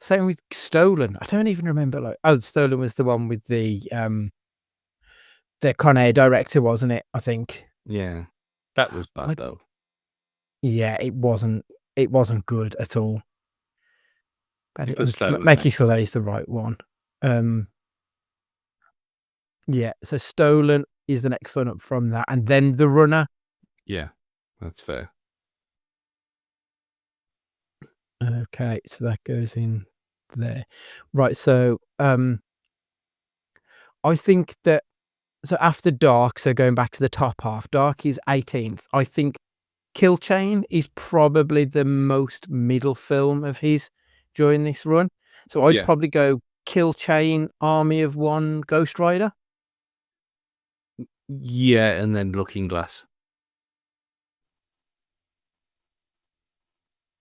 [SPEAKER 3] Same with Stolen. I don't even remember. Stolen was the one with the Con Air director, wasn't it? I think.
[SPEAKER 2] Yeah, that was bad though.
[SPEAKER 3] Yeah, it wasn't good at all. But
[SPEAKER 2] It was
[SPEAKER 3] making sure that is the right one. Yeah, so Stolen is the next one up from that, and then The Runner.
[SPEAKER 2] Yeah, that's fair.
[SPEAKER 3] Okay, so that goes in there. Right, so I think that after Dark, so going back to the top half, Dark is 18th. I think Kill Chain is probably the most middle film of his during this run. So I'd probably go Kill Chain, Army of One, Ghost Rider.
[SPEAKER 2] Yeah, and then Looking Glass.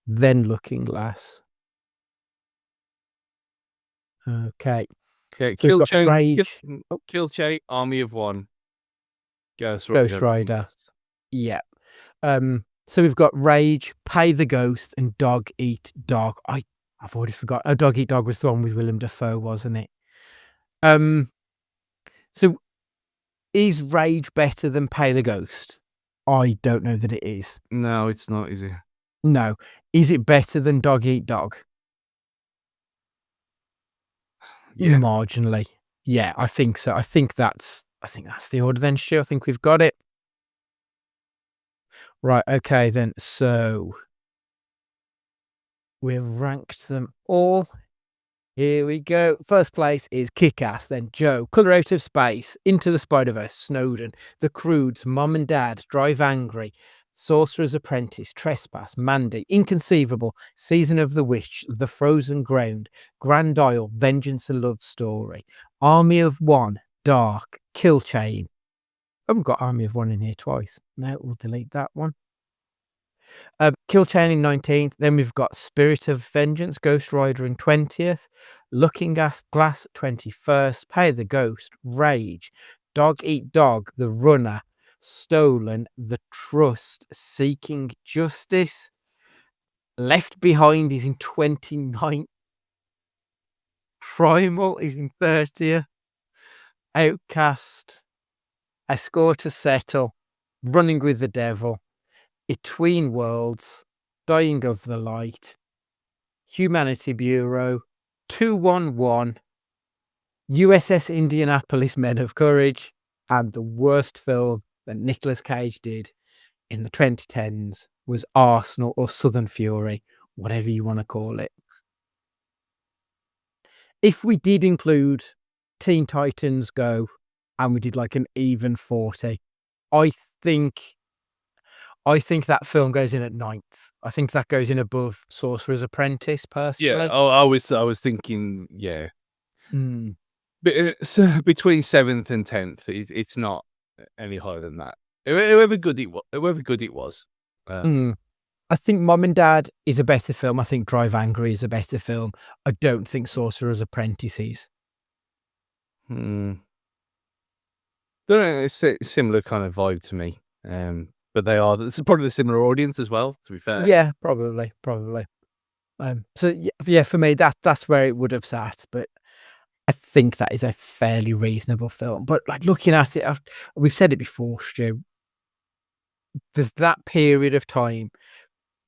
[SPEAKER 3] Then Looking Glass. Okay.
[SPEAKER 2] Yeah,
[SPEAKER 3] So
[SPEAKER 2] Kill
[SPEAKER 3] Chain, Rage.
[SPEAKER 2] Kill Chain, Army of One, Ghost
[SPEAKER 3] Rider. Yeah. So we've got Rage, Pay the Ghost, and Dog Eat Dog. I've already forgot. Oh, Dog Eat Dog was the one with Willem Dafoe, wasn't it? So is Rage better than Pay the Ghost? I don't know that it is.
[SPEAKER 2] No, it's not, is it?
[SPEAKER 3] No. Is it better than Dog Eat Dog?
[SPEAKER 2] Yeah.
[SPEAKER 3] Marginally. Yeah, I think so. I think that's the order then, Stu. I think we've got it. Right, okay then. So we've ranked them all. Here we go. First place is Kick-Ass, then Joe, Colour Out of Space, Into the Spider-Verse, Snowden, The Croods, Mom and Dad, Drive Angry, Sorcerer's Apprentice, Trespass, Mandy, Inconceivable, Season of the Witch, The Frozen Ground, Grand Isle, Vengeance and Love Story, Army of One, Dark, Kill Chain. I haven't got Army of One in here twice. No, we'll delete that one. Kill Chain in 19th. Then we've got Spirit of Vengeance, Ghost Rider in 20th, Looking Glass 21st, Pay the Ghost, Rage, Dog Eat Dog, The Runner, Stolen, The Trust, Seeking Justice. Left Behind is in 29th. Primal is in 30th. Outcast, A Score to Settle, Running with the Devil, Between Worlds, Dying of the Light, Humanity Bureau, 211, USS Indianapolis Men of Courage, and the worst film that Nicolas Cage did in the 2010s was Arsenal or Southern Fury, whatever you want to call it. If we did include Teen Titans Go and we did like an even 40, I think that film goes in at 9th. I think that goes in above Sorcerer's Apprentice, personally.
[SPEAKER 2] Yeah, I was thinking, yeah. But between 7th and 10th, it's not any higher than that. However good it was.
[SPEAKER 3] I think Mum and Dad is a better film. I think Drive Angry is a better film. I don't think Sorcerer's Apprentice is.
[SPEAKER 2] Don't know, it's a similar kind of vibe to me. But it's probably a similar audience as well, to be fair.
[SPEAKER 3] Yeah, probably. So yeah, for me, that's where it would have sat. But I think that is a fairly reasonable film. But like looking at it, we've said it before, Stu. There's that period of time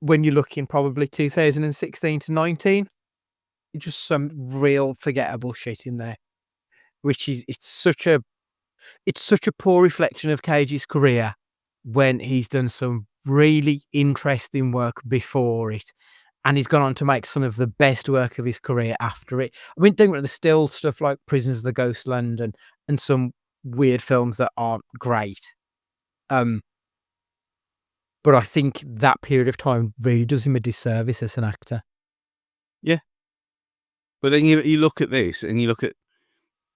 [SPEAKER 3] when you're looking probably 2016 to 19, just some real forgettable shit in there, which is it's such a poor reflection of Cage's career when he's done some really interesting work before it, and he's gone on to make some of the best work of his career after it. I mean, don't get the still stuff like Prisoners of the Ghostland and some weird films that aren't great. But I think that period of time really does him a disservice as an actor.
[SPEAKER 2] Yeah. But then you look at this and you look at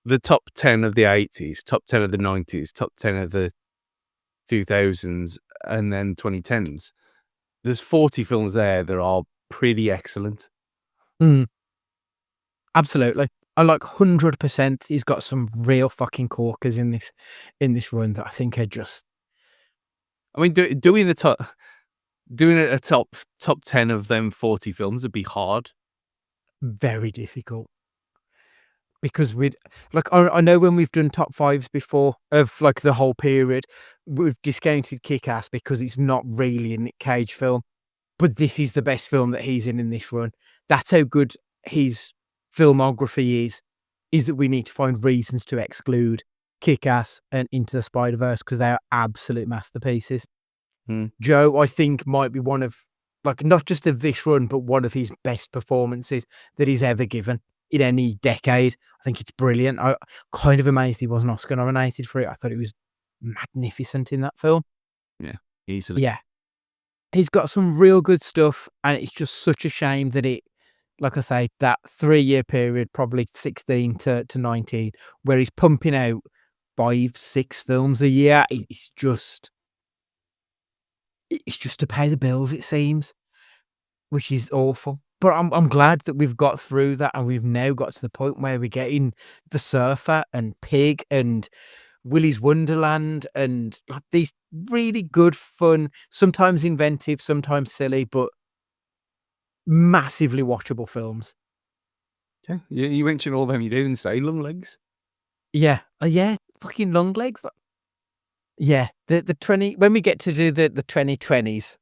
[SPEAKER 2] the top 10 of the 80s, top 10 of the 90s, top 10 of the 2000s, and then 2010s. There's 40 films there that are pretty excellent.
[SPEAKER 3] Absolutely. I like 100%. He's got some real fucking corkers in this run that I think are just.
[SPEAKER 2] I mean, doing a top 10 of them 40 films would be hard.
[SPEAKER 3] Very difficult. Because I know when we've done top 5s before of like the whole period, we've discounted Kick-Ass because it's not really a Nick Cage film. But this is the best film that he's in this run. That's how good his filmography is that we need to find reasons to exclude Kick-Ass and Into the Spider-Verse because they are absolute masterpieces. Joe, I think, might be one of, like, not just of this run, but one of his best performances that he's ever given in any decade. I think it's brilliant. I'm kind of amazed he wasn't Oscar nominated for it. I thought it was magnificent in that film.
[SPEAKER 2] Yeah, easily.
[SPEAKER 3] Yeah. He's got some real good stuff, and it's just such a shame that it, like I say, that 3-year period, probably 16 to 19, where he's pumping out 5-6 films a year, it's just to pay the bills, it seems, which is awful. But I'm glad that we've got through that, and we've now got to the point where we're getting The Surfer and Pig and Willy's Wonderland and like these really good, fun, sometimes inventive, sometimes silly, but massively watchable films.
[SPEAKER 2] Yeah, you mentioned all of them. You didn't say Long Legs.
[SPEAKER 3] Yeah, fucking Long Legs. Yeah, the 20 when we get to do the 2020s,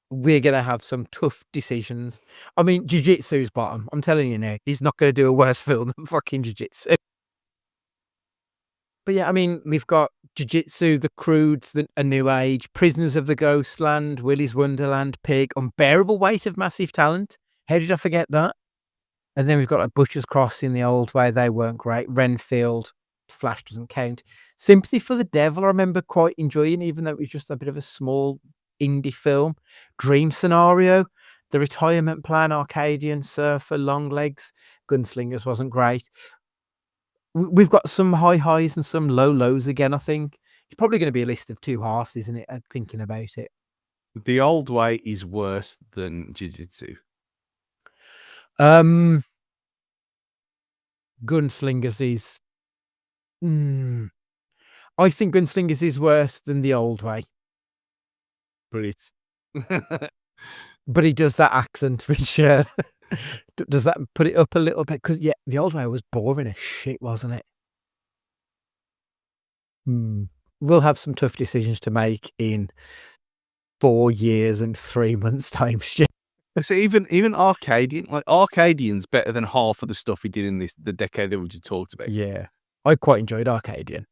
[SPEAKER 3] we're gonna have some tough decisions. I mean, Jiu-Jitsu's bottom. I'm telling you now, he's not gonna do a worse film than fucking Jiu-Jitsu. But yeah, I mean, we've got Jiu-Jitsu, The Croods, A New Age, Prisoners of the Ghostland, Willy's Wonderland, Pig, Unbearable Weight of Massive Talent. How did I forget that? And then we've got like Butcher's Cross in the old way. They weren't great. Renfield, Flash doesn't count. Sympathy for the Devil, I remember quite enjoying, even though it was just a bit of a small indie film. Dream Scenario, The Retirement Plan, Arcadian, Surfer, Longlegs, Gunslingers wasn't great. We've got some high highs and some low lows again, I think. It's probably going to be a list of two halves, isn't it? Thinking about it.
[SPEAKER 2] The Old Way is worse than Jiu-Jitsu.
[SPEAKER 3] Gunslingers is... I think Gunslingers is worse than The Old Way.
[SPEAKER 2] But it's...
[SPEAKER 3] But he does that accent, which does that put it up a little bit? Because, yeah, The Old Way was boring as shit, wasn't it? We'll have some tough decisions to make in 4 years and 3 months' time.
[SPEAKER 2] So even Arcadian, like Arcadian's better than half of the stuff he did in the decade that we just talked about.
[SPEAKER 3] Yeah, I quite enjoyed Arcadian.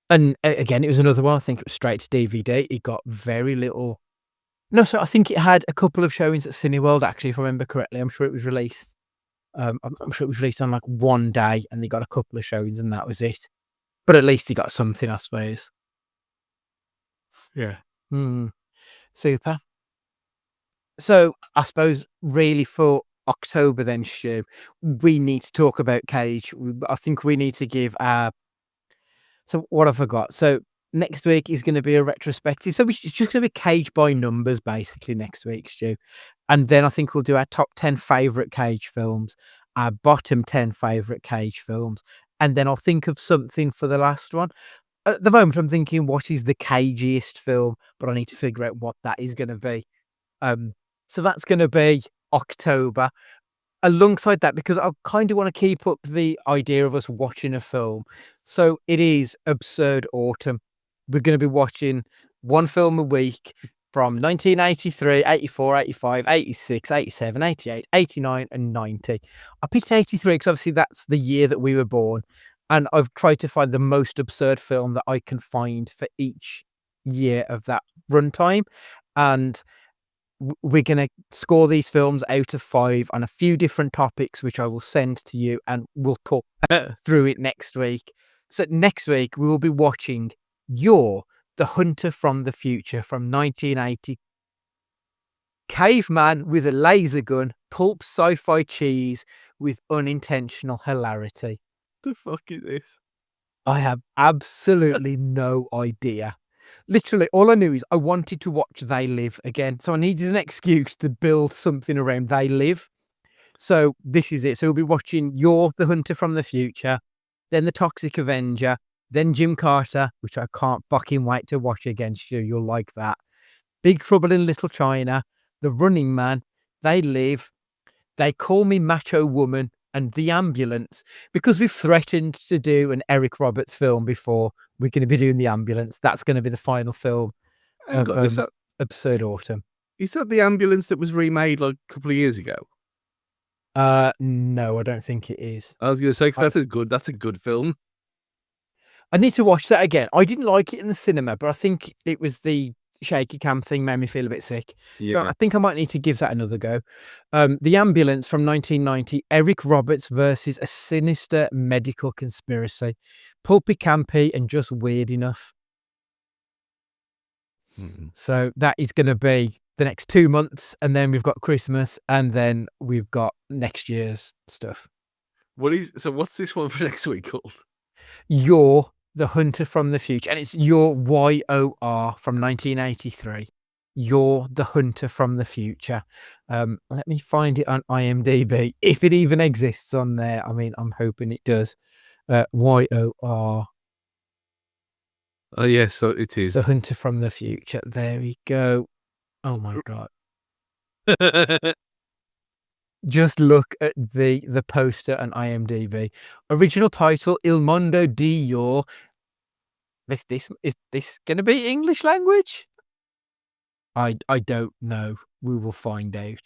[SPEAKER 3] And again, it was another one. I think it was straight to DVD. It got very little. No, so I think it had a couple of showings at Cineworld, actually, if I remember correctly. I'm sure it was released. I'm sure it was released on like one day, and they got a couple of showings, and that was it. But at least he got something, I suppose.
[SPEAKER 2] Yeah.
[SPEAKER 3] Super. So I suppose really for October then, Stu, we need to talk about Cage. I think we need to give our... So what have I got? So next week is going to be a retrospective. So it's just going to be Cage by numbers, basically, next week, Stu. And then I think we'll do our top 10 favourite Cage films, our bottom 10 favourite Cage films. And then I'll think of something for the last one. At the moment, I'm thinking, what is the cagiest film? But I need to figure out what that is going to be. So that's going to be October. Alongside that, because I kind of want to keep up the idea of us watching a film. So it is Absurd Autumn. We're going to be watching one film a week from 1983, 84, 85, 86, 87, 88, 89 and 90. I picked 83 because obviously that's the year that we were born. And I've tried to find the most absurd film that I can find for each year of that runtime. And we're going to score these films out of 5 on a few different topics, which I will send to you, and we'll talk through it next week. So next week, we will be watching You're the Hunter from the Future from 1980. Caveman with a laser gun, pulp sci-fi cheese with unintentional hilarity.
[SPEAKER 2] The fuck is this?
[SPEAKER 3] I have absolutely no idea. Literally, all I knew is I wanted to watch They Live again. So I needed an excuse to build something around They Live. So this is it. So we'll be watching You're the Hunter from the Future, then The Toxic Avenger, then Jim Carter, which I can't fucking wait to watch again, Stu. You'll like that. Big Trouble in Little China, The Running Man, They Live, They Call Me Macho Woman, and The Ambulance. Because we've threatened to do an Eric Roberts film before, we're going to be doing The Ambulance. That's going to be the final film of Absurd Autumn.
[SPEAKER 2] Is that The Ambulance that was remade like a couple of years ago?
[SPEAKER 3] No, I don't think it is.
[SPEAKER 2] I was going to say, because that's a good film.
[SPEAKER 3] I need to watch that again. I didn't like it in the cinema, but I think it was the shaky cam thing made me feel a bit sick.
[SPEAKER 2] Yeah.
[SPEAKER 3] So I think I might need to give that another go. The Ambulance from 1990, Eric Roberts versus a sinister medical conspiracy. Pulpy, campy, and just weird enough. So that is going to be the next 2 months, and then we've got Christmas, and then we've got next year's stuff.
[SPEAKER 2] What's this one for next week called?
[SPEAKER 3] You're the Hunter from the Future, and it's Your YOR from 1983. You're the Hunter from the Future. Let me find it on IMDb, if it even exists on there. I mean, I'm hoping it does. YOR.
[SPEAKER 2] Oh, yes, so it is.
[SPEAKER 3] The Hunter from the Future. There we go. Oh, my God. Just look at the poster on IMDb. Original title, Il Mondo di Yor. Is this going to be English language? I don't know. We will find out.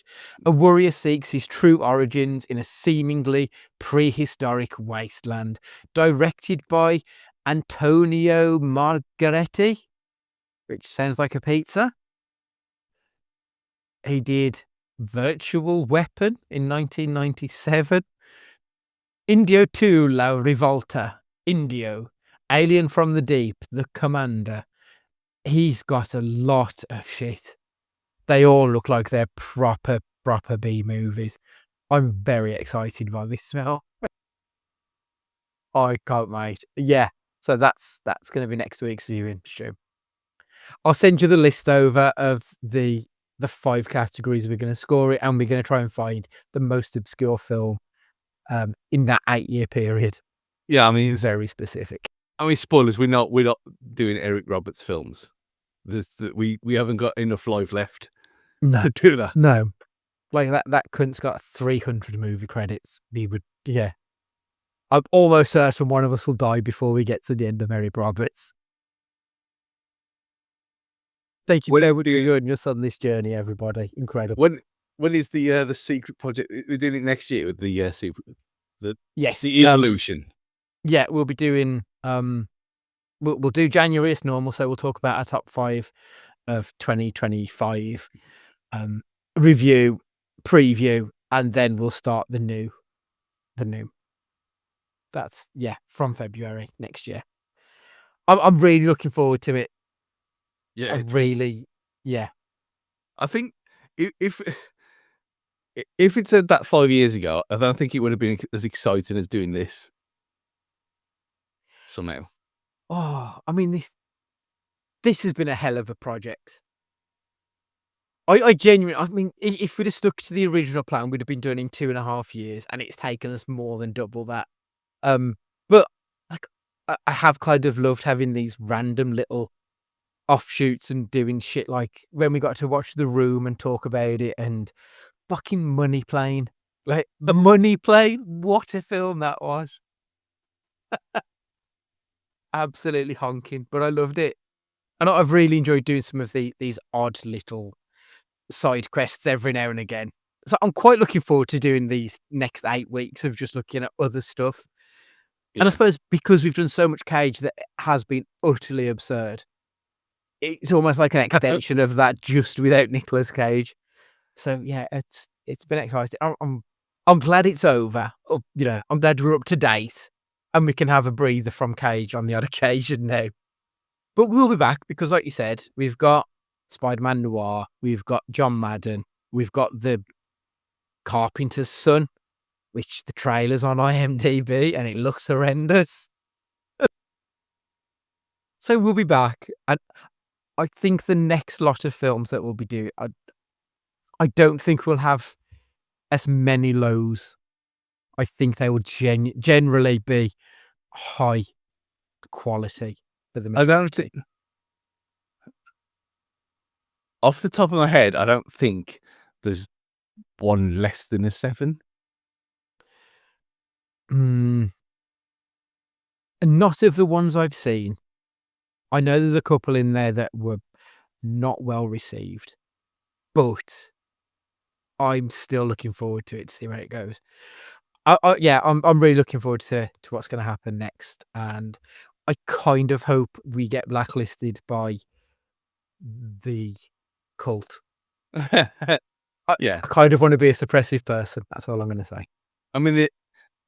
[SPEAKER 3] A warrior seeks his true origins in a seemingly prehistoric wasteland. Directed by Antonio Margaretti, which sounds like a pizza. He did Virtual Weapon in 1997. Indio 2 La Rivolta. Indio. Alien from the Deep. The Commander. he's got a lot of shit. They all look like they're proper B movies. I'm very excited by this smell. I can't wait. Yeah, so that's going to be next week's viewing stream. I'll send you the list over of the 5 categories we're going to score it, and we're going to try and find the most obscure film in that 8-year period.
[SPEAKER 2] Yeah, I mean,
[SPEAKER 3] Very specific.
[SPEAKER 2] I mean, spoilers. We're not doing Eric Roberts films. We haven't got enough life left
[SPEAKER 3] No,
[SPEAKER 2] to do that.
[SPEAKER 3] no. Like that cunt's got 300 movie credits. We would, yeah. I'm almost certain one of us will die before we get to the end of Eric Roberts. Thank you for joining us on this journey, everybody. Incredible.
[SPEAKER 2] When is the secret project? We're doing it next year with the secret.
[SPEAKER 3] Yes,
[SPEAKER 2] the evolution.
[SPEAKER 3] Yeah, we'll be doing. We'll do January as normal, so we'll talk about our top 5 of 2025. Review, preview, and then we'll start the new. That's from February next year. I'm really looking forward to it.
[SPEAKER 2] Yeah, I think if it said that 5 years ago, I don't think it would have been as exciting as doing this. Somehow.
[SPEAKER 3] Oh, I mean this has been a hell of a project. I genuinely, I mean, if we'd have stuck to the original plan, we'd have been done in 2.5 years, and it's taken us more than double that. But like, I have kind of loved having these random little offshoots and doing shit like when we got to watch The Room and talk about it, and fucking Money Plane. Like, The Money Plane, what a film that was. Absolutely honking, but I loved it. And I've really enjoyed doing some of these odd little side quests every now and again. So I'm quite looking forward to doing these next 8 weeks of just looking at other stuff. Yeah. And I suppose because we've done so much Cage that has been utterly absurd, it's almost like an extension of that, just without Nicolas Cage. So yeah, it's been exciting. I'm glad it's over. I'm glad we're up to date and we can have a breather from Cage on the odd occasion now. But we'll be back because, like you said, we've got Spider-Man Noir, we've got John Madden, we've got the Carpenter's Son, which the trailer's on IMDb and it looks horrendous. So we'll be back, and I think the next lot of films that we'll be doing, I don't think we'll have as many lows. I think they will generally be high quality for the majority.
[SPEAKER 2] I don't think, off the top of my head, I don't think there's one less than a 7.
[SPEAKER 3] Not of the ones I've seen. I know there's a couple in there that were not well received, but I'm still looking forward to it to see where it goes. I'm really looking forward to what's going to happen next, and I kind of hope we get blacklisted by the cult. I kind of want to be a suppressive person. That's all I'm going to say.
[SPEAKER 2] I mean,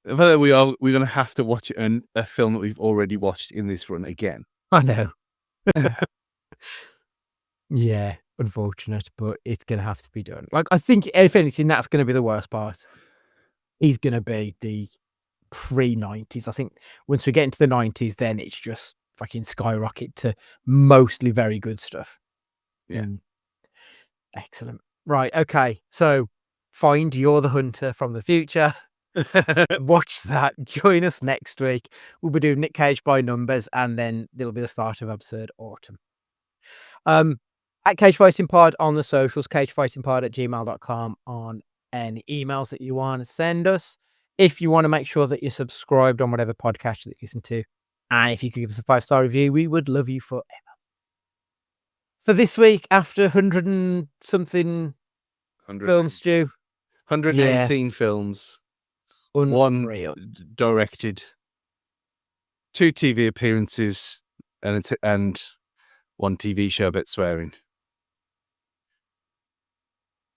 [SPEAKER 2] we're going to have to watch a film that we've already watched in this run again.
[SPEAKER 3] I know. Yeah, unfortunate, but it's going to have to be done. Like, I think, if anything, that's going to be the worst part. He's going to be the pre-90s. I think once we get into the 90s, then it's just fucking skyrocket to mostly very good stuff.
[SPEAKER 2] Yeah.
[SPEAKER 3] Excellent. Right, okay. So, find You're the Hunter from the future. Watch that. Join us next week. We'll be doing Nick Cage by numbers, and then there'll be the start of Absurd Autumn. At Cage Fighting Pod on the socials, cagefightingpod@gmail.com on any emails that you want to send us. If you want to make sure that you're subscribed on whatever podcast that you listen to, and if you could give us a 5-star review, we would love you forever. For this week, after 100 and something films, Stu.
[SPEAKER 2] 118 films.
[SPEAKER 3] Unreal.
[SPEAKER 2] 1 directed, 2 TV appearances, and 1 TV show about swearing.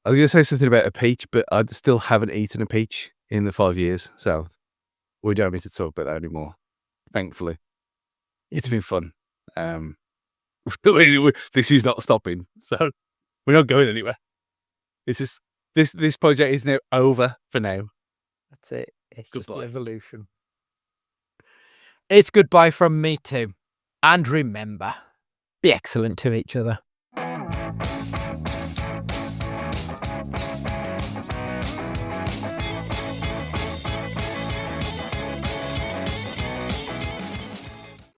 [SPEAKER 2] I was going to say something about a peach, but I still haven't eaten a peach in the 5 years, so we don't need to talk about that anymore. Thankfully, it's been fun. This is not stopping. So we're not going anywhere. This project is now over for now.
[SPEAKER 3] That's it. It's just the
[SPEAKER 2] Goodbye.
[SPEAKER 3] evolution. It's goodbye from me too. And remember, be excellent to each other.